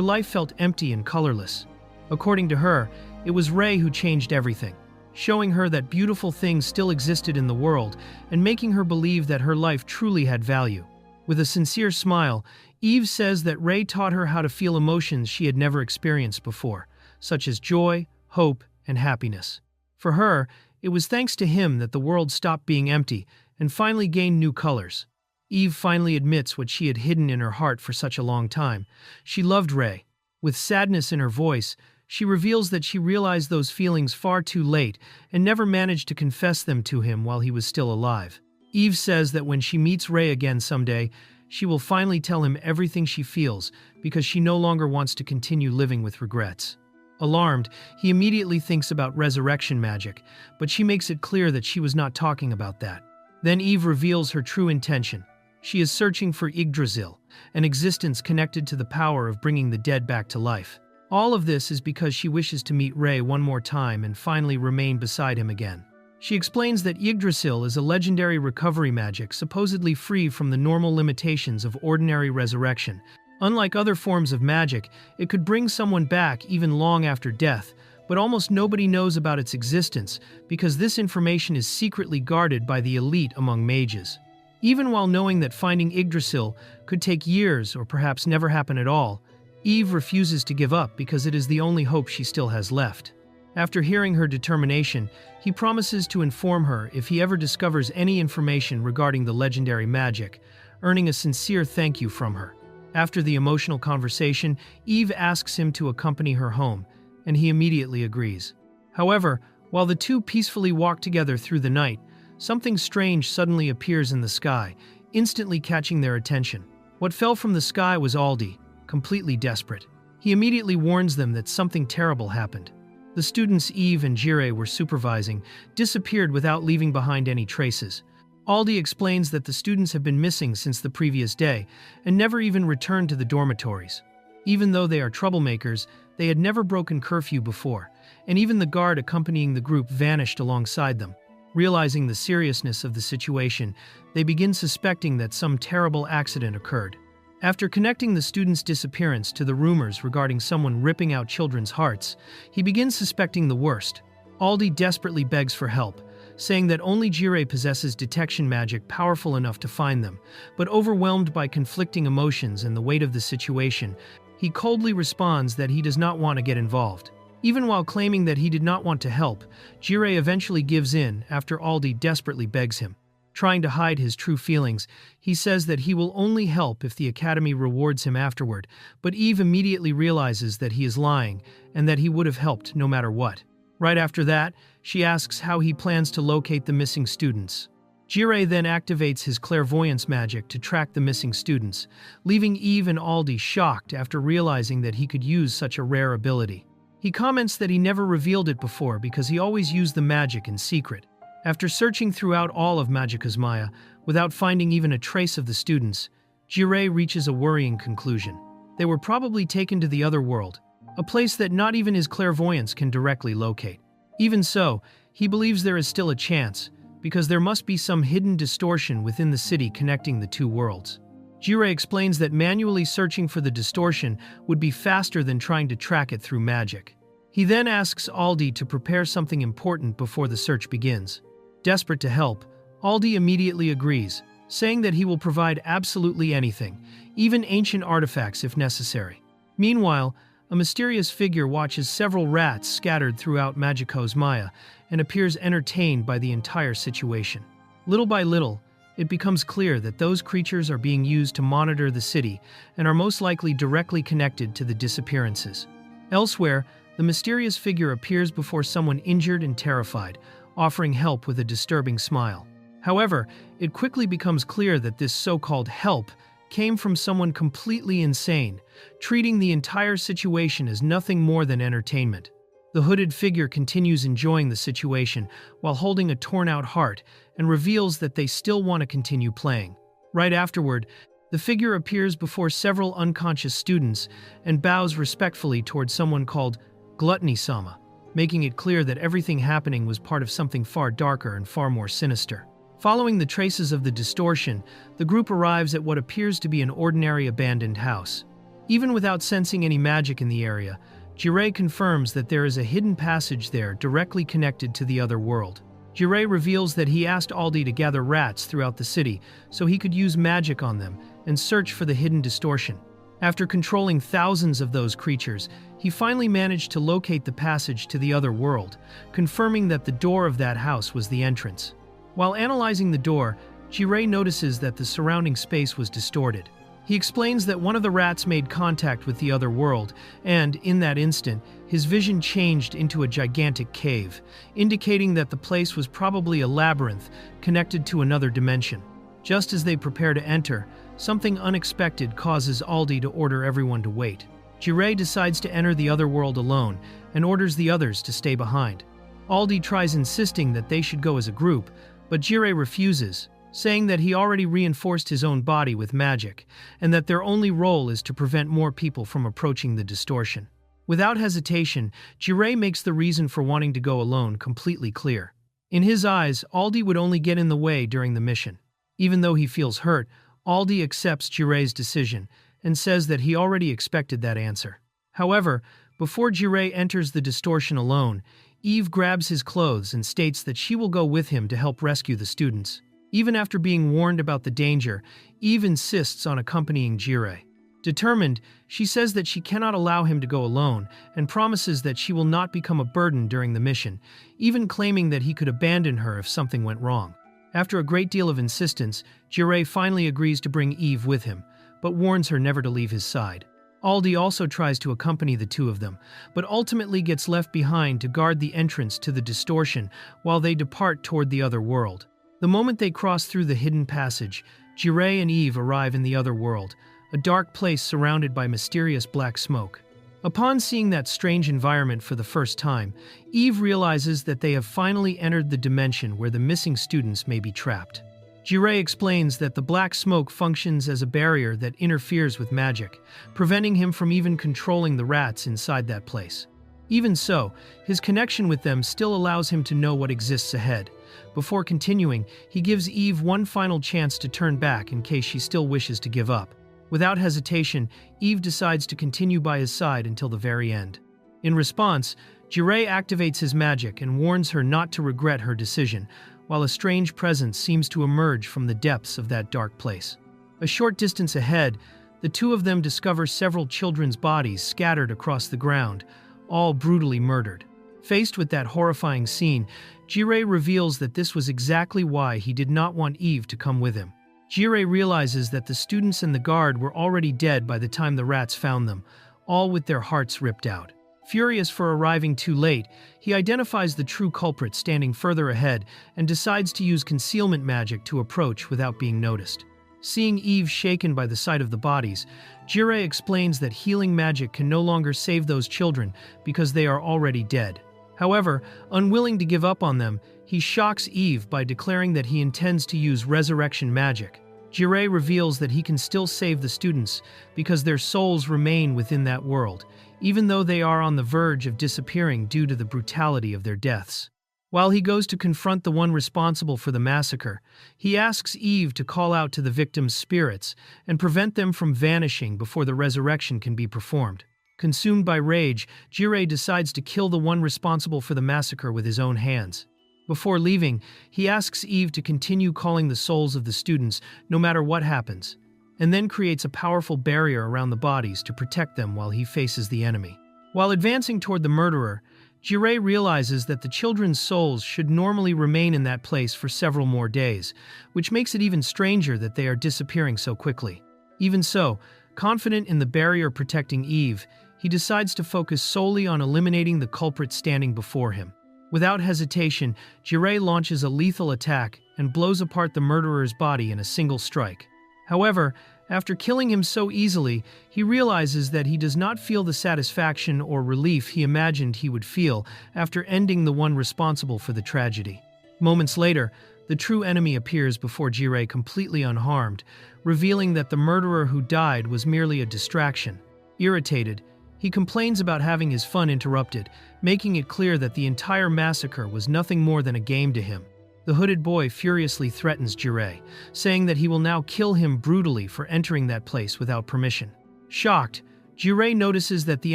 [SPEAKER 1] life felt empty and colorless. According to her, it was Ray who changed everything, showing her that beautiful things still existed in the world and making her believe that her life truly had value. With a sincere smile, Eve says that Ray taught her how to feel emotions she had never experienced before, such as joy, hope, and happiness. For her, it was thanks to him that the world stopped being empty and finally gained new colors. Eve finally admits what she had hidden in her heart for such a long time. She loved Ray. With sadness in her voice, she reveals that she realized those feelings far too late and never managed to confess them to him while he was still alive. Eve says that when she meets Ray again someday, she will finally tell him everything she feels because she no longer wants to continue living with regrets. Alarmed, he immediately thinks about resurrection magic, but she makes it clear that she was not talking about that. Then Eve reveals her true intention. She is searching for Yggdrasil, an existence connected to the power of bringing the dead back to life. All of this is because she wishes to meet Ray one more time and finally remain beside him again. She explains that Yggdrasil is a legendary recovery magic supposedly free from the normal limitations of ordinary resurrection. Unlike other forms of magic, it could bring someone back even long after death, but almost nobody knows about its existence because this information is secretly guarded by the elite among mages. Even while knowing that finding Yggdrasil could take years or perhaps never happen at all, Eve refuses to give up because it is the only hope she still has left. After hearing her determination, he promises to inform her if he ever discovers any information regarding the legendary magic, earning a sincere thank you from her. After the emotional conversation, Eve asks him to accompany her home, and he immediately agrees. However, while the two peacefully walk together through the night, something strange suddenly appears in the sky, instantly catching their attention. What fell from the sky was Aldi, completely desperate. He immediately warns them that something terrible happened. The students Eve and Jireh were supervising disappeared without leaving behind any traces. Aldi explains that the students have been missing since the previous day and never even returned to the dormitories. Even though they are troublemakers, they had never broken curfew before, and even the guard accompanying the group vanished alongside them. Realizing the seriousness of the situation, they begin suspecting that some terrible accident occurred. After connecting the students' disappearance to the rumors regarding someone ripping out children's hearts, he begins suspecting the worst. Aldi desperately begs for help, saying that only Jireh possesses detection magic powerful enough to find them, but overwhelmed by conflicting emotions and the weight of the situation, he coldly responds that he does not want to get involved. Even while claiming that he did not want to help, Jireh eventually gives in after Aldi desperately begs him. Trying to hide his true feelings, he says that he will only help if the Academy rewards him afterward, but Eve immediately realizes that he is lying and that he would have helped no matter what. Right after that, she asks how he plans to locate the missing students. Jireh then activates his clairvoyance magic to track the missing students, leaving Eve and Aldi shocked after realizing that he could use such a rare ability. He comments that he never revealed it before because he always used the magic in secret. After searching throughout all of Magicka's Maya, without finding even a trace of the students, Jireh reaches a worrying conclusion. They were probably taken to the other world, a place that not even his clairvoyance can directly locate. Even so, he believes there is still a chance, because there must be some hidden distortion within the city connecting the two worlds. Jireh explains that manually searching for the distortion would be faster than trying to track it through magic. He then asks Aldi to prepare something important before the search begins. Desperate to help, Aldi immediately agrees, saying that he will provide absolutely anything, even ancient artifacts if necessary. Meanwhile, a mysterious figure watches several rats scattered throughout Magico's Maya and appears entertained by the entire situation. Little by little, it becomes clear that those creatures are being used to monitor the city and are most likely directly connected to the disappearances. Elsewhere, the mysterious figure appears before someone injured and terrified, offering help with a disturbing smile. However, it quickly becomes clear that this so-called help came from someone completely insane, treating the entire situation as nothing more than entertainment. The hooded figure continues enjoying the situation while holding a torn-out heart and reveals that they still want to continue playing. Right afterward, the figure appears before several unconscious students and bows respectfully towards someone called Gluttony-sama, making it clear that everything happening was part of something far darker and far more sinister. Following the traces of the distortion, the group arrives at what appears to be an ordinary abandoned house. Even without sensing any magic in the area, Jirei confirms that there is a hidden passage there directly connected to the other world. Jirei reveals that he asked Aldi to gather rats throughout the city so he could use magic on them and search for the hidden distortion. After controlling thousands of those creatures, he finally managed to locate the passage to the other world, confirming that the door of that house was the entrance. While analyzing the door, Jirei notices that the surrounding space was distorted. He explains that one of the rats made contact with the other world, and, in that instant, his vision changed into a gigantic cave, indicating that the place was probably a labyrinth connected to another dimension. Just as they prepare to enter, something unexpected causes Aldi to order everyone to wait. Jirei decides to enter the other world alone and orders the others to stay behind. Aldi tries insisting that they should go as a group, but Jirei refuses, saying that he already reinforced his own body with magic, and that their only role is to prevent more people from approaching the distortion. Without hesitation, Jirei makes the reason for wanting to go alone completely clear. In his eyes, Aldi would only get in the way during the mission. Even though he feels hurt, Aldi accepts Jirei's decision and says that he already expected that answer. However, before Jirei enters the distortion alone, Eve grabs his clothes and states that she will go with him to help rescue the students. Even after being warned about the danger, Eve insists on accompanying Jirei. Determined, she says that she cannot allow him to go alone and promises that she will not become a burden during the mission, even claiming that he could abandon her if something went wrong. After a great deal of insistence, Jirei finally agrees to bring Eve with him, but warns her never to leave his side. Aldi also tries to accompany the two of them, but ultimately gets left behind to guard the entrance to the distortion while they depart toward the other world. The moment they cross through the hidden passage, Jirei and Eve arrive in the other world, a dark place surrounded by mysterious black smoke. Upon seeing that strange environment for the first time, Eve realizes that they have finally entered the dimension where the missing students may be trapped. Jirei explains that the black smoke functions as a barrier that interferes with magic, preventing him from even controlling the rats inside that place. Even so, his connection with them still allows him to know what exists ahead. Before continuing, he gives Eve one final chance to turn back in case she still wishes to give up. Without hesitation, Eve decides to continue by his side until the very end. In response, Jirei activates his magic and warns her not to regret her decision, while a strange presence seems to emerge from the depths of that dark place. A short distance ahead, the two of them discover several children's bodies scattered across the ground, all brutally murdered. Faced with that horrifying scene, Jirei reveals that this was exactly why he did not want Eve to come with him. Jirei realizes that the students and the guard were already dead by the time the rats found them, all with their hearts ripped out. Furious for arriving too late, he identifies the true culprit standing further ahead and decides to use concealment magic to approach without being noticed. Seeing Eve shaken by the sight of the bodies, Jirei explains that healing magic can no longer save those children because they are already dead. However, unwilling to give up on them, he shocks Eve by declaring that he intends to use resurrection magic. Jirei reveals that he can still save the students because their souls remain within that world, even though they are on the verge of disappearing due to the brutality of their deaths. While he goes to confront the one responsible for the massacre, he asks Eve to call out to the victims' spirits and prevent them from vanishing before the resurrection can be performed. Consumed by rage, Jirei decides to kill the one responsible for the massacre with his own hands. Before leaving, he asks Eve to continue calling the souls of the students no matter what happens, and then creates a powerful barrier around the bodies to protect them while he faces the enemy. While advancing toward the murderer, Jirei realizes that the children's souls should normally remain in that place for several more days, which makes it even stranger that they are disappearing so quickly. Even so, confident in the barrier protecting Eve, he decides to focus solely on eliminating the culprit standing before him. Without hesitation, Jirei launches a lethal attack and blows apart the murderer's body in a single strike. However, after killing him so easily, he realizes that he does not feel the satisfaction or relief he imagined he would feel after ending the one responsible for the tragedy. Moments later, the true enemy appears before Jirei completely unharmed, revealing that the murderer who died was merely a distraction. Irritated, he complains about having his fun interrupted, making it clear that the entire massacre was nothing more than a game to him. The hooded boy furiously threatens Jirei, saying that he will now kill him brutally for entering that place without permission. Shocked, Jirei notices that the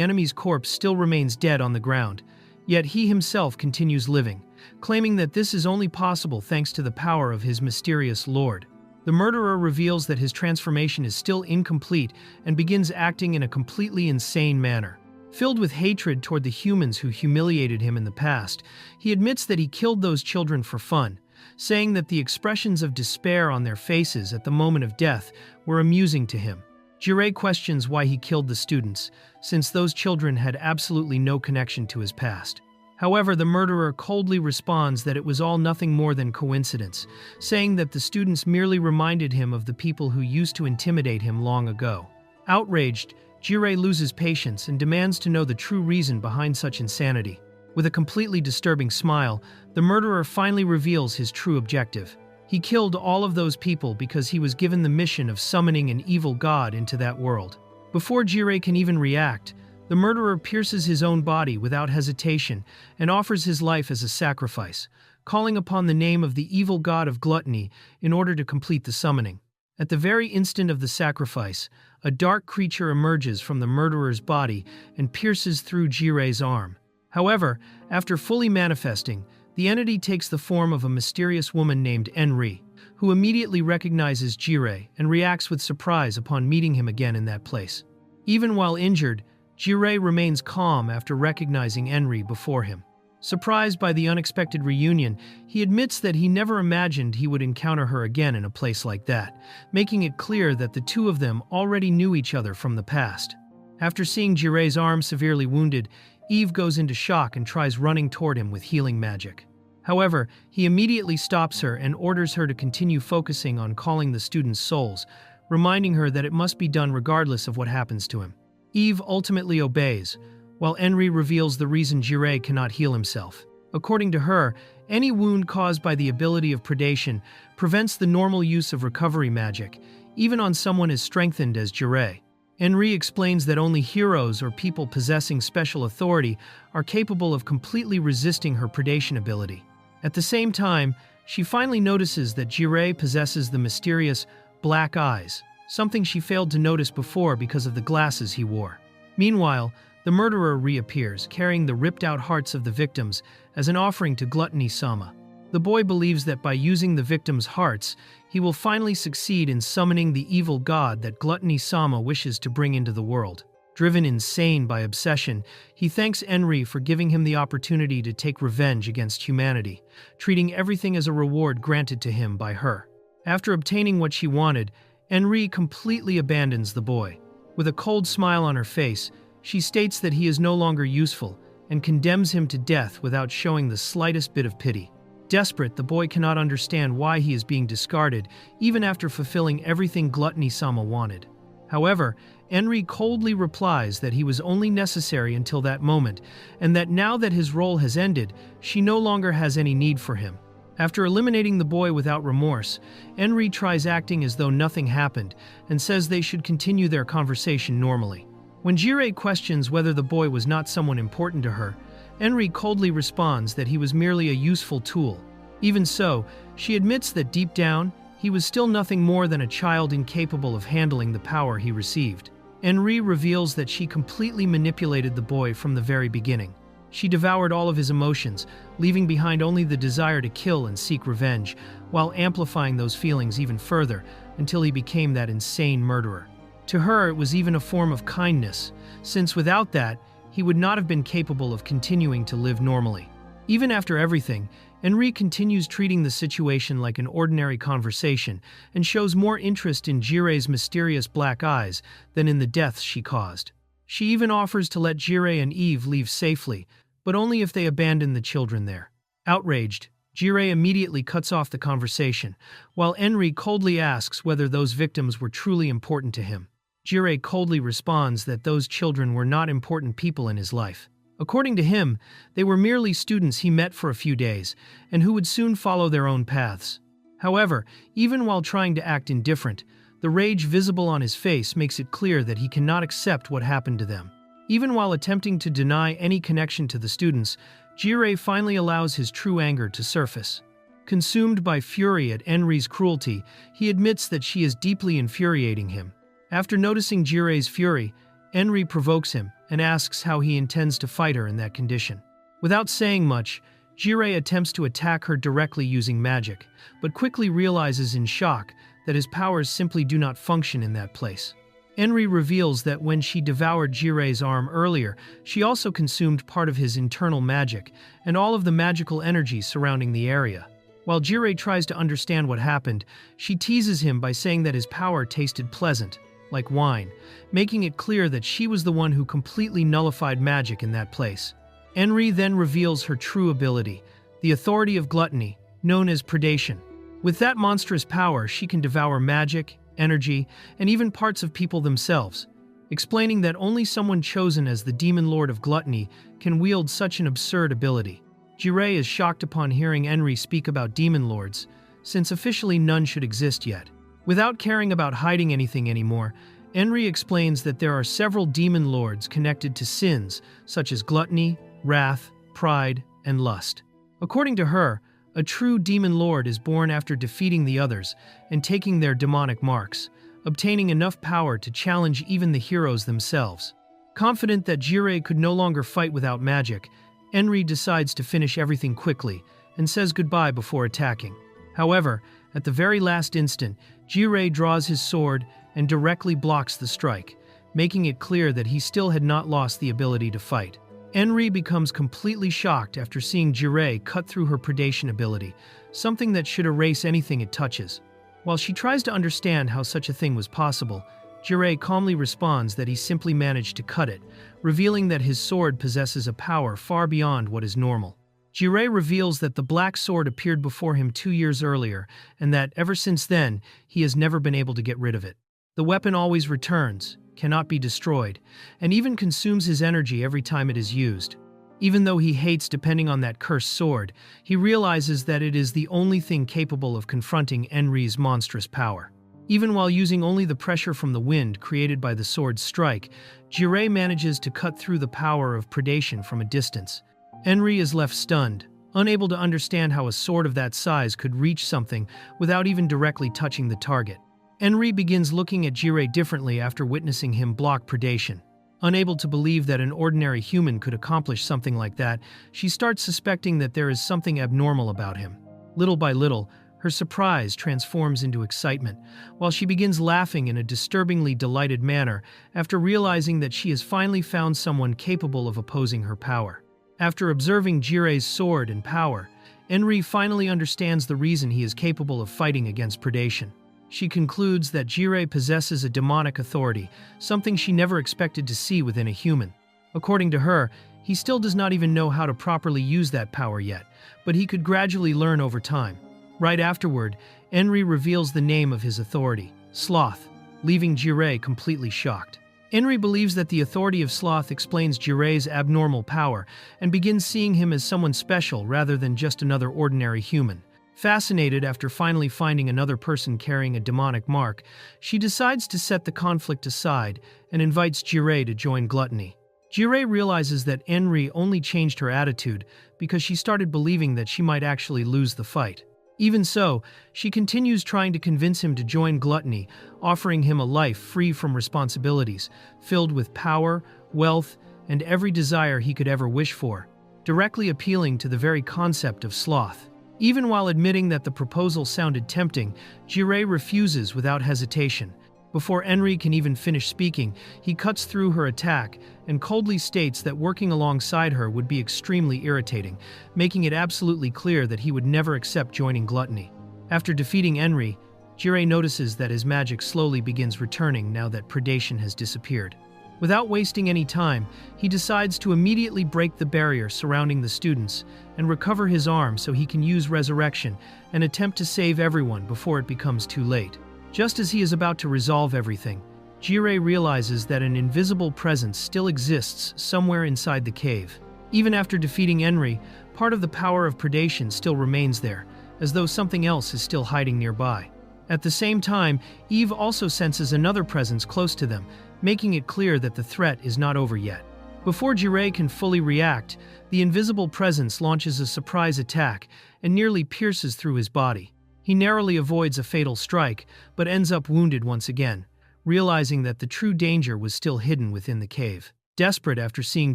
[SPEAKER 1] enemy's corpse still remains dead on the ground, yet he himself continues living, claiming that this is only possible thanks to the power of his mysterious lord. The murderer reveals that his transformation is still incomplete and begins acting in a completely insane manner. Filled with hatred toward the humans who humiliated him in the past, he admits that he killed those children for fun, saying that the expressions of despair on their faces at the moment of death were amusing to him. Jirei questions why he killed the students, since those children had absolutely no connection to his past. However, the murderer coldly responds that it was all nothing more than coincidence, saying that the students merely reminded him of the people who used to intimidate him long ago. Outraged, Jirei loses patience and demands to know the true reason behind such insanity. With a completely disturbing smile, the murderer finally reveals his true objective. He killed all of those people because he was given the mission of summoning an evil god into that world. Before Jirei can even react, the murderer pierces his own body without hesitation and offers his life as a sacrifice, calling upon the name of the evil god of gluttony in order to complete the summoning. At the very instant of the sacrifice, a dark creature emerges from the murderer's body and pierces through Jirei's arm. However, after fully manifesting, the entity takes the form of a mysterious woman named Enri, who immediately recognizes Jirei and reacts with surprise upon meeting him again in that place. Even while injured, Jirei remains calm after recognizing Enri before him. Surprised by the unexpected reunion, he admits that he never imagined he would encounter her again in a place like that, making it clear that the two of them already knew each other from the past. After seeing Jirei's arm severely wounded, Eve goes into shock and tries running toward him with healing magic. However, he immediately stops her and orders her to continue focusing on calling the students' souls, reminding her that it must be done regardless of what happens to him. Eve ultimately obeys, while Enri reveals the reason Jirei cannot heal himself. According to her, any wound caused by the ability of predation prevents the normal use of recovery magic, even on someone as strengthened as Jirei. Enri explains that only heroes or people possessing special authority are capable of completely resisting her predation ability. At the same time, she finally notices that Jirei possesses the mysterious black eyes, something she failed to notice before because of the glasses he wore. Meanwhile, the murderer reappears, carrying the ripped-out hearts of the victims as an offering to Gluttony-sama. The boy believes that by using the victims' hearts, he will finally succeed in summoning the evil god that Gluttony-sama wishes to bring into the world. Driven insane by obsession, he thanks Enri for giving him the opportunity to take revenge against humanity, treating everything as a reward granted to him by her. After obtaining what she wanted, Enri completely abandons the boy. With a cold smile on her face, she states that he is no longer useful and condemns him to death without showing the slightest bit of pity. Desperate, the boy cannot understand why he is being discarded, even after fulfilling everything Gluttony-sama wanted. However, Enri coldly replies that he was only necessary until that moment, and that now that his role has ended, she no longer has any need for him. After eliminating the boy without remorse, Enri tries acting as though nothing happened, and says they should continue their conversation normally. When Jirei questions whether the boy was not someone important to her, Enri coldly responds that he was merely a useful tool. Even so, she admits that deep down, he was still nothing more than a child incapable of handling the power he received. Enri reveals that she completely manipulated the boy from the very beginning. She devoured all of his emotions, leaving behind only the desire to kill and seek revenge, while amplifying those feelings even further until he became that insane murderer. To her, it was even a form of kindness, since without that, he would not have been capable of continuing to live normally. Even after everything, Enri continues treating the situation like an ordinary conversation and shows more interest in Jire's mysterious black eyes than in the deaths she caused. She even offers to let Jire and Eve leave safely, but only if they abandon the children there. Outraged, Jire immediately cuts off the conversation, while Enri coldly asks whether those victims were truly important to him. Jire coldly responds that those children were not important people in his life. According to him, they were merely students he met for a few days, and who would soon follow their own paths. However, even while trying to act indifferent, the rage visible on his face makes it clear that he cannot accept what happened to them. Even while attempting to deny any connection to the students, Jire finally allows his true anger to surface. Consumed by fury at Enri's cruelty, he admits that she is deeply infuriating him. After noticing Jire's fury, Enri provokes him and asks how he intends to fight her in that condition. Without saying much, Jire attempts to attack her directly using magic, but quickly realizes in shock that his powers simply do not function in that place. Enri reveals that when she devoured Jire's arm earlier, she also consumed part of his internal magic and all of the magical energy surrounding the area. While Jire tries to understand what happened, she teases him by saying that his power tasted pleasant, like wine, making it clear that she was the one who completely nullified magic in that place. Enri then reveals her true ability, the authority of gluttony, known as predation. With that monstrous power, she can devour magic, energy, and even parts of people themselves, explaining that only someone chosen as the demon lord of gluttony can wield such an absurd ability. Jire is shocked upon hearing Enri speak about demon lords, since officially none should exist yet. Without caring about hiding anything anymore, Enri explains that there are several demon lords connected to sins such as gluttony, wrath, pride, and lust. According to her, a true demon lord is born after defeating the others and taking their demonic marks, obtaining enough power to challenge even the heroes themselves. Confident that Jire could no longer fight without magic, Enri decides to finish everything quickly and says goodbye before attacking. However, at the very last instant, Jire draws his sword and directly blocks the strike, making it clear that he still had not lost the ability to fight. Enri becomes completely shocked after seeing Jire cut through her predation ability, something that should erase anything it touches. While she tries to understand how such a thing was possible, Jire calmly responds that he simply managed to cut it, revealing that his sword possesses a power far beyond what is normal. Jire reveals that the black sword appeared before him 2 years earlier, and that, ever since then, he has never been able to get rid of it. The weapon always returns, cannot be destroyed, and even consumes his energy every time it is used. Even though he hates depending on that cursed sword, he realizes that it is the only thing capable of confronting Enri's monstrous power. Even while using only the pressure from the wind created by the sword's strike, Jire manages to cut through the power of predation from a distance. Enri is left stunned, unable to understand how a sword of that size could reach something without even directly touching the target. Enri begins looking at Jire differently after witnessing him block predation. Unable to believe that an ordinary human could accomplish something like that, she starts suspecting that there is something abnormal about him. Little by little, her surprise transforms into excitement, while she begins laughing in a disturbingly delighted manner after realizing that she has finally found someone capable of opposing her power. After observing Jire's sword and power, Enri finally understands the reason he is capable of fighting against predation. She concludes that Jire possesses a demonic authority, something she never expected to see within a human. According to her, he still does not even know how to properly use that power yet, but he could gradually learn over time. Right afterward, Enri reveals the name of his authority, Sloth, leaving Jire completely shocked. Enri believes that the authority of Sloth explains Jire's abnormal power and begins seeing him as someone special rather than just another ordinary human. Fascinated after finally finding another person carrying a demonic mark, she decides to set the conflict aside and invites Jire to join gluttony. Jire realizes that Enri only changed her attitude because she started believing that she might actually lose the fight. Even so, she continues trying to convince him to join gluttony, offering him a life free from responsibilities, filled with power, wealth, and every desire he could ever wish for. directly appealing to the very concept of sloth. Even while admitting that the proposal sounded tempting, Jireh refuses without hesitation. Before Enri can even finish speaking, he cuts through her attack and coldly states that working alongside her would be extremely irritating, making it absolutely clear that he would never accept joining Gluttony. After defeating Enri, Jireh notices that his magic slowly begins returning now that predation has disappeared. Without wasting any time, he decides to immediately break the barrier surrounding the students and recover his arm so he can use resurrection and attempt to save everyone before it becomes too late. Just as he is about to resolve everything, Jireh realizes that an invisible presence still exists somewhere inside the cave. Even after defeating Enri, part of the power of predation still remains there, as though something else is still hiding nearby. At the same time, Eve also senses another presence close to them, making it clear that the threat is not over yet. Before Jireh can fully react, the invisible presence launches a surprise attack and nearly pierces through his body. He narrowly avoids a fatal strike, but ends up wounded once again, realizing that the true danger was still hidden within the cave. Desperate after seeing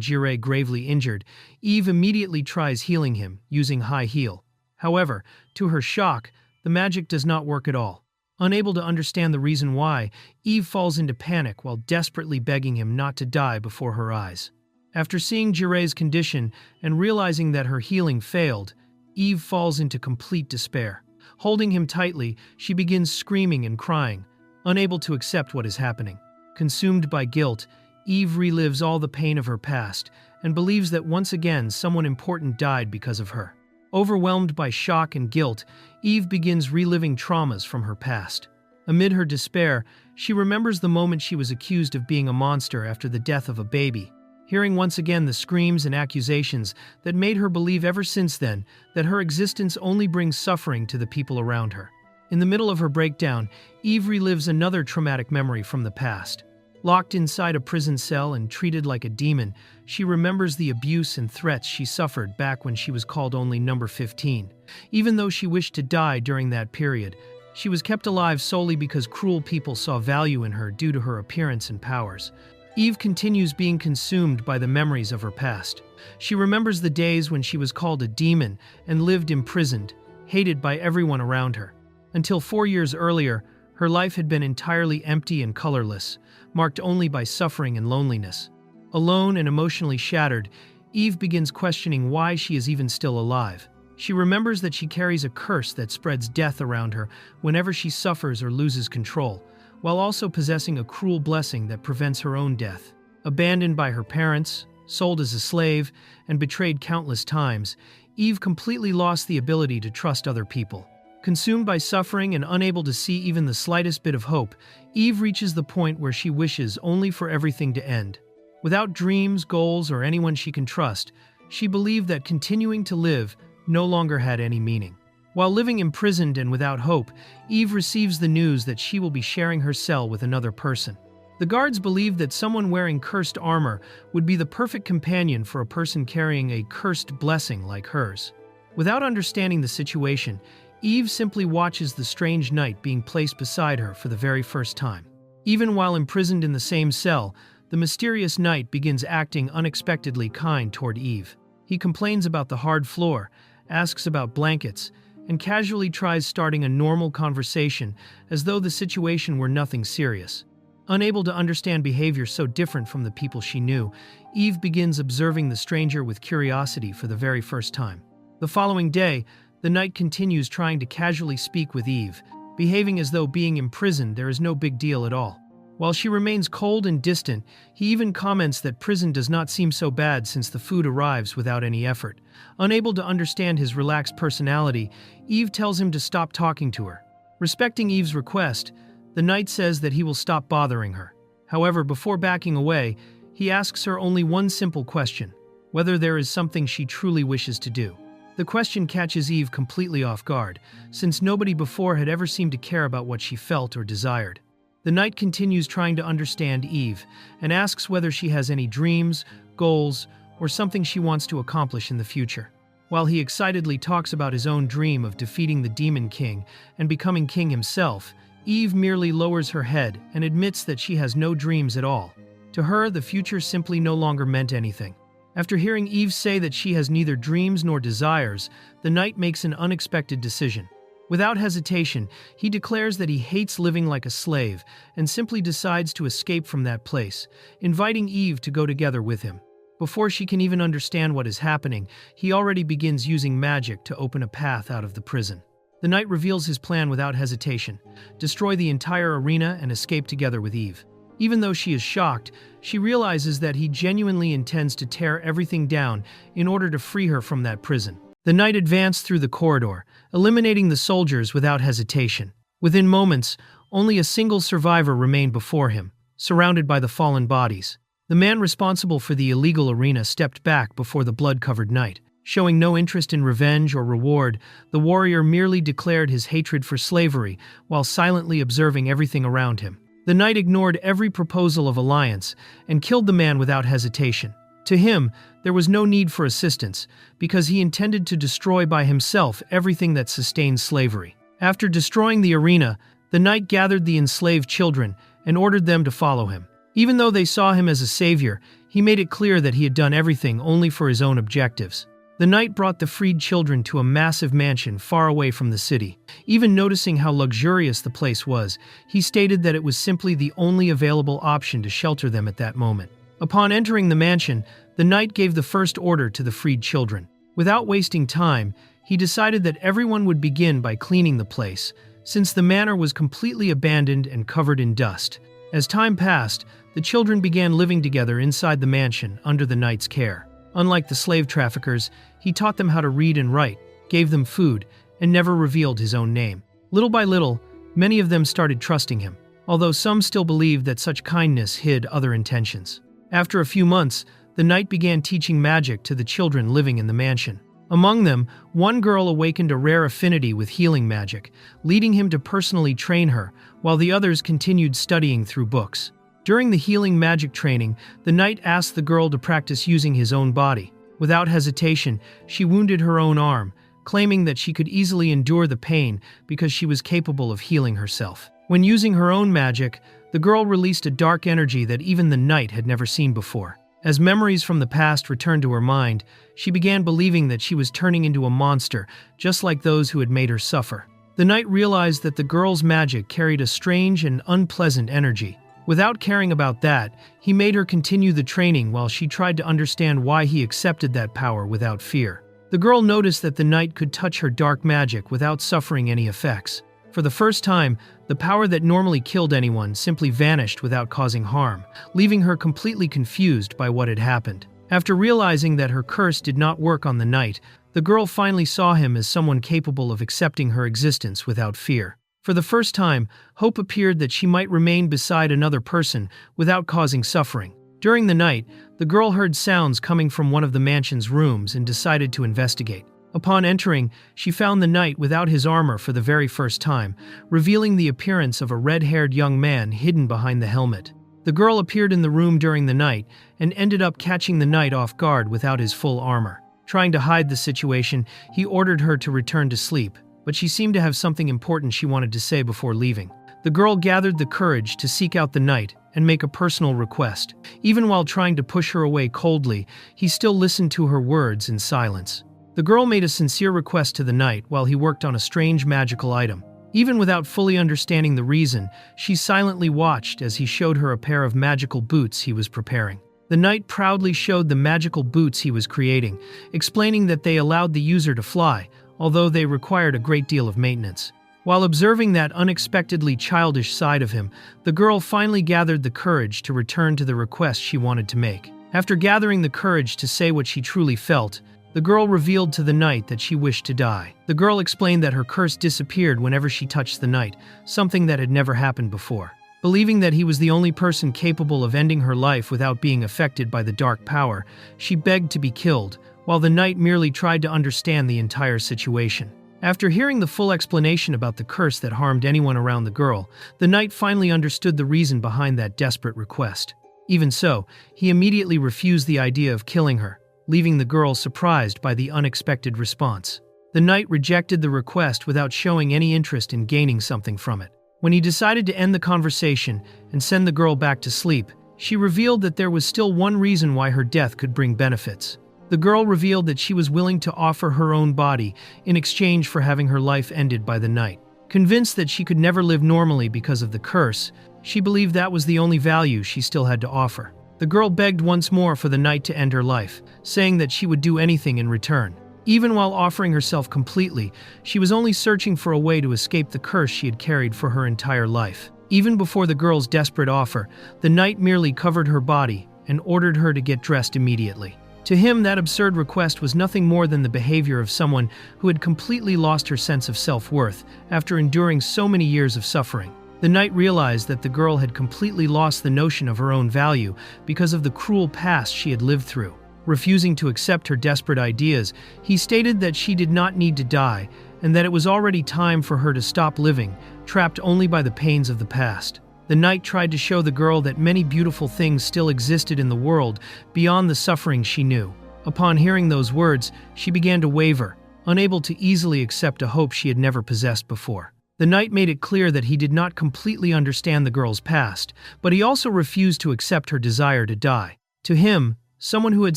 [SPEAKER 1] Jireh gravely injured, Eve immediately tries healing him, using high heal. However, to her shock, the magic does not work at all. Unable to understand the reason why, Eve falls into panic while desperately begging him not to die before her eyes. After seeing Jireh's condition and realizing that her healing failed, Eve falls into complete despair. Holding him tightly, she begins screaming and crying, unable to accept what is happening. Consumed by guilt, Eve relives all the pain of her past and believes that once again someone important died because of her. Overwhelmed by shock and guilt, Eve begins reliving traumas from her past. Amid her despair, she remembers the moment she was accused of being a monster after the death of a baby, hearing once again the screams and accusations that made her believe ever since then that her existence only brings suffering to the people around her. In the middle of her breakdown, Eve relives another traumatic memory from the past. Locked inside a prison cell and treated like a demon, she remembers the abuse and threats she suffered back when she was called only number 15. Even though she wished to die during that period, she was kept alive solely because cruel people saw value in her due to her appearance and powers. Eve continues being consumed by the memories of her past. She remembers the days when she was called a demon and lived imprisoned, hated by everyone around her. Until 4 years earlier, her life had been entirely empty and colorless, marked only by suffering and loneliness. Alone and emotionally shattered, Eve begins questioning why she is even still alive. She remembers that she carries a curse that spreads death around her whenever she suffers or loses control, while also possessing a cruel blessing that prevents her own death. Abandoned by her parents, sold as a slave, and betrayed countless times, Eve completely lost the ability to trust other people. Consumed by suffering and unable to see even the slightest bit of hope, Eve reaches the point where she wishes only for everything to end. Without dreams, goals, or anyone she can trust, she believed that continuing to live no longer had any meaning. While living imprisoned and without hope, Eve receives the news that she will be sharing her cell with another person. The guards believed that someone wearing cursed armor would be the perfect companion for a person carrying a cursed blessing like hers. Without understanding the situation, Eve simply watches the strange knight being placed beside her for the very first time. Even while imprisoned in the same cell, the mysterious knight begins acting unexpectedly kind toward Eve. He complains about the hard floor, asks about blankets, and casually tries starting a normal conversation as though the situation were nothing serious. Unable to understand behavior so different from the people she knew, Eve begins observing the stranger with curiosity for the very first time. The following day, the knight continues trying to casually speak with Eve, behaving as though being imprisoned there is no big deal at all. While she remains cold and distant, he even comments that prison does not seem so bad since the food arrives without any effort. Unable to understand his relaxed personality, Eve tells him to stop talking to her. Respecting Eve's request, the knight says that he will stop bothering her. However, before backing away, he asks her only one simple question: whether there is something she truly wishes to do. The question catches Eve completely off guard, since nobody before had ever seemed to care about what she felt or desired. The knight continues trying to understand Eve and asks whether she has any dreams, goals, or something she wants to accomplish in the future. While he excitedly talks about his own dream of defeating the Demon King and becoming king himself, Eve merely lowers her head and admits that she has no dreams at all. To her, the future simply no longer meant anything. After hearing Eve say that she has neither dreams nor desires, the knight makes an unexpected decision. Without hesitation, he declares that he hates living like a slave and simply decides to escape from that place, inviting Eve to go together with him. Before she can even understand what is happening, he already begins using magic to open a path out of the prison. The knight reveals his plan without hesitation: destroy the entire arena and escape together with Eve. Even though she is shocked, she realizes that he genuinely intends to tear everything down in order to free her from that prison. The knight advanced through the corridor, eliminating the soldiers without hesitation. Within moments, only a single survivor remained before him, surrounded by the fallen bodies. The man responsible for the illegal arena stepped back before the blood-covered knight. Showing no interest in revenge or reward, the warrior merely declared his hatred for slavery while silently observing everything around him. The knight ignored every proposal of alliance and killed the man without hesitation. To him, there was no need for assistance, because he intended to destroy by himself everything that sustained slavery. After destroying the arena, the knight gathered the enslaved children and ordered them to follow him. Even though they saw him as a savior, he made it clear that he had done everything only for his own objectives. The knight brought the freed children to a massive mansion far away from the city. Even noticing how luxurious the place was, he stated that it was simply the only available option to shelter them at that moment. Upon entering the mansion, the knight gave the first order to the freed children. Without wasting time, he decided that everyone would begin by cleaning the place, since the manor was completely abandoned and covered in dust. As time passed, the children began living together inside the mansion under the knight's care. Unlike the slave traffickers, he taught them how to read and write, gave them food, and never revealed his own name. Little by little, many of them started trusting him, although some still believed that such kindness hid other intentions. After a few months, the knight began teaching magic to the children living in the mansion. Among them, one girl awakened a rare affinity with healing magic, leading him to personally train her, while the others continued studying through books. During the healing magic training, the knight asked the girl to practice using his own body. Without hesitation, she wounded her own arm, claiming that she could easily endure the pain because she was capable of healing herself. When using her own magic, the girl released a dark energy that even the knight had never seen before. As memories from the past returned to her mind, she began believing that she was turning into a monster, just like those who had made her suffer. The knight realized that the girl's magic carried a strange and unpleasant energy. Without caring about that, he made her continue the training while she tried to understand why he accepted that power without fear. The girl noticed that the knight could touch her dark magic without suffering any effects. For the first time, the power that normally killed anyone simply vanished without causing harm, leaving her completely confused by what had happened. After realizing that her curse did not work on the knight, the girl finally saw him as someone capable of accepting her existence without fear. For the first time, hope appeared that she might remain beside another person without causing suffering. During the night, the girl heard sounds coming from one of the mansion's rooms and decided to investigate. Upon entering, she found the knight without his armor for the very first time, revealing the appearance of a red-haired young man hidden behind the helmet. The girl appeared in the room during the night and ended up catching the knight off guard without his full armor. Trying to hide the situation, he ordered her to return to sleep, but she seemed to have something important she wanted to say before leaving. The girl gathered the courage to seek out the knight and make a personal request. Even while trying to push her away coldly, he still listened to her words in silence. The girl made a sincere request to the knight while he worked on a strange magical item. Even without fully understanding the reason, she silently watched as he showed her a pair of magical boots he was preparing. The knight proudly showed the magical boots he was creating, explaining that they allowed the user to fly, although they required a great deal of maintenance. While observing that unexpectedly childish side of him, the girl finally gathered the courage to return to the request she wanted to make. After gathering the courage to say what she truly felt, the girl revealed to the knight that she wished to die. The girl explained that her curse disappeared whenever she touched the knight, something that had never happened before. Believing that he was the only person capable of ending her life without being affected by the dark power, she begged to be killed, while the knight merely tried to understand the entire situation. After hearing the full explanation about the curse that harmed anyone around the girl, the knight finally understood the reason behind that desperate request. Even so, he immediately refused the idea of killing her, leaving the girl surprised by the unexpected response. The knight rejected the request without showing any interest in gaining something from it. When he decided to end the conversation and send the girl back to sleep, She revealed that there was still one reason why her death could bring benefits. The girl revealed that she was willing to offer her own body in exchange for having her life ended by the night. Convinced that she could never live normally because of the curse, she believed that was the only value she still had to offer. The girl begged once more for the night to end her life, saying that she would do anything in return. Even while offering herself completely, she was only searching for a way to escape the curse she had carried for her entire life. Even before the girl's desperate offer, the knight merely covered her body and ordered her to get dressed immediately. To him, that absurd request was nothing more than the behavior of someone who had completely lost her sense of self-worth after enduring so many years of suffering. The knight realized that the girl had completely lost the notion of her own value because of the cruel past she had lived through. Refusing to accept her desperate ideas, he stated that she did not need to die and that it was already time for her to stop living, trapped only by the pains of the past. The knight tried to show the girl that many beautiful things still existed in the world beyond the suffering she knew. Upon hearing those words, she began to waver, unable to easily accept a hope she had never possessed before. The knight made it clear that he did not completely understand the girl's past, but he also refused to accept her desire to die. To him, someone who had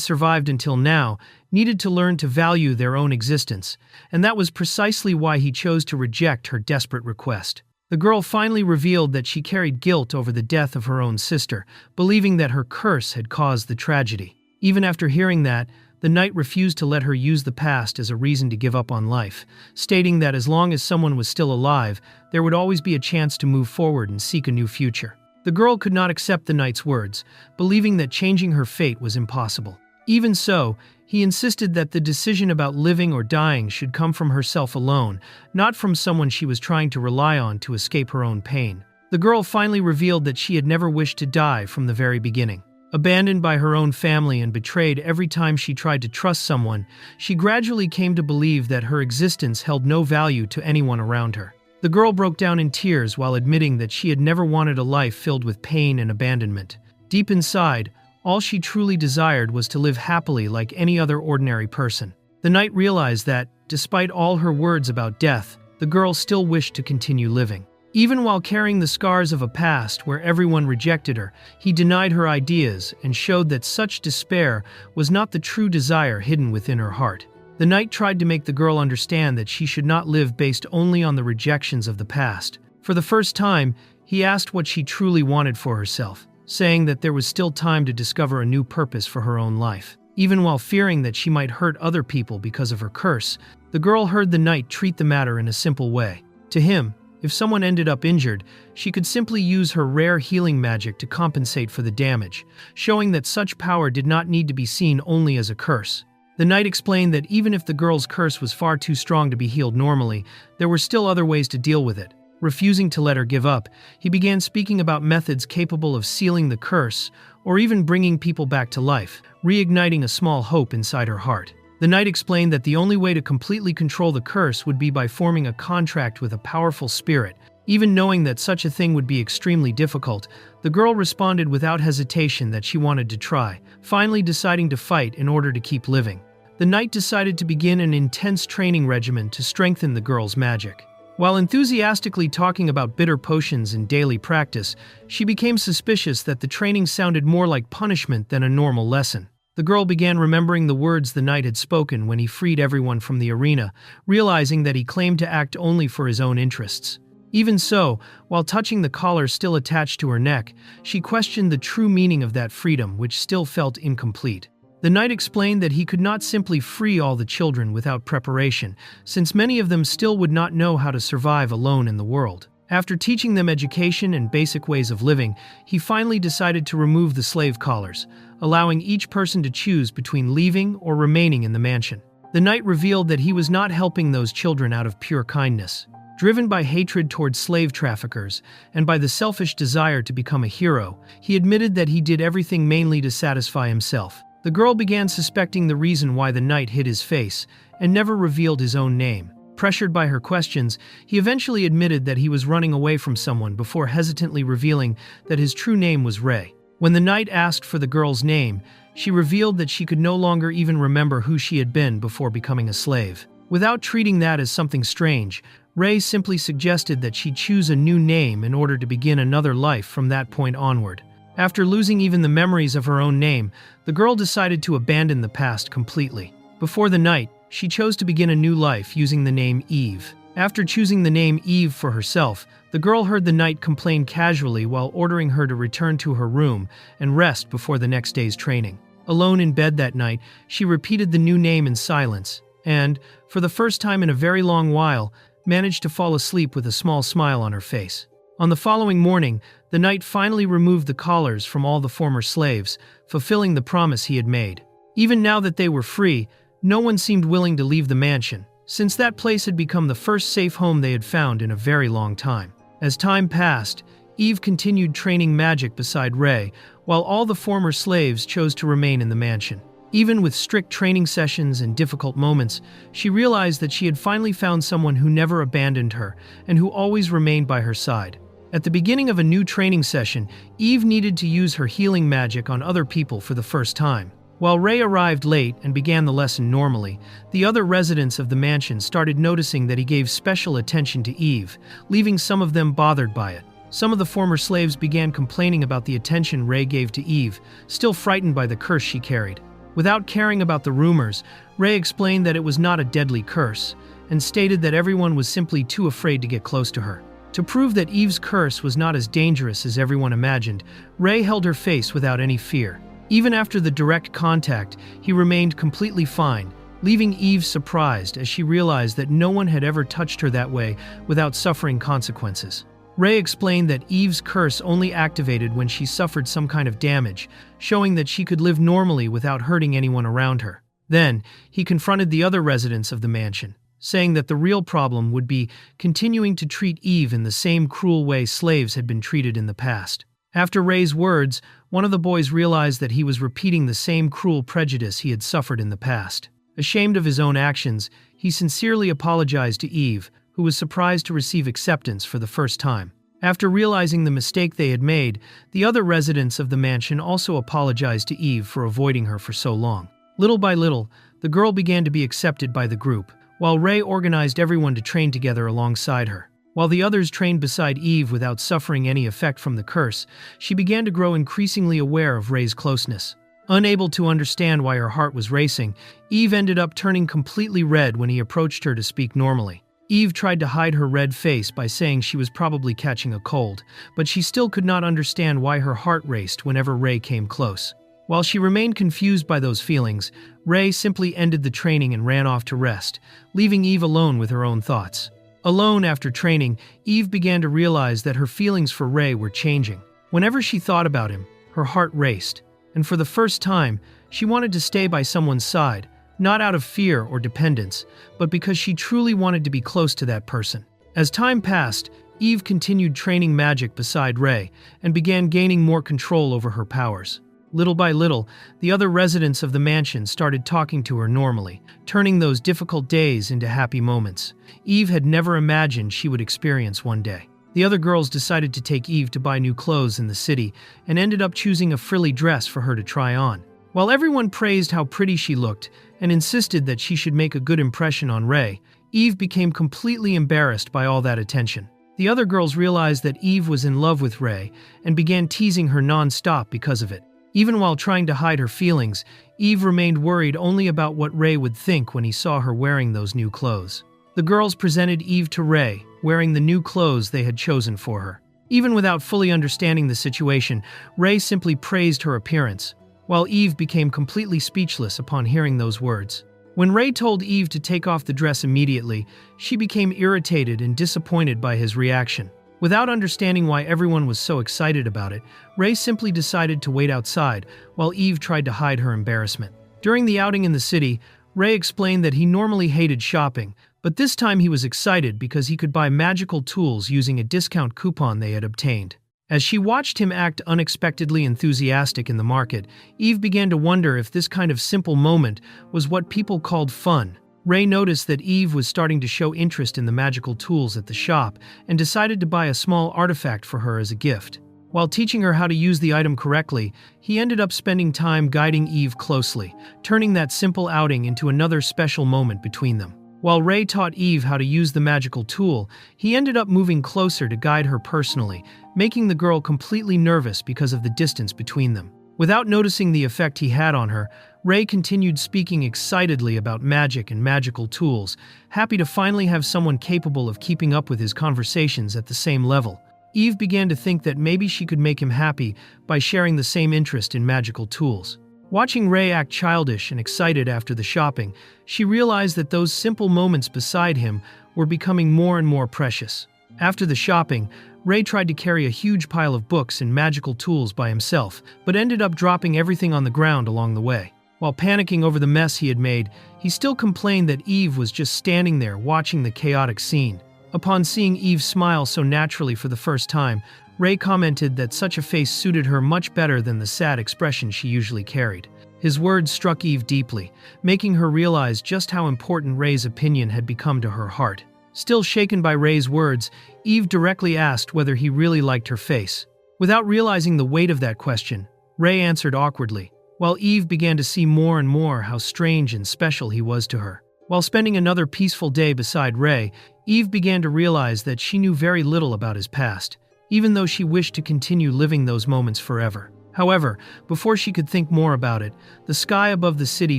[SPEAKER 1] survived until now needed to learn to value their own existence, and that was precisely why he chose to reject her desperate request. The girl finally revealed that she carried guilt over the death of her own sister, believing that her curse had caused the tragedy. Even after hearing that, the knight refused to let her use the past as a reason to give up on life, stating that as long as someone was still alive, there would always be a chance to move forward and seek a new future. The girl could not accept the knight's words, believing that changing her fate was impossible. Even so, he insisted that the decision about living or dying should come from herself alone, not from someone she was trying to rely on to escape her own pain. The girl finally revealed that she had never wished to die from the very beginning. Abandoned by her own family and betrayed every time she tried to trust someone, she gradually came to believe that her existence held no value to anyone around her. The girl broke down in tears while admitting that she had never wanted a life filled with pain and abandonment. Deep inside, all she truly desired was to live happily like any other ordinary person. The knight realized that, despite all her words about death, the girl still wished to continue living. Even while carrying the scars of a past where everyone rejected her, he denied her ideas and showed that such despair was not the true desire hidden within her heart. The knight tried to make the girl understand that she should not live based only on the rejections of the past. For the first time, he asked what she truly wanted for herself, saying that there was still time to discover a new purpose for her own life. Even while fearing that she might hurt other people because of her curse, the girl heard the knight treat the matter in a simple way. To him, if someone ended up injured, she could simply use her rare healing magic to compensate for the damage, showing that such power did not need to be seen only as a curse. The knight explained that even if the girl's curse was far too strong to be healed normally, there were still other ways to deal with it. Refusing to let her give up, he began speaking about methods capable of sealing the curse or even bringing people back to life, reigniting a small hope inside her heart. The knight explained that the only way to completely control the curse would be by forming a contract with a powerful spirit. Even knowing that such a thing would be extremely difficult, the girl responded without hesitation that she wanted to try, finally deciding to fight in order to keep living. The knight decided to begin an intense training regimen to strengthen the girl's magic. While enthusiastically talking about bitter potions in daily practice, she became suspicious that the training sounded more like punishment than a normal lesson. The girl began remembering the words the knight had spoken when he freed everyone from the arena, realizing that he claimed to act only for his own interests. Even so, while touching the collar still attached to her neck, she questioned the true meaning of that freedom, which still felt incomplete. The knight explained that he could not simply free all the children without preparation, since many of them still would not know how to survive alone in the world. After teaching them education and basic ways of living, he finally decided to remove the slave collars, allowing each person to choose between leaving or remaining in the mansion. The knight revealed that he was not helping those children out of pure kindness. Driven by hatred towards slave traffickers and by the selfish desire to become a hero, he admitted that he did everything mainly to satisfy himself. The girl began suspecting the reason why the knight hid his face and never revealed his own name. Pressured by her questions, he eventually admitted that he was running away from someone before hesitantly revealing that his true name was Ray. When the knight asked for the girl's name, she revealed that she could no longer even remember who she had been before becoming a slave. Without treating that as something strange, Ray simply suggested that she choose a new name in order to begin another life from that point onward. After losing even the memories of her own name, the girl decided to abandon the past completely. Before the night, she chose to begin a new life using the name Eve. After choosing the name Eve for herself, the girl heard the knight complain casually while ordering her to return to her room and rest before the next day's training. Alone in bed that night, she repeated the new name in silence and, for the first time in a very long while, managed to fall asleep with a small smile on her face. On the following morning, the knight finally removed the collars from all the former slaves, fulfilling the promise he had made. Even now that they were free, no one seemed willing to leave the mansion, since that place had become the first safe home they had found in a very long time. As time passed, Eve continued training magic beside Ray, while all the former slaves chose to remain in the mansion. Even with strict training sessions and difficult moments, she realized that she had finally found someone who never abandoned her and who always remained by her side. At the beginning of a new training session, Eve needed to use her healing magic on other people for the first time. While Ray arrived late and began the lesson normally, the other residents of the mansion started noticing that he gave special attention to Eve, leaving some of them bothered by it. Some of the former slaves began complaining about the attention Ray gave to Eve, still frightened by the curse she carried. Without caring about the rumors, Ray explained that it was not a deadly curse, and stated that everyone was simply too afraid to get close to her. To prove that Eve's curse was not as dangerous as everyone imagined, Ray held her face without any fear. Even after the direct contact, he remained completely fine, leaving Eve surprised as she realized that no one had ever touched her that way without suffering consequences. Ray explained that Eve's curse only activated when she suffered some kind of damage, showing that she could live normally without hurting anyone around her. Then, he confronted the other residents of the mansion, saying that the real problem would be continuing to treat Eve in the same cruel way slaves had been treated in the past. After Ray's words, one of the boys realized that he was repeating the same cruel prejudice he had suffered in the past. Ashamed of his own actions, he sincerely apologized to Eve, who was surprised to receive acceptance for the first time. After realizing the mistake they had made, the other residents of the mansion also apologized to Eve for avoiding her for so long. Little by little, the girl began to be accepted by the group, while Ray organized everyone to train together alongside her. While the others trained beside Eve without suffering any effect from the curse, she began to grow increasingly aware of Ray's closeness. Unable to understand why her heart was racing, Eve ended up turning completely red when he approached her to speak normally. Eve tried to hide her red face by saying she was probably catching a cold, but she still could not understand why her heart raced whenever Ray came close. While she remained confused by those feelings, Ray simply ended the training and ran off to rest, leaving Eve alone with her own thoughts. Alone after training, Eve began to realize that her feelings for Ray were changing. Whenever she thought about him, her heart raced, and for the first time, she wanted to stay by someone's side, not out of fear or dependence, but because she truly wanted to be close to that person. As time passed, Eve continued training magic beside Ray and began gaining more control over her powers. Little by little, the other residents of the mansion started talking to her normally, turning those difficult days into happy moments Eve had never imagined she would experience one day. The other girls decided to take Eve to buy new clothes in the city and ended up choosing a frilly dress for her to try on. While everyone praised how pretty she looked and insisted that she should make a good impression on Ray, Eve became completely embarrassed by all that attention. The other girls realized that Eve was in love with Ray and began teasing her non-stop because of it. Even while trying to hide her feelings, Eve remained worried only about what Ray would think when he saw her wearing those new clothes. The girls presented Eve to Ray, wearing the new clothes they had chosen for her. Even without fully understanding the situation, Ray simply praised her appearance, while Eve became completely speechless upon hearing those words. When Ray told Eve to take off the dress immediately, she became irritated and disappointed by his reaction. Without understanding why everyone was so excited about it, Ray simply decided to wait outside, while Eve tried to hide her embarrassment. During the outing in the city, Ray explained that he normally hated shopping, but this time he was excited because he could buy magical tools using a discount coupon they had obtained. As she watched him act unexpectedly enthusiastic in the market, Eve began to wonder if this kind of simple moment was what people called fun. Ray noticed that Eve was starting to show interest in the magical tools at the shop and decided to buy a small artifact for her as a gift. While teaching her how to use the item correctly, he ended up spending time guiding Eve closely, turning that simple outing into another special moment between them. While Ray taught Eve how to use the magical tool, he ended up moving closer to guide her personally, making the girl completely nervous because of the distance between them. Without noticing the effect he had on her, Ray continued speaking excitedly about magic and magical tools, happy to finally have someone capable of keeping up with his conversations at the same level. Eve began to think that maybe she could make him happy by sharing the same interest in magical tools. Watching Ray act childish and excited after the shopping, she realized that those simple moments beside him were becoming more and more precious. After the shopping, Ray tried to carry a huge pile of books and magical tools by himself, but ended up dropping everything on the ground along the way. While panicking over the mess he had made, he still complained that Eve was just standing there watching the chaotic scene. Upon seeing Eve smile so naturally for the first time, Ray commented that such a face suited her much better than the sad expression she usually carried. His words struck Eve deeply, making her realize just how important Ray's opinion had become to her heart. Still shaken by Ray's words, Eve directly asked whether he really liked her face. Without realizing the weight of that question, Ray answered awkwardly, while Eve began to see more and more how strange and special he was to her. While spending another peaceful day beside Ray, Eve began to realize that she knew very little about his past, even though she wished to continue living those moments forever. However, before she could think more about it, the sky above the city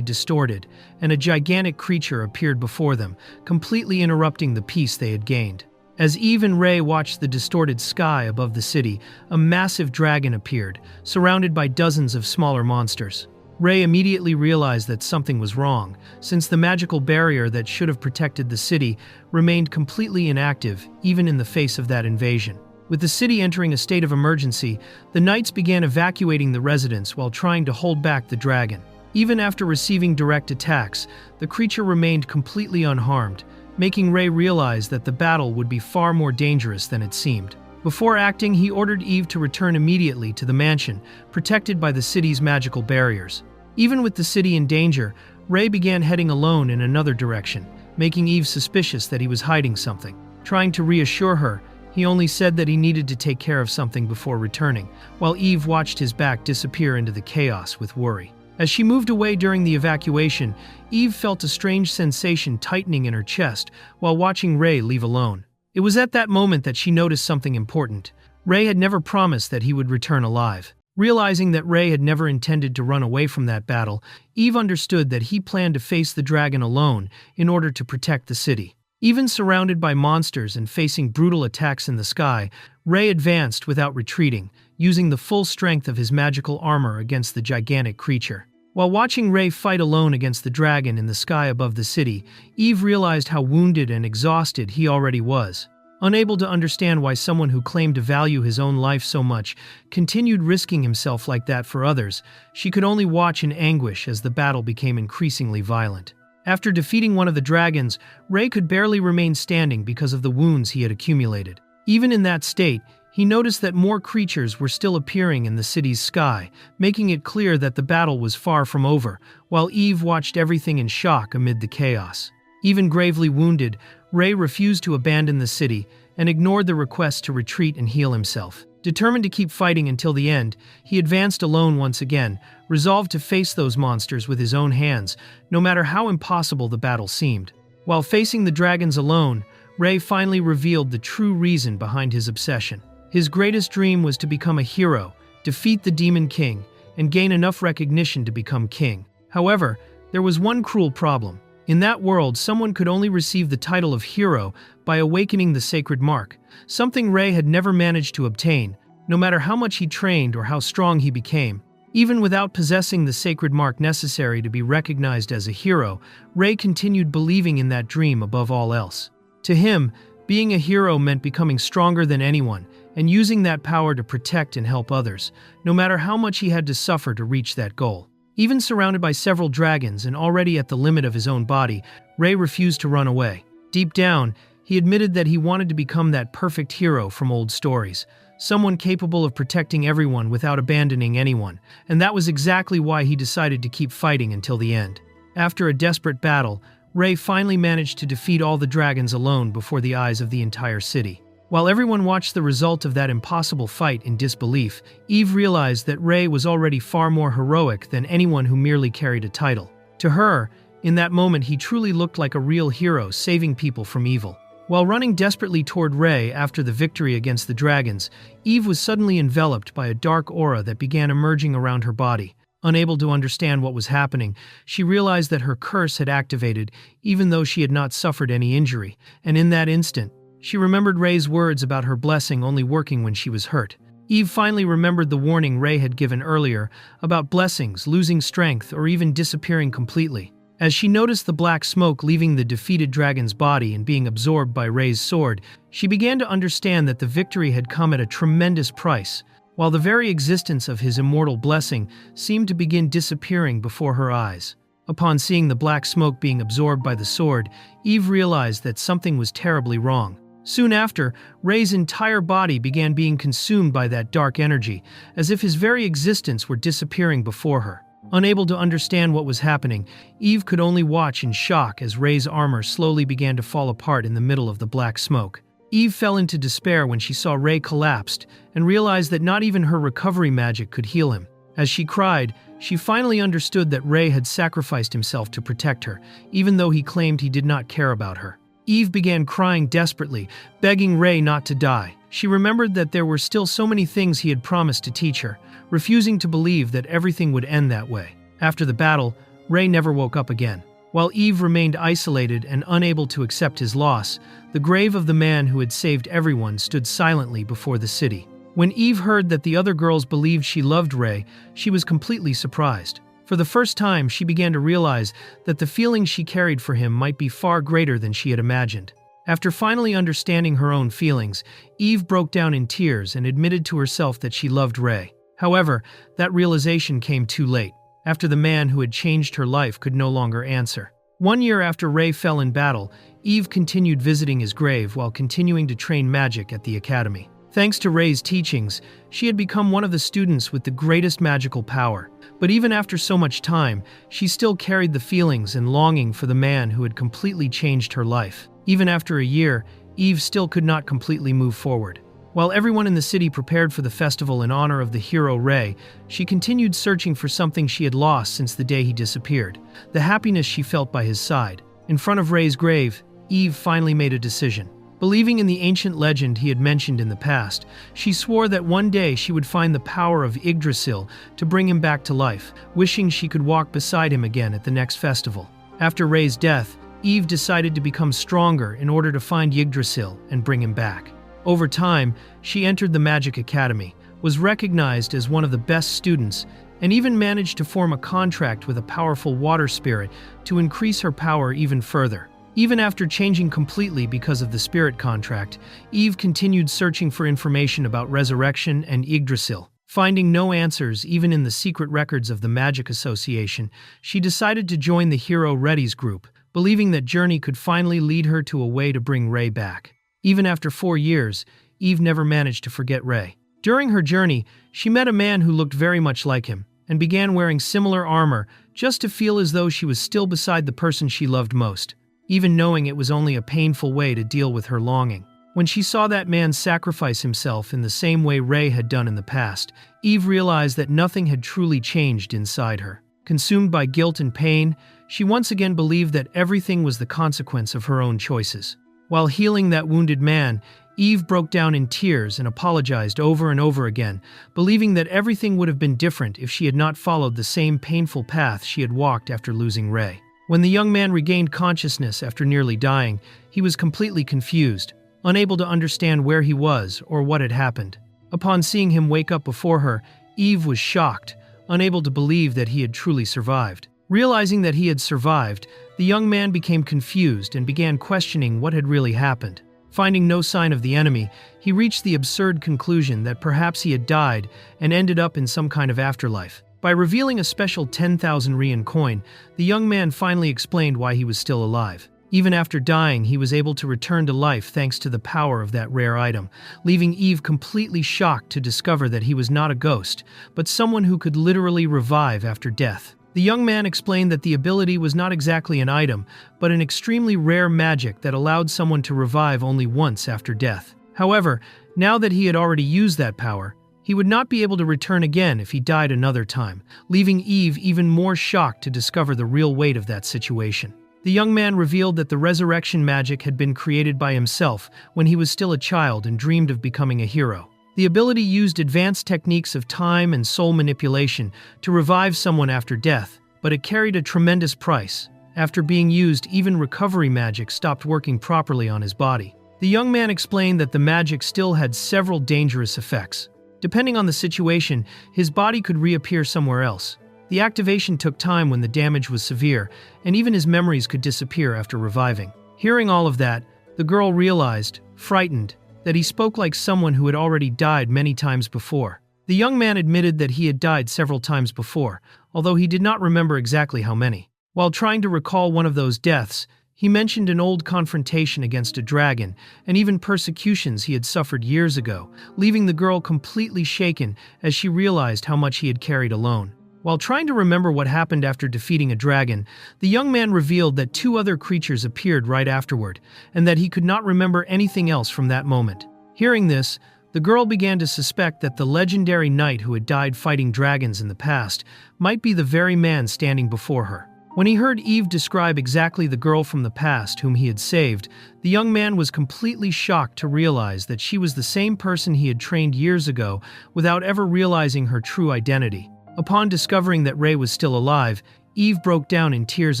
[SPEAKER 1] distorted, and a gigantic creature appeared before them, completely interrupting the peace they had gained. As Eve and Ray watched the distorted sky above the city, a massive dragon appeared, surrounded by dozens of smaller monsters. Ray immediately realized that something was wrong, since the magical barrier that should have protected the city remained completely inactive, even in the face of that invasion. With the city entering a state of emergency, the knights began evacuating the residents while trying to hold back the dragon. Even after receiving direct attacks, the creature remained completely unharmed, making Ray realize that the battle would be far more dangerous than it seemed. Before acting, he ordered Eve to return immediately to the mansion, protected by the city's magical barriers. Even with the city in danger, Ray began heading alone in another direction, making Eve suspicious that he was hiding something. Trying to reassure her, he only said that he needed to take care of something before returning, while Eve watched his back disappear into the chaos with worry. As she moved away during the evacuation, Eve felt a strange sensation tightening in her chest while watching Ray leave alone. It was at that moment that she noticed something important. Ray had never promised that he would return alive. Realizing that Ray had never intended to run away from that battle, Eve understood that he planned to face the dragon alone in order to protect the city. Even surrounded by monsters and facing brutal attacks in the sky, Ray advanced without retreating, using the full strength of his magical armor against the gigantic creature. While watching Ray fight alone against the dragon in the sky above the city, Eve realized how wounded and exhausted he already was. Unable to understand why someone who claimed to value his own life so much continued risking himself like that for others, she could only watch in anguish as the battle became increasingly violent. After defeating one of the dragons, Ray could barely remain standing because of the wounds he had accumulated. Even in that state, he noticed that more creatures were still appearing in the city's sky, making it clear that the battle was far from over, while Eve watched everything in shock amid the chaos. Even gravely wounded, Ray refused to abandon the city and ignored the request to retreat and heal himself. Determined to keep fighting until the end, he advanced alone once again, resolved to face those monsters with his own hands, no matter how impossible the battle seemed. While facing the dragons alone, Ray finally revealed the true reason behind his obsession. His greatest dream was to become a hero, defeat the Demon King, and gain enough recognition to become king. However, there was one cruel problem. In that world, someone could only receive the title of hero by awakening the sacred mark, something Ray had never managed to obtain, no matter how much he trained or how strong he became. Even without possessing the sacred mark necessary to be recognized as a hero, Ray continued believing in that dream above all else. To him, being a hero meant becoming stronger than anyone, and using that power to protect and help others, no matter how much he had to suffer to reach that goal. Even surrounded by several dragons and already at the limit of his own body, Ray refused to run away. Deep down, he admitted that he wanted to become that perfect hero from old stories, someone capable of protecting everyone without abandoning anyone, and that was exactly why he decided to keep fighting until the end. After a desperate battle, Ray finally managed to defeat all the dragons alone before the eyes of the entire city. While everyone watched the result of that impossible fight in disbelief, Eve realized that Ray was already far more heroic than anyone who merely carried a title. To her, In that moment, he truly looked like a real hero, saving people from evil. While running desperately toward Ray after the victory against the dragons, Eve was suddenly enveloped by a dark aura that began emerging around her body. Unable to understand what was happening, she realized that her curse had activated, even though she had not suffered any injury, and in that instant, she remembered Ray's words about her blessing only working when she was hurt. Eve finally remembered the warning Ray had given earlier about blessings losing strength or even disappearing completely. As she noticed the black smoke leaving the defeated dragon's body and being absorbed by Ray's sword, she began to understand that the victory had come at a tremendous price, while the very existence of his immortal blessing seemed to begin disappearing before her eyes. Upon seeing the black smoke being absorbed by the sword, Eve realized that something was terribly wrong. Soon after, Ray's entire body began being consumed by that dark energy, as if his very existence were disappearing before her. Unable to understand what was happening, Eve could only watch in shock as Ray's armor slowly began to fall apart in the middle of the black smoke. Eve fell into despair when she saw Ray collapsed and realized that not even her recovery magic could heal him. As she cried, she finally understood that Ray had sacrificed himself to protect her, even though he claimed he did not care about her. Eve began crying desperately, begging Ray not to die. She remembered that there were still so many things he had promised to teach her, refusing to believe that everything would end that way. After the battle, Ray never woke up again. While Eve remained isolated and unable to accept his loss, the grave of the man who had saved everyone stood silently before the city. When Eve heard that the other girls believed she loved Ray, she was completely surprised. For the first time, she began to realize that the feelings she carried for him might be far greater than she had imagined. After finally understanding her own feelings, Eve broke down in tears and admitted to herself that she loved Ray. However, that realization came too late, after the man who had changed her life could no longer answer. 1 year after Ray fell in battle, Eve continued visiting his grave while continuing to train magic at the academy. Thanks to Ray's teachings, she had become one of the students with the greatest magical power. But even after so much time, she still carried the feelings and longing for the man who had completely changed her life. Even after a year, Eve still could not completely move forward. While everyone in the city prepared for the festival in honor of the hero Ray, she continued searching for something she had lost since the day he disappeared: the happiness she felt by his side. In front of Ray's grave, Eve finally made a decision. Believing in the ancient legend he had mentioned in the past, she swore that one day she would find the power of Yggdrasil to bring him back to life, wishing she could walk beside him again at the next festival. After Ray's death, Eve decided to become stronger in order to find Yggdrasil and bring him back. Over time, she entered the Magic Academy, was recognized as one of the best students, and even managed to form a contract with a powerful water spirit to increase her power even further. Even after changing completely because of the spirit contract, Eve continued searching for information about resurrection and Yggdrasil. Finding no answers even in the secret records of the Magic Association, she decided to join the hero Reddy's group, believing that journey could finally lead her to a way to bring Ray back. Even after 4 years, Eve never managed to forget Ray. During her journey, she met a man who looked very much like him, and began wearing similar armor just to feel as though she was still beside the person she loved most, even knowing it was only a painful way to deal with her longing. When she saw that man sacrifice himself in the same way Ray had done in the past, Eve realized that nothing had truly changed inside her. Consumed by guilt and pain, she once again believed that everything was the consequence of her own choices. While healing that wounded man, Eve broke down in tears and apologized over and over again, believing that everything would have been different if she had not followed the same painful path she had walked after losing Ray. When the young man regained consciousness after nearly dying, he was completely confused, unable to understand where he was or what had happened. Upon seeing him wake up before her, Eve was shocked, unable to believe that he had truly survived. Realizing that he had survived, the young man became confused and began questioning what had really happened. Finding no sign of the enemy, he reached the absurd conclusion that perhaps he had died and ended up in some kind of afterlife. By revealing a special 10,000 Rian coin, the young man finally explained why he was still alive. Even after dying, he was able to return to life thanks to the power of that rare item, leaving Eve completely shocked to discover that he was not a ghost, but someone who could literally revive after death. The young man explained that the ability was not exactly an item, but an extremely rare magic that allowed someone to revive only once after death. However, now that he had already used that power, He would not be able to return again if he died another time, leaving Eve even more shocked to discover the real weight of that situation. The young man revealed that the resurrection magic had been created by himself when he was still a child and dreamed of becoming a hero. The ability used advanced techniques of time and soul manipulation to revive someone after death, but it carried a tremendous price. After being used, even recovery magic stopped working properly on his body. The young man explained that the magic still had several dangerous effects. Depending on the situation, his body could reappear somewhere else. The activation took time when the damage was severe, and even his memories could disappear after reviving. Hearing all of that, the girl realized, frightened, that he spoke like someone who had already died many times before. The young man admitted that he had died several times before, although he did not remember exactly how many. While trying to recall one of those deaths, he mentioned an old confrontation against a dragon, and even persecutions he had suffered years ago, leaving the girl completely shaken as she realized how much he had carried alone. While trying to remember what happened after defeating a dragon, the young man revealed that 2 other creatures appeared right afterward, and that he could not remember anything else from that moment. Hearing this, the girl began to suspect that the legendary knight who had died fighting dragons in the past might be the very man standing before her. When he heard Eve describe exactly the girl from the past whom he had saved, the young man was completely shocked to realize that she was the same person he had trained years ago without ever realizing her true identity. Upon discovering that Ray was still alive, Eve broke down in tears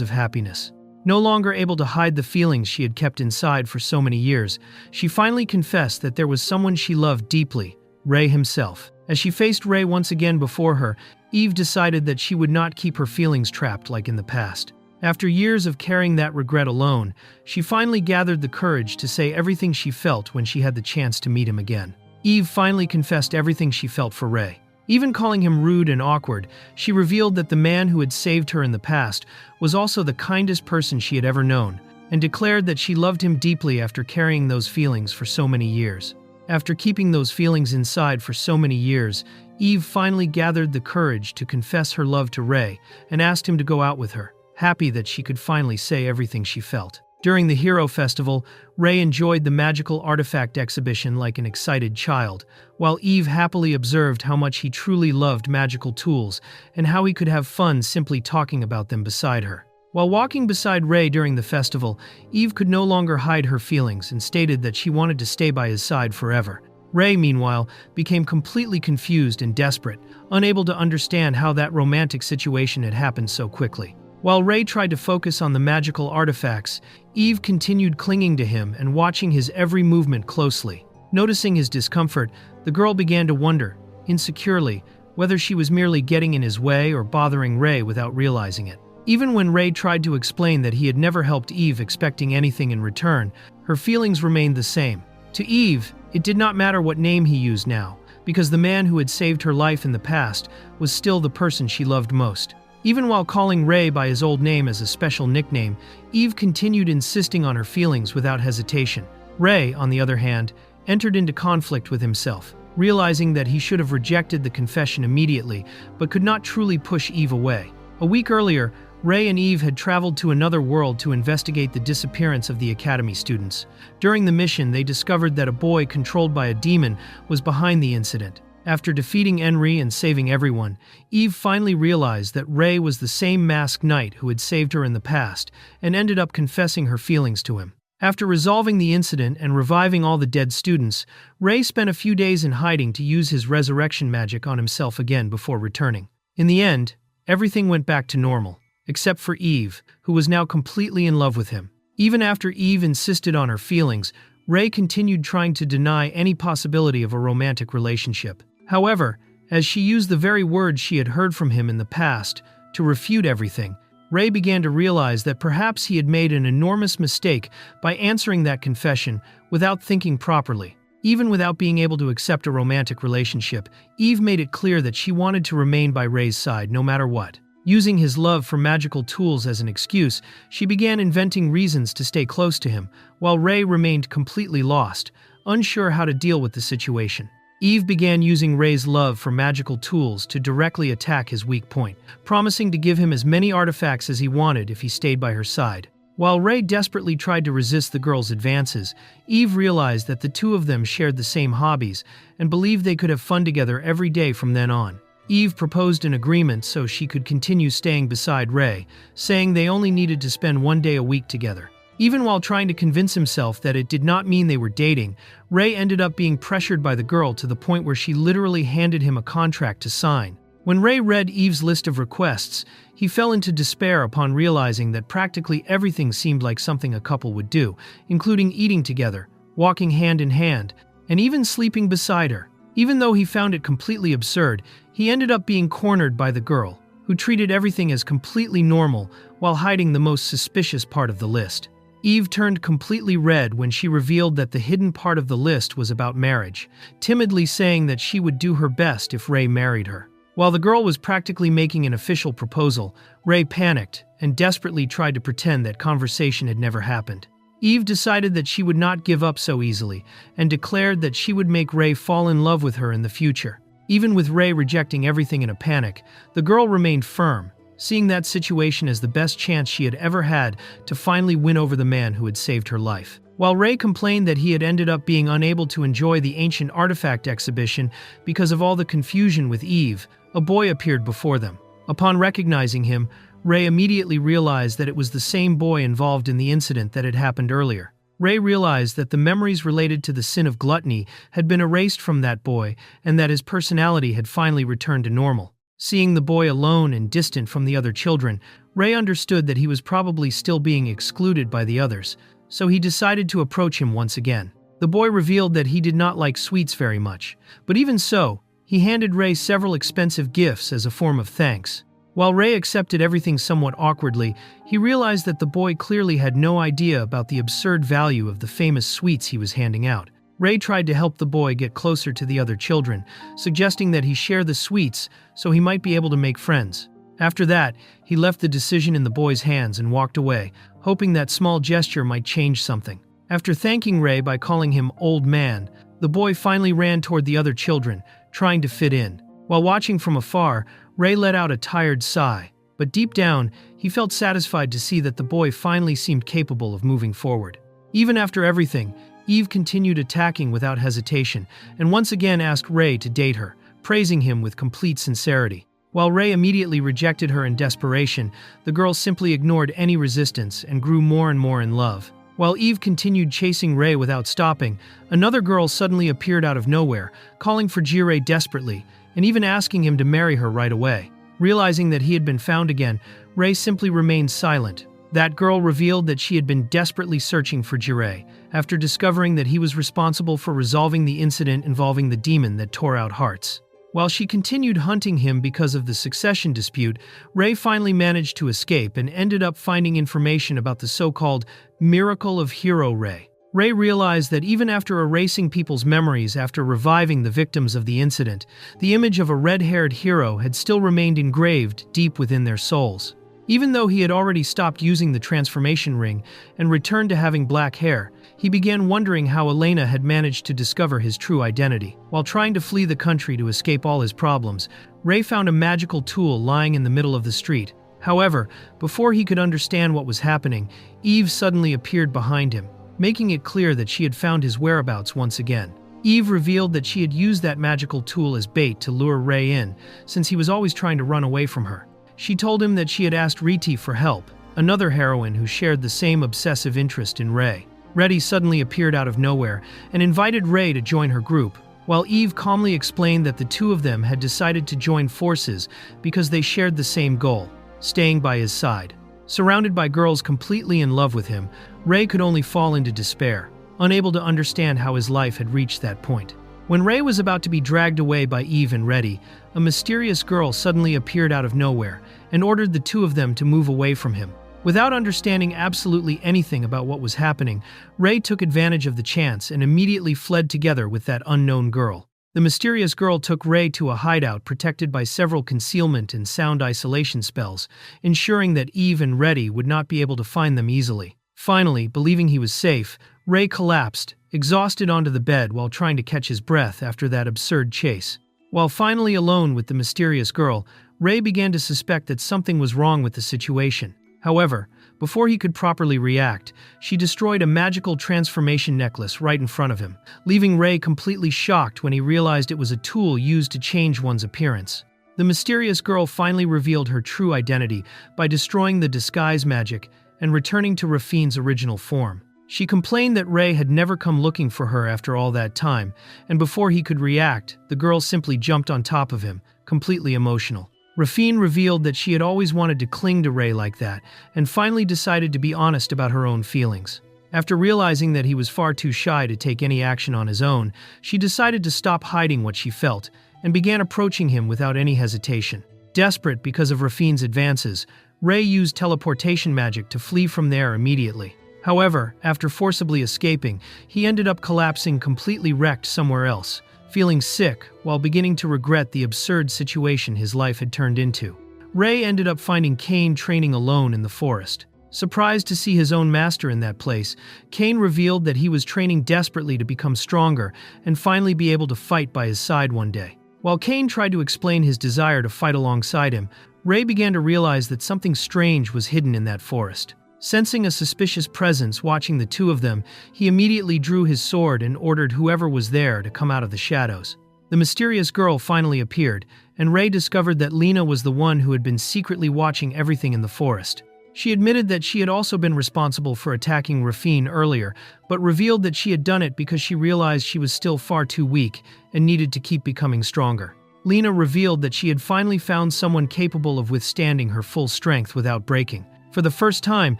[SPEAKER 1] of happiness. No longer able to hide the feelings she had kept inside for so many years, she finally confessed that there was someone she loved deeply, Ray himself. As she faced Ray once again before her, Eve decided that she would not keep her feelings trapped like in the past. After years of carrying that regret alone, she finally gathered the courage to say everything she felt when she had the chance to meet him again. Eve finally confessed everything she felt for Ray. Even calling him rude and awkward, she revealed that the man who had saved her in the past was also the kindest person she had ever known, and declared that she loved him deeply after carrying those feelings for so many years. After keeping those feelings inside for so many years, Eve finally gathered the courage to confess her love to Ray and asked him to go out with her, happy that she could finally say everything she felt. During the Hero Festival, Ray enjoyed the magical artifact exhibition like an excited child, while Eve happily observed how much he truly loved magical tools and how he could have fun simply talking about them beside her. While walking beside Ray during the festival, Eve could no longer hide her feelings and stated that she wanted to stay by his side forever. Ray, meanwhile, became completely confused and desperate, unable to understand how that romantic situation had happened so quickly. While Ray tried to focus on the magical artifacts, Eve continued clinging to him and watching his every movement closely. Noticing his discomfort, the girl began to wonder, insecurely, whether she was merely getting in his way or bothering Ray without realizing it. Even when Ray tried to explain that he had never helped Eve expecting anything in return, her feelings remained the same. To Eve, it did not matter what name he used now, because the man who had saved her life in the past was still the person she loved most. Even while calling Ray by his old name as a special nickname, Eve continued insisting on her feelings without hesitation. Ray, on the other hand, entered into conflict with himself, realizing that he should have rejected the confession immediately, but could not truly push Eve away. A week earlier, Ray and Eve had traveled to another world to investigate the disappearance of the academy students. During the mission, they discovered that a boy controlled by a demon was behind the incident. After defeating Enri and saving everyone, Eve finally realized that Ray was the same masked knight who had saved her in the past, and ended up confessing her feelings to him. After resolving the incident and reviving all the dead students, Ray spent a few days in hiding to use his resurrection magic on himself again before returning. In the end, everything went back to normal, except for Eve, who was now completely in love with him. Even after Eve insisted on her feelings, Ray continued trying to deny any possibility of a romantic relationship. However, as she used the very words she had heard from him in the past to refute everything, Ray began to realize that perhaps he had made an enormous mistake by answering that confession without thinking properly. Even without being able to accept a romantic relationship, Eve made it clear that she wanted to remain by Ray's side no matter what. Using his love for magical tools as an excuse, she began inventing reasons to stay close to him, while Ray remained completely lost, unsure how to deal with the situation. Eve began using Ray's love for magical tools to directly attack his weak point, promising to give him as many artifacts as he wanted if he stayed by her side. While Ray desperately tried to resist the girl's advances, Eve realized that the two of them shared the same hobbies and believed they could have fun together every day from then on. Eve proposed an agreement so she could continue staying beside Ray, saying they only needed to spend one day a week together. Even while trying to convince himself that it did not mean they were dating, Ray ended up being pressured by the girl to the point where she literally handed him a contract to sign. When Ray read Eve's list of requests, he fell into despair upon realizing that practically everything seemed like something a couple would do, including eating together, walking hand in hand, and even sleeping beside her. Even though he found it completely absurd, he ended up being cornered by the girl, who treated everything as completely normal while hiding the most suspicious part of the list. Eve turned completely red when she revealed that the hidden part of the list was about marriage, timidly saying that she would do her best if Ray married her. While the girl was practically making an official proposal, Ray panicked and desperately tried to pretend that conversation had never happened. Eve decided that she would not give up so easily and declared that she would make Ray fall in love with her in the future. Even with Ray rejecting everything in a panic, the girl remained firm, seeing that situation as the best chance she had ever had to finally win over the man who had saved her life. While Ray complained that he had ended up being unable to enjoy the ancient artifact exhibition because of all the confusion with Eve, a boy appeared before them. Upon recognizing him, Ray immediately realized that it was the same boy involved in the incident that had happened earlier. Ray realized that the memories related to the sin of gluttony had been erased from that boy and that his personality had finally returned to normal. Seeing the boy alone and distant from the other children, Ray understood that he was probably still being excluded by the others, so he decided to approach him once again. The boy revealed that he did not like sweets very much, but even so, he handed Ray several expensive gifts as a form of thanks. While Ray accepted everything somewhat awkwardly, he realized that the boy clearly had no idea about the absurd value of the famous sweets he was handing out. Ray tried to help the boy get closer to the other children, suggesting that he share the sweets so he might be able to make friends. After that, he left the decision in the boy's hands and walked away, hoping that small gesture might change something. After thanking Ray by calling him "old man," the boy finally ran toward the other children, trying to fit in. While watching from afar, Ray let out a tired sigh, but deep down, he felt satisfied to see that the boy finally seemed capable of moving forward. Even after everything, Eve continued attacking without hesitation, and once again asked Ray to date her, praising him with complete sincerity. While Ray immediately rejected her in desperation, the girl simply ignored any resistance and grew more and more in love. While Eve continued chasing Ray without stopping, another girl suddenly appeared out of nowhere, calling for Ray desperately, and even asking him to marry her right away. Realizing that he had been found again, Ray simply remained silent. That girl revealed that she had been desperately searching for Ray, after discovering that he was responsible for resolving the incident involving the demon that tore out hearts. While she continued hunting him because of the succession dispute, Ray finally managed to escape and ended up finding information about the so-called miracle of Hero Ray. Ray realized that even after erasing people's memories after reviving the victims of the incident, the image of a red-haired hero had still remained engraved deep within their souls. Even though he had already stopped using the transformation ring and returned to having black hair, he began wondering how Elena had managed to discover his true identity. While trying to flee the country to escape all his problems, Ray found a magical tool lying in the middle of the street. However, before he could understand what was happening, Eve suddenly appeared behind him, making it clear that she had found his whereabouts once again. Eve revealed that she had used that magical tool as bait to lure Ray in, since he was always trying to run away from her. She told him that she had asked Riti for help, another heroine who shared the same obsessive interest in Ray. Reti suddenly appeared out of nowhere and invited Ray to join her group, while Eve calmly explained that the two of them had decided to join forces because they shared the same goal, staying by his side. Surrounded by girls completely in love with him, Ray could only fall into despair, unable to understand how his life had reached that point. When Ray was about to be dragged away by Eve and Reti, a mysterious girl suddenly appeared out of nowhere and ordered the two of them to move away from him. Without understanding absolutely anything about what was happening, Ray took advantage of the chance and immediately fled together with that unknown girl. The mysterious girl took Ray to a hideout protected by several concealment and sound isolation spells, ensuring that Eve and Reti would not be able to find them easily. Finally, believing he was safe, Ray collapsed, exhausted onto the bed while trying to catch his breath after that absurd chase. While finally alone with the mysterious girl, Ray began to suspect that something was wrong with the situation. However, Before he could properly react, she destroyed a magical transformation necklace right in front of him, leaving Ray completely shocked when he realized it was a tool used to change one's appearance. The mysterious girl finally revealed her true identity by destroying the disguise magic and returning to Rafine's original form. She complained that Ray had never come looking for her after all that time, and before he could react, the girl simply jumped on top of him, completely emotional. Rafine revealed that she had always wanted to cling to Ray like that, and finally decided to be honest about her own feelings. After realizing that he was far too shy to take any action on his own, she decided to stop hiding what she felt, and began approaching him without any hesitation. Desperate because of Rafine's advances, Ray used teleportation magic to flee from there immediately. However, after forcibly escaping, he ended up collapsing completely wrecked somewhere else, feeling sick while beginning to regret the absurd situation his life had turned into. Ray ended up finding Cain training alone in the forest. Surprised to see his own master in that place, Cain revealed that he was training desperately to become stronger and finally be able to fight by his side one day. While Cain tried to explain his desire to fight alongside him, Ray began to realize that something strange was hidden in that forest. Sensing a suspicious presence watching the two of them, he immediately drew his sword and ordered whoever was there to come out of the shadows. The mysterious girl finally appeared, and Ray discovered that Lena was the one who had been secretly watching everything in the forest. She admitted that she had also been responsible for attacking Rafine earlier, but revealed that she had done it because she realized she was still far too weak and needed to keep becoming stronger. Lena revealed that she had finally found someone capable of withstanding her full strength without breaking. For the first time,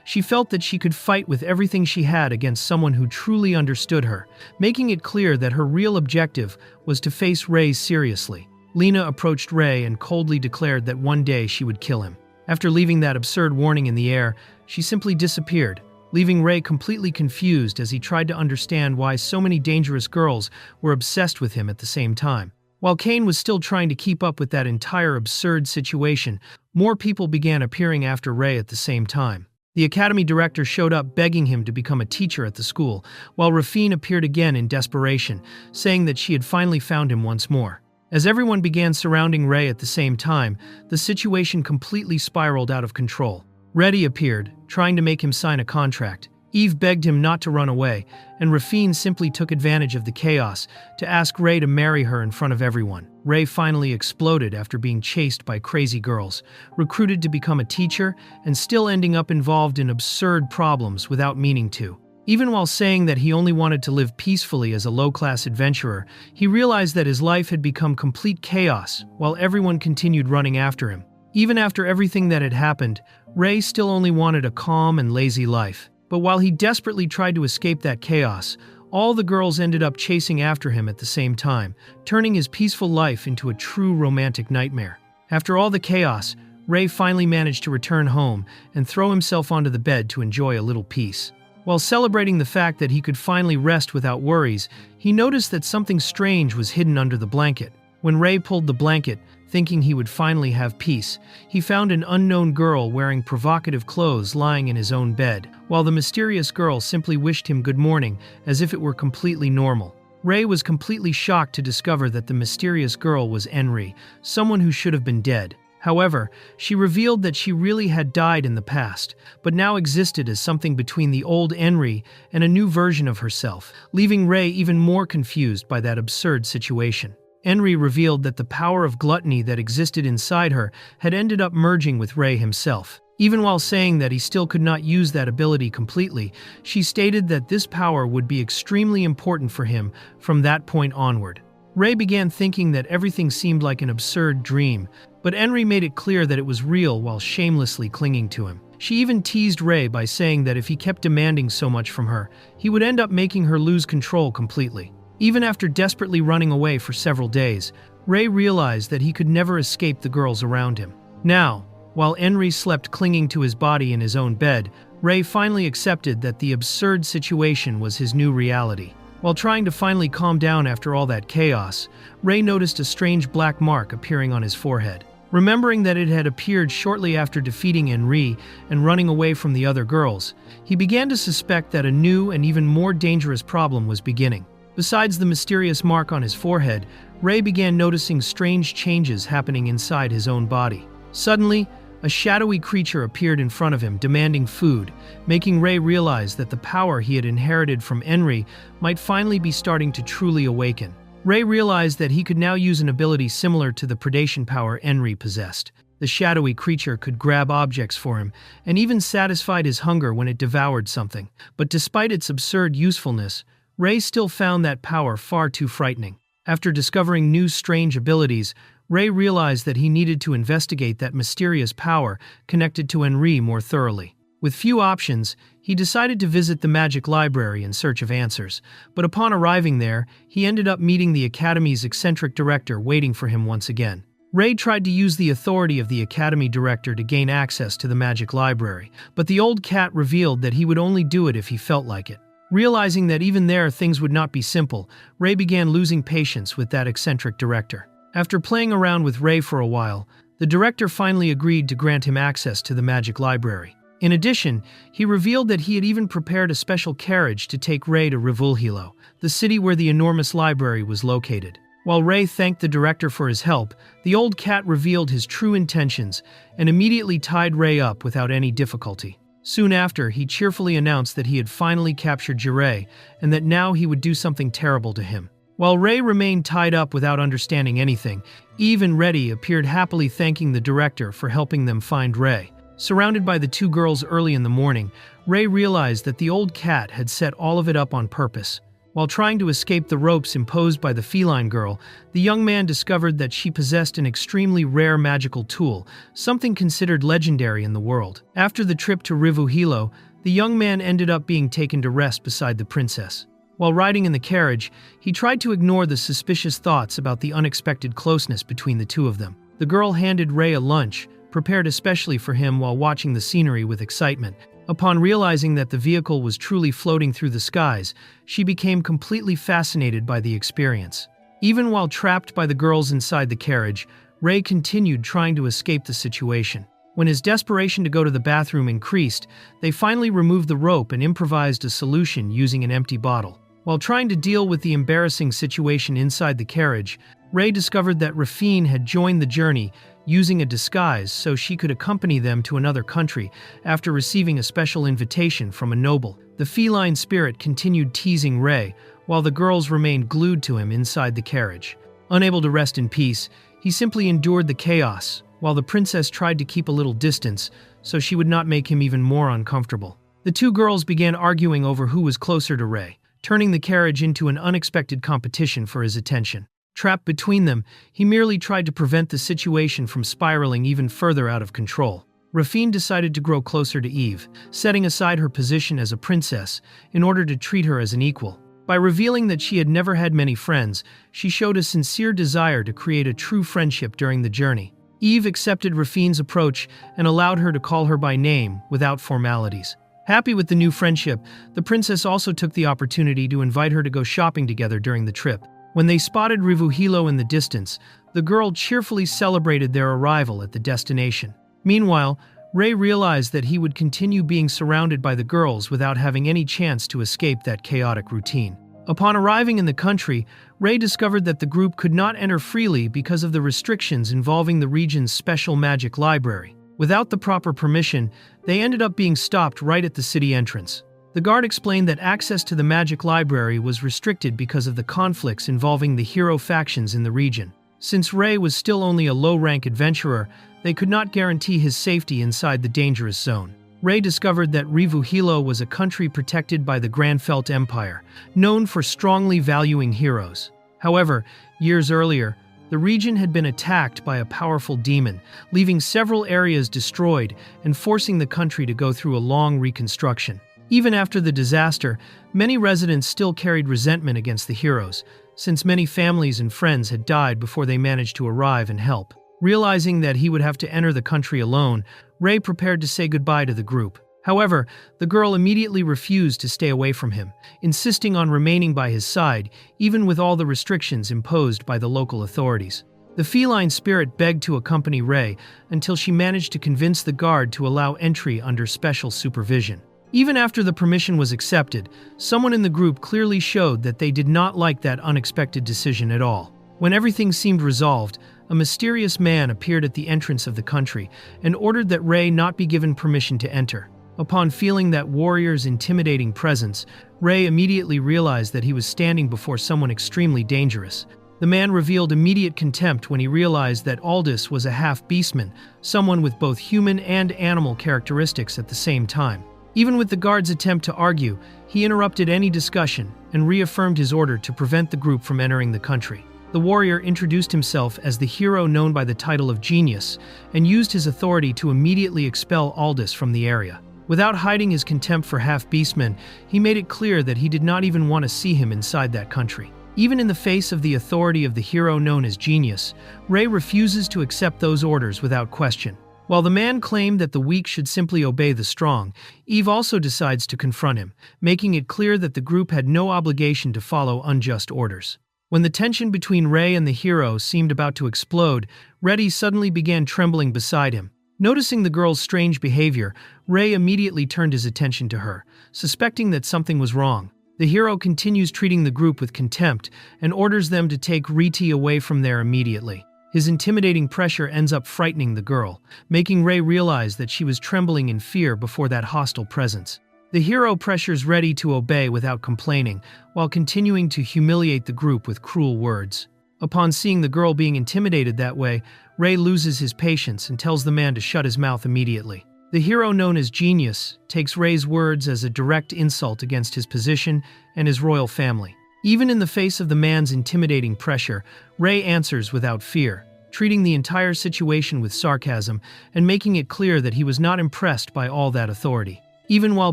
[SPEAKER 1] she felt that she could fight with everything she had against someone who truly understood her, making it clear that her real objective was to face Ray seriously. Lena approached Ray and coldly declared that one day she would kill him. After leaving that absurd warning in the air, she simply disappeared, leaving Ray completely confused as he tried to understand why so many dangerous girls were obsessed with him at the same time. While Cain was still trying to keep up with that entire absurd situation, more people began appearing after Ray at the same time. The academy director showed up begging him to become a teacher at the school, while Rafine appeared again in desperation, saying that she had finally found him once more. As everyone began surrounding Ray at the same time, the situation completely spiraled out of control. Reddy appeared, trying to make him sign a contract. Eve begged him not to run away, and Rafine simply took advantage of the chaos to ask Ray to marry her in front of everyone. Ray finally exploded after being chased by crazy girls, recruited to become a teacher, and still ending up involved in absurd problems without meaning to. Even while saying that he only wanted to live peacefully as a low-class adventurer, he realized that his life had become complete chaos while everyone continued running after him. Even after everything that had happened, Ray still only wanted a calm and lazy life. But while he desperately tried to escape that chaos, all the girls ended up chasing after him at the same time, turning his peaceful life into a true romantic nightmare. After all the chaos, Ray finally managed to return home and throw himself onto the bed to enjoy a little peace. While celebrating the fact that he could finally rest without worries, he noticed that something strange was hidden under the blanket. When Ray pulled the blanket, thinking he would finally have peace, he found an unknown girl wearing provocative clothes lying in his own bed, while the mysterious girl simply wished him good morning as if it were completely normal. Ray was completely shocked to discover that the mysterious girl was Enri, someone who should have been dead. However, she revealed that she really had died in the past, but now existed as something between the old Enri and a new version of herself, leaving Ray even more confused by that absurd situation. Enri revealed that the power of gluttony that existed inside her had ended up merging with Ray himself. Even while saying that he still could not use that ability completely, she stated that this power would be extremely important for him from that point onward. Ray began thinking that everything seemed like an absurd dream, but Enri made it clear that it was real while shamelessly clinging to him. She even teased Ray by saying that if he kept demanding so much from her, he would end up making her lose control completely. Even after desperately running away for several days, Ray realized that he could never escape the girls around him. Now, while Enri slept clinging to his body in his own bed, Ray finally accepted that the absurd situation was his new reality. While trying to finally calm down after all that chaos, Ray noticed a strange black mark appearing on his forehead. Remembering that it had appeared shortly after defeating Enri and running away from the other girls, he began to suspect that a new and even more dangerous problem was beginning. Besides the mysterious mark on his forehead, Ray began noticing strange changes happening inside his own body. Suddenly, A shadowy creature appeared in front of him, demanding food, making Ray realize that the power he had inherited from Enri might finally be starting to truly awaken. Ray realized that he could now use an ability similar to the predation power Enri possessed. The shadowy creature could grab objects for him, and even satisfied his hunger when it devoured something. But despite its absurd usefulness, Ray still found that power far too frightening. After discovering new strange abilities, Ray realized that he needed to investigate that mysterious power connected to Enri more thoroughly. With few options, he decided to visit the magic library in search of answers, but upon arriving there, he ended up meeting the Academy's eccentric director waiting for him once again. Ray tried to use the authority of the Academy director to gain access to the magic library, but the old cat revealed that he would only do it if he felt like it. Realizing that even there things would not be simple, Ray began losing patience with that eccentric director. After playing around with Ray for a while, the director finally agreed to grant him access to the magic library. In addition, he revealed that he had even prepared a special carriage to take Ray to Rivulhilo, the city where the enormous library was located. While Ray thanked the director for his help, the old cat revealed his true intentions and immediately tied Ray up without any difficulty. Soon after, he cheerfully announced that he had finally captured Jireh and that now he would do something terrible to him. While Ray remained tied up without understanding anything, Eve and Reddy appeared happily thanking the director for helping them find Ray. Surrounded by the two girls early in the morning, Ray realized that the old cat had set all of it up on purpose. While trying to escape the ropes imposed by the feline girl, the young man discovered that she possessed an extremely rare magical tool, something considered legendary in the world. After the trip to Rivulhilo, the young man ended up being taken to rest beside the princess. While riding in the carriage, he tried to ignore the suspicious thoughts about the unexpected closeness between the two of them. The girl handed Ray a lunch, prepared especially for him while watching the scenery with excitement. Upon realizing that the vehicle was truly floating through the skies, she became completely fascinated by the experience. Even while trapped by the girls inside the carriage, Ray continued trying to escape the situation. When his desperation to go to the bathroom increased, they finally removed the rope and improvised a solution using an empty bottle. While trying to deal with the embarrassing situation inside the carriage, Ray discovered that Rafine had joined the journey using a disguise so she could accompany them to another country after receiving a special invitation from a noble. The feline spirit continued teasing Ray, while the girls remained glued to him inside the carriage. Unable to rest in peace, he simply endured the chaos, while the princess tried to keep a little distance so she would not make him even more uncomfortable. The two girls began arguing over who was closer to Ray, turning the carriage into an unexpected competition for his attention. Trapped between them, he merely tried to prevent the situation from spiraling even further out of control. Rafine decided to grow closer to Eve, setting aside her position as a princess in order to treat her as an equal. By revealing that she had never had many friends, she showed a sincere desire to create a true friendship during the journey. Eve accepted Rafine's approach and allowed her to call her by name without formalities. Happy with the new friendship, the princess also took the opportunity to invite her to go shopping together during the trip. When they spotted Rivulhilo in the distance, the girl cheerfully celebrated their arrival at the destination. Meanwhile, Ray realized that he would continue being surrounded by the girls without having any chance to escape that chaotic routine. Upon arriving in the country, Ray discovered that the group could not enter freely because of the restrictions involving the region's special magic library. Without the proper permission, they ended up being stopped right at the city entrance. The guard explained that access to the magic library was restricted because of the conflicts involving the hero factions in the region. Since Ray was still only a low-rank adventurer, they could not guarantee his safety inside the dangerous zone. Ray discovered that Rivulhilo was a country protected by the Granfelt Empire, known for strongly valuing heroes. However, years earlier, the region had been attacked by a powerful demon, leaving several areas destroyed and forcing the country to go through a long reconstruction. Even after the disaster, many residents still carried resentment against the heroes, since many families and friends had died before they managed to arrive and help. Realizing that he would have to enter the country alone, Ray prepared to say goodbye to the group. However, the girl immediately refused to stay away from him, insisting on remaining by his side, even with all the restrictions imposed by the local authorities. The feline spirit begged to accompany Ray until she managed to convince the guard to allow entry under special supervision. Even after the permission was accepted, someone in the group clearly showed that they did not like that unexpected decision at all. When everything seemed resolved, a mysterious man appeared at the entrance of the country and ordered that Rei not be given permission to enter. Upon feeling that warrior's intimidating presence, Rei immediately realized that he was standing before someone extremely dangerous. The man revealed immediate contempt when he realized that Aldous was a half-beastman, someone with both human and animal characteristics at the same time. Even with the guard's attempt to argue, he interrupted any discussion and reaffirmed his order to prevent the group from entering the country. The warrior introduced himself as the hero known by the title of Genius and used his authority to immediately expel Aldous from the area. Without hiding his contempt for half-beastmen, he made it clear that he did not even want to see him inside that country. Even in the face of the authority of the hero known as Genius, Rei refuses to accept those orders without question. While the man claimed that the weak should simply obey the strong, Eve also decides to confront him, making it clear that the group had no obligation to follow unjust orders. When the tension between Rei and the hero seemed about to explode, Reddy suddenly began trembling beside him. Noticing the girl's strange behavior, Rei immediately turned his attention to her, suspecting that something was wrong. The hero continues treating the group with contempt and orders them to take Riti away from there immediately. His intimidating pressure ends up frightening the girl, making Rei realize that she was trembling in fear before that hostile presence. The hero pressures Reddy to obey without complaining, while continuing to humiliate the group with cruel words. Upon seeing the girl being intimidated that way, Rei loses his patience and tells the man to shut his mouth immediately. The hero known as Genius takes Rei's words as a direct insult against his position and his royal family. Even in the face of the man's intimidating pressure, Rei answers without fear, treating the entire situation with sarcasm and making it clear that he was not impressed by all that authority. Even while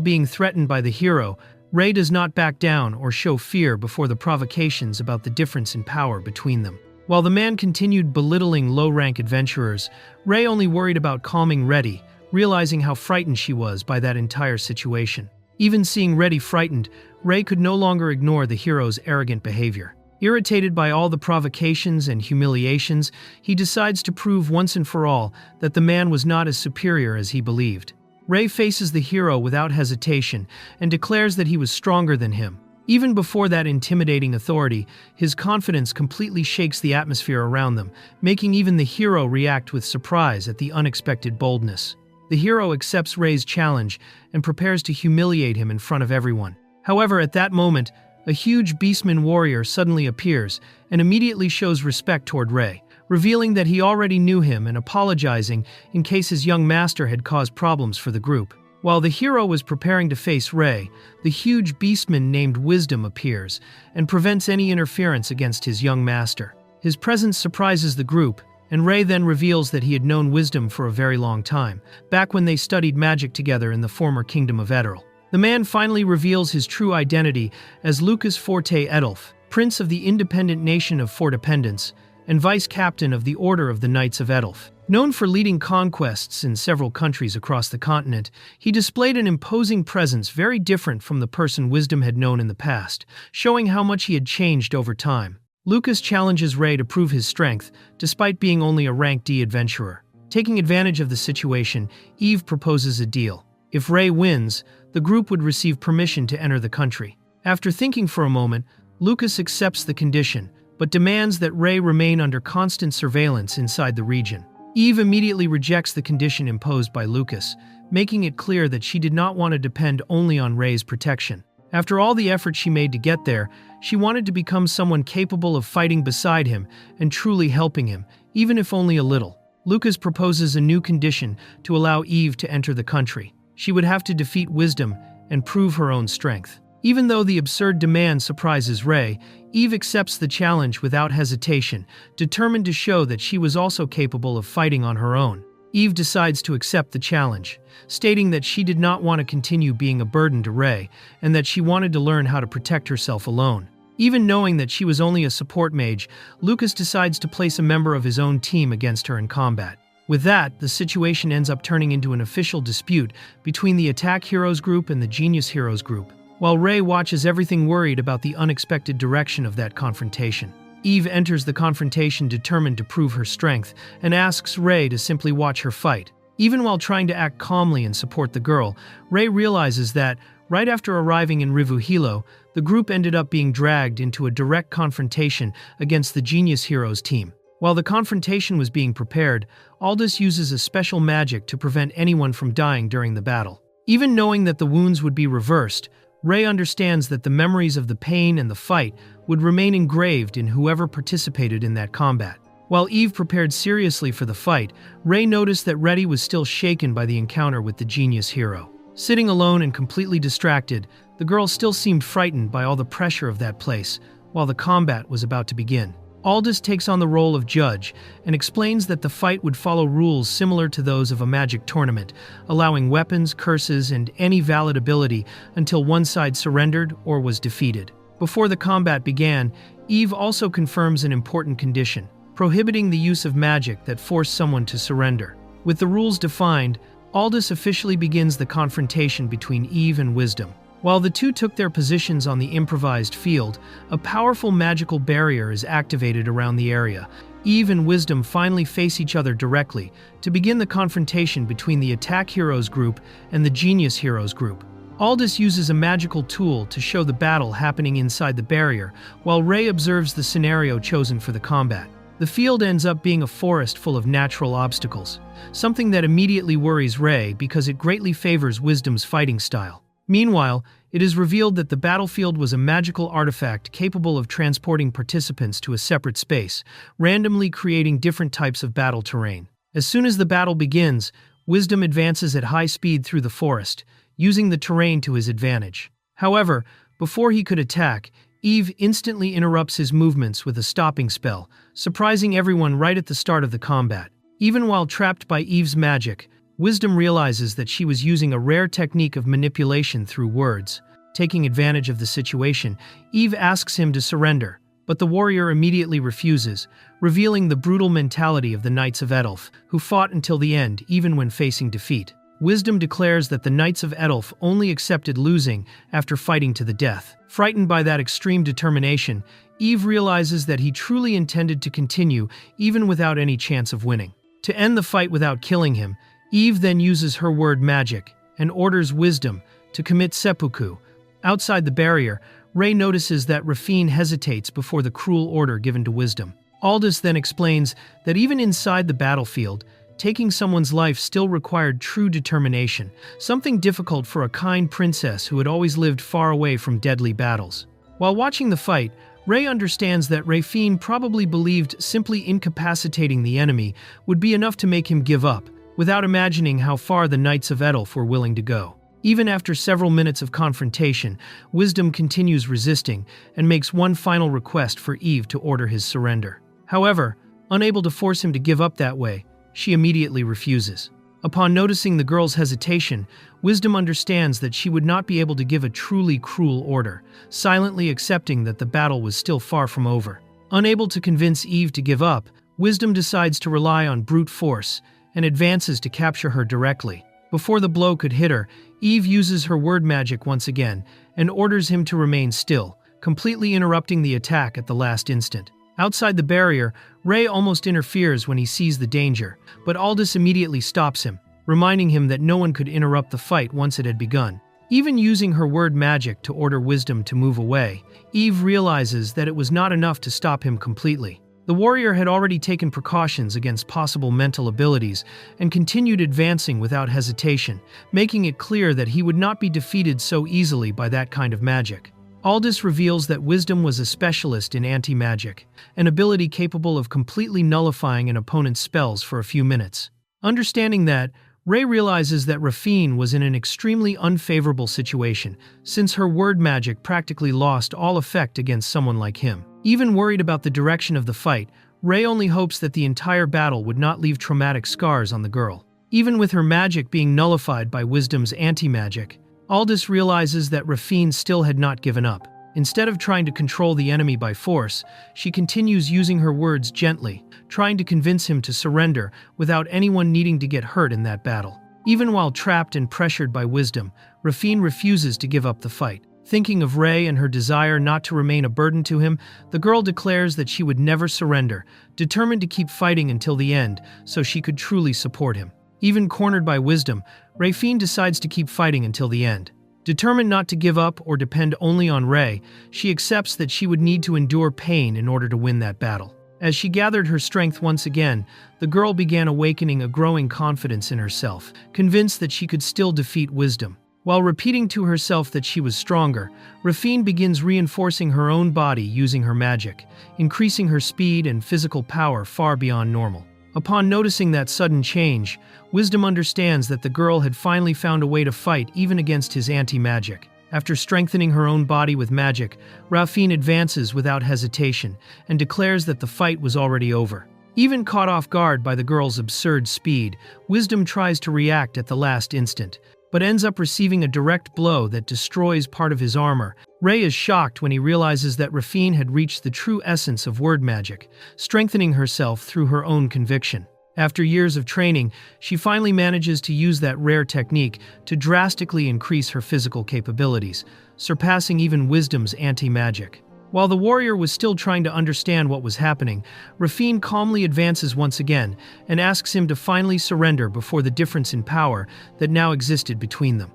[SPEAKER 1] being threatened by the hero, Rei does not back down or show fear before the provocations about the difference in power between them. While the man continued belittling low-rank adventurers, Rei only worried about calming Reddy, realizing how frightened she was by that entire situation. Even seeing Reddy frightened, Rei could no longer ignore the hero's arrogant behavior. Irritated by all the provocations and humiliations, he decides to prove once and for all that the man was not as superior as he believed. Rei faces the hero without hesitation and declares that he was stronger than him. Even before that intimidating authority, his confidence completely shakes the atmosphere around them, making even the hero react with surprise at the unexpected boldness. The hero accepts Rei's challenge and prepares to humiliate him in front of everyone. However, at that moment, a huge beastman warrior suddenly appears and immediately shows respect toward Rei, revealing that he already knew him and apologizing in case his young master had caused problems for the group. While the hero was preparing to face Rei, the huge beastman named Wisdom appears and prevents any interference against his young master. His presence surprises the group, and Rei then reveals that he had known Wisdom for a very long time, back when they studied magic together in the former kingdom of Edirl. The man finally reveals his true identity as Lucas Forte Edulf, prince of the independent nation of Fortependence, and vice-captain of the Order of the Knights of Edulf. Known for leading conquests in several countries across the continent, he displayed an imposing presence very different from the person Wisdom had known in the past, showing how much he had changed over time. Lucas challenges Rei to prove his strength, despite being only a rank D adventurer. Taking advantage of the situation, Eve proposes a deal. If Rei wins, the group would receive permission to enter the country. After thinking for a moment, Lucas accepts the condition, but demands that Rei remain under constant surveillance inside the region. Eve immediately rejects the condition imposed by Lucas, making it clear that she did not want to depend only on Rei's protection. After all the effort she made to get there, she wanted to become someone capable of fighting beside him and truly helping him, even if only a little. Lucas proposes a new condition to allow Eve to enter the country. She would have to defeat Wisdom and prove her own strength. Even though the absurd demand surprises Rei, Eve accepts the challenge without hesitation, determined to show that she was also capable of fighting on her own. Eve decides to accept the challenge, stating that she did not want to continue being a burden to Rei and that she wanted to learn how to protect herself alone. Even knowing that she was only a support mage, Lucas decides to place a member of his own team against her in combat. With that, the situation ends up turning into an official dispute between the Attack Heroes group and the Genius Heroes group, while Rei watches everything worried about the unexpected direction of that confrontation. Eve enters the confrontation determined to prove her strength and asks Rei to simply watch her fight. Even while trying to act calmly and support the girl, Rei realizes that, right after arriving in Rivuhilo, the group ended up being dragged into a direct confrontation against the Genius Heroes team. While the confrontation was being prepared, Aldous uses a special magic to prevent anyone from dying during the battle. Even knowing that the wounds would be reversed, Ray understands that the memories of the pain and the fight would remain engraved in whoever participated in that combat. While Eve prepared seriously for the fight, Ray noticed that Reddy was still shaken by the encounter with the genius hero. Sitting alone and completely distracted, the girl still seemed frightened by all the pressure of that place, while the combat was about to begin. Aldous takes on the role of judge and explains that the fight would follow rules similar to those of a magic tournament, allowing weapons, curses, and any valid ability until one side surrendered or was defeated. Before the combat began, Eve also confirms an important condition, prohibiting the use of magic that forced someone to surrender. With the rules defined, Aldous officially begins the confrontation between Eve and Wisdom. While the two took their positions on the improvised field, a powerful magical barrier is activated around the area. Eve and Wisdom finally face each other directly to begin the confrontation between the Attack Heroes group and the Genius Heroes group. Aldous uses a magical tool to show the battle happening inside the barrier, while Ray observes the scenario chosen for the combat. The field ends up being a forest full of natural obstacles, something that immediately worries Ray because it greatly favors Wisdom's fighting style. Meanwhile, it is revealed that the battlefield was a magical artifact capable of transporting participants to a separate space, randomly creating different types of battle terrain. As soon as the battle begins, Wisdom advances at high speed through the forest, using the terrain to his advantage. However, before he could attack, Eve instantly interrupts his movements with a stopping spell, surprising everyone right at the start of the combat. Even while trapped by Eve's magic, Wisdom realizes that she was using a rare technique of manipulation through words. Taking advantage of the situation, Eve asks him to surrender, but the warrior immediately refuses, revealing the brutal mentality of the Knights of Ethelf, who fought until the end even when facing defeat. Wisdom declares that the Knights of Ethelf only accepted losing after fighting to the death. Frightened by that extreme determination, Eve realizes that he truly intended to continue even without any chance of winning. To end the fight without killing him, Eve then uses her word magic and orders Wisdom to commit seppuku. Outside the barrier, Ray notices that Rafine hesitates before the cruel order given to Wisdom. Aldous then explains that even inside the battlefield, taking someone's life still required true determination, something difficult for a kind princess who had always lived far away from deadly battles. While watching the fight, Ray understands that Rafine probably believed simply incapacitating the enemy would be enough to make him give up, without imagining how far the Knights of Ethelf were willing to go. Even after several minutes of confrontation, Wisdom continues resisting and makes one final request for Eve to order his surrender. However, unable to force him to give up that way, she immediately refuses. Upon noticing the girl's hesitation, Wisdom understands that she would not be able to give a truly cruel order, silently accepting that the battle was still far from over. Unable to convince Eve to give up, Wisdom decides to rely on brute force and advances to capture her directly. Before the blow could hit her, Eve uses her word magic once again and orders him to remain still, completely interrupting the attack at the last instant. Outside the barrier, Ray almost interferes when he sees the danger, but Aldous immediately stops him, reminding him that no one could interrupt the fight once it had begun. Even using her word magic to order Wisdom to move away, Eve realizes that it was not enough to stop him completely. The warrior had already taken precautions against possible mental abilities and continued advancing without hesitation, making it clear that he would not be defeated so easily by that kind of magic. Aldous reveals that Wisdom was a specialist in anti-magic, an ability capable of completely nullifying an opponent's spells for a few minutes. Understanding that, Ray realizes that Rafine was in an extremely unfavorable situation, since her word magic practically lost all effect against someone like him. Even worried about the direction of the fight, Ray only hopes that the entire battle would not leave traumatic scars on the girl. Even with her magic being nullified by Wisdom's anti-magic, Aldous realizes that Rafine still had not given up. Instead of trying to control the enemy by force, she continues using her words gently, trying to convince him to surrender without anyone needing to get hurt in that battle. Even while trapped and pressured by Wisdom, Rafine refuses to give up the fight. Thinking of Ray and her desire not to remain a burden to him, the girl declares that she would never surrender, determined to keep fighting until the end so she could truly support him. Even cornered by Wisdom, Rafine decides to keep fighting until the end. Determined not to give up or depend only on Ray, she accepts that she would need to endure pain in order to win that battle. As she gathered her strength once again, the girl began awakening a growing confidence in herself, convinced that she could still defeat wisdom. While repeating to herself that she was stronger, Rafine begins reinforcing her own body using her magic, increasing her speed and physical power far beyond normal. Upon noticing that sudden change, Wisdom understands that the girl had finally found a way to fight even against his anti-magic. After strengthening her own body with magic, Rafine advances without hesitation and declares that the fight was already over. Even caught off guard by the girl's absurd speed, Wisdom tries to react at the last instant, but ends up receiving a direct blow that destroys part of his armor. Ray is shocked when he realizes that Rafine had reached the true essence of word magic, strengthening herself through her own conviction. After years of training, she finally manages to use that rare technique to drastically increase her physical capabilities, surpassing even Wisdom's anti-magic. While the warrior was still trying to understand what was happening, Rafine calmly advances once again and asks him to finally surrender before the difference in power that now existed between them.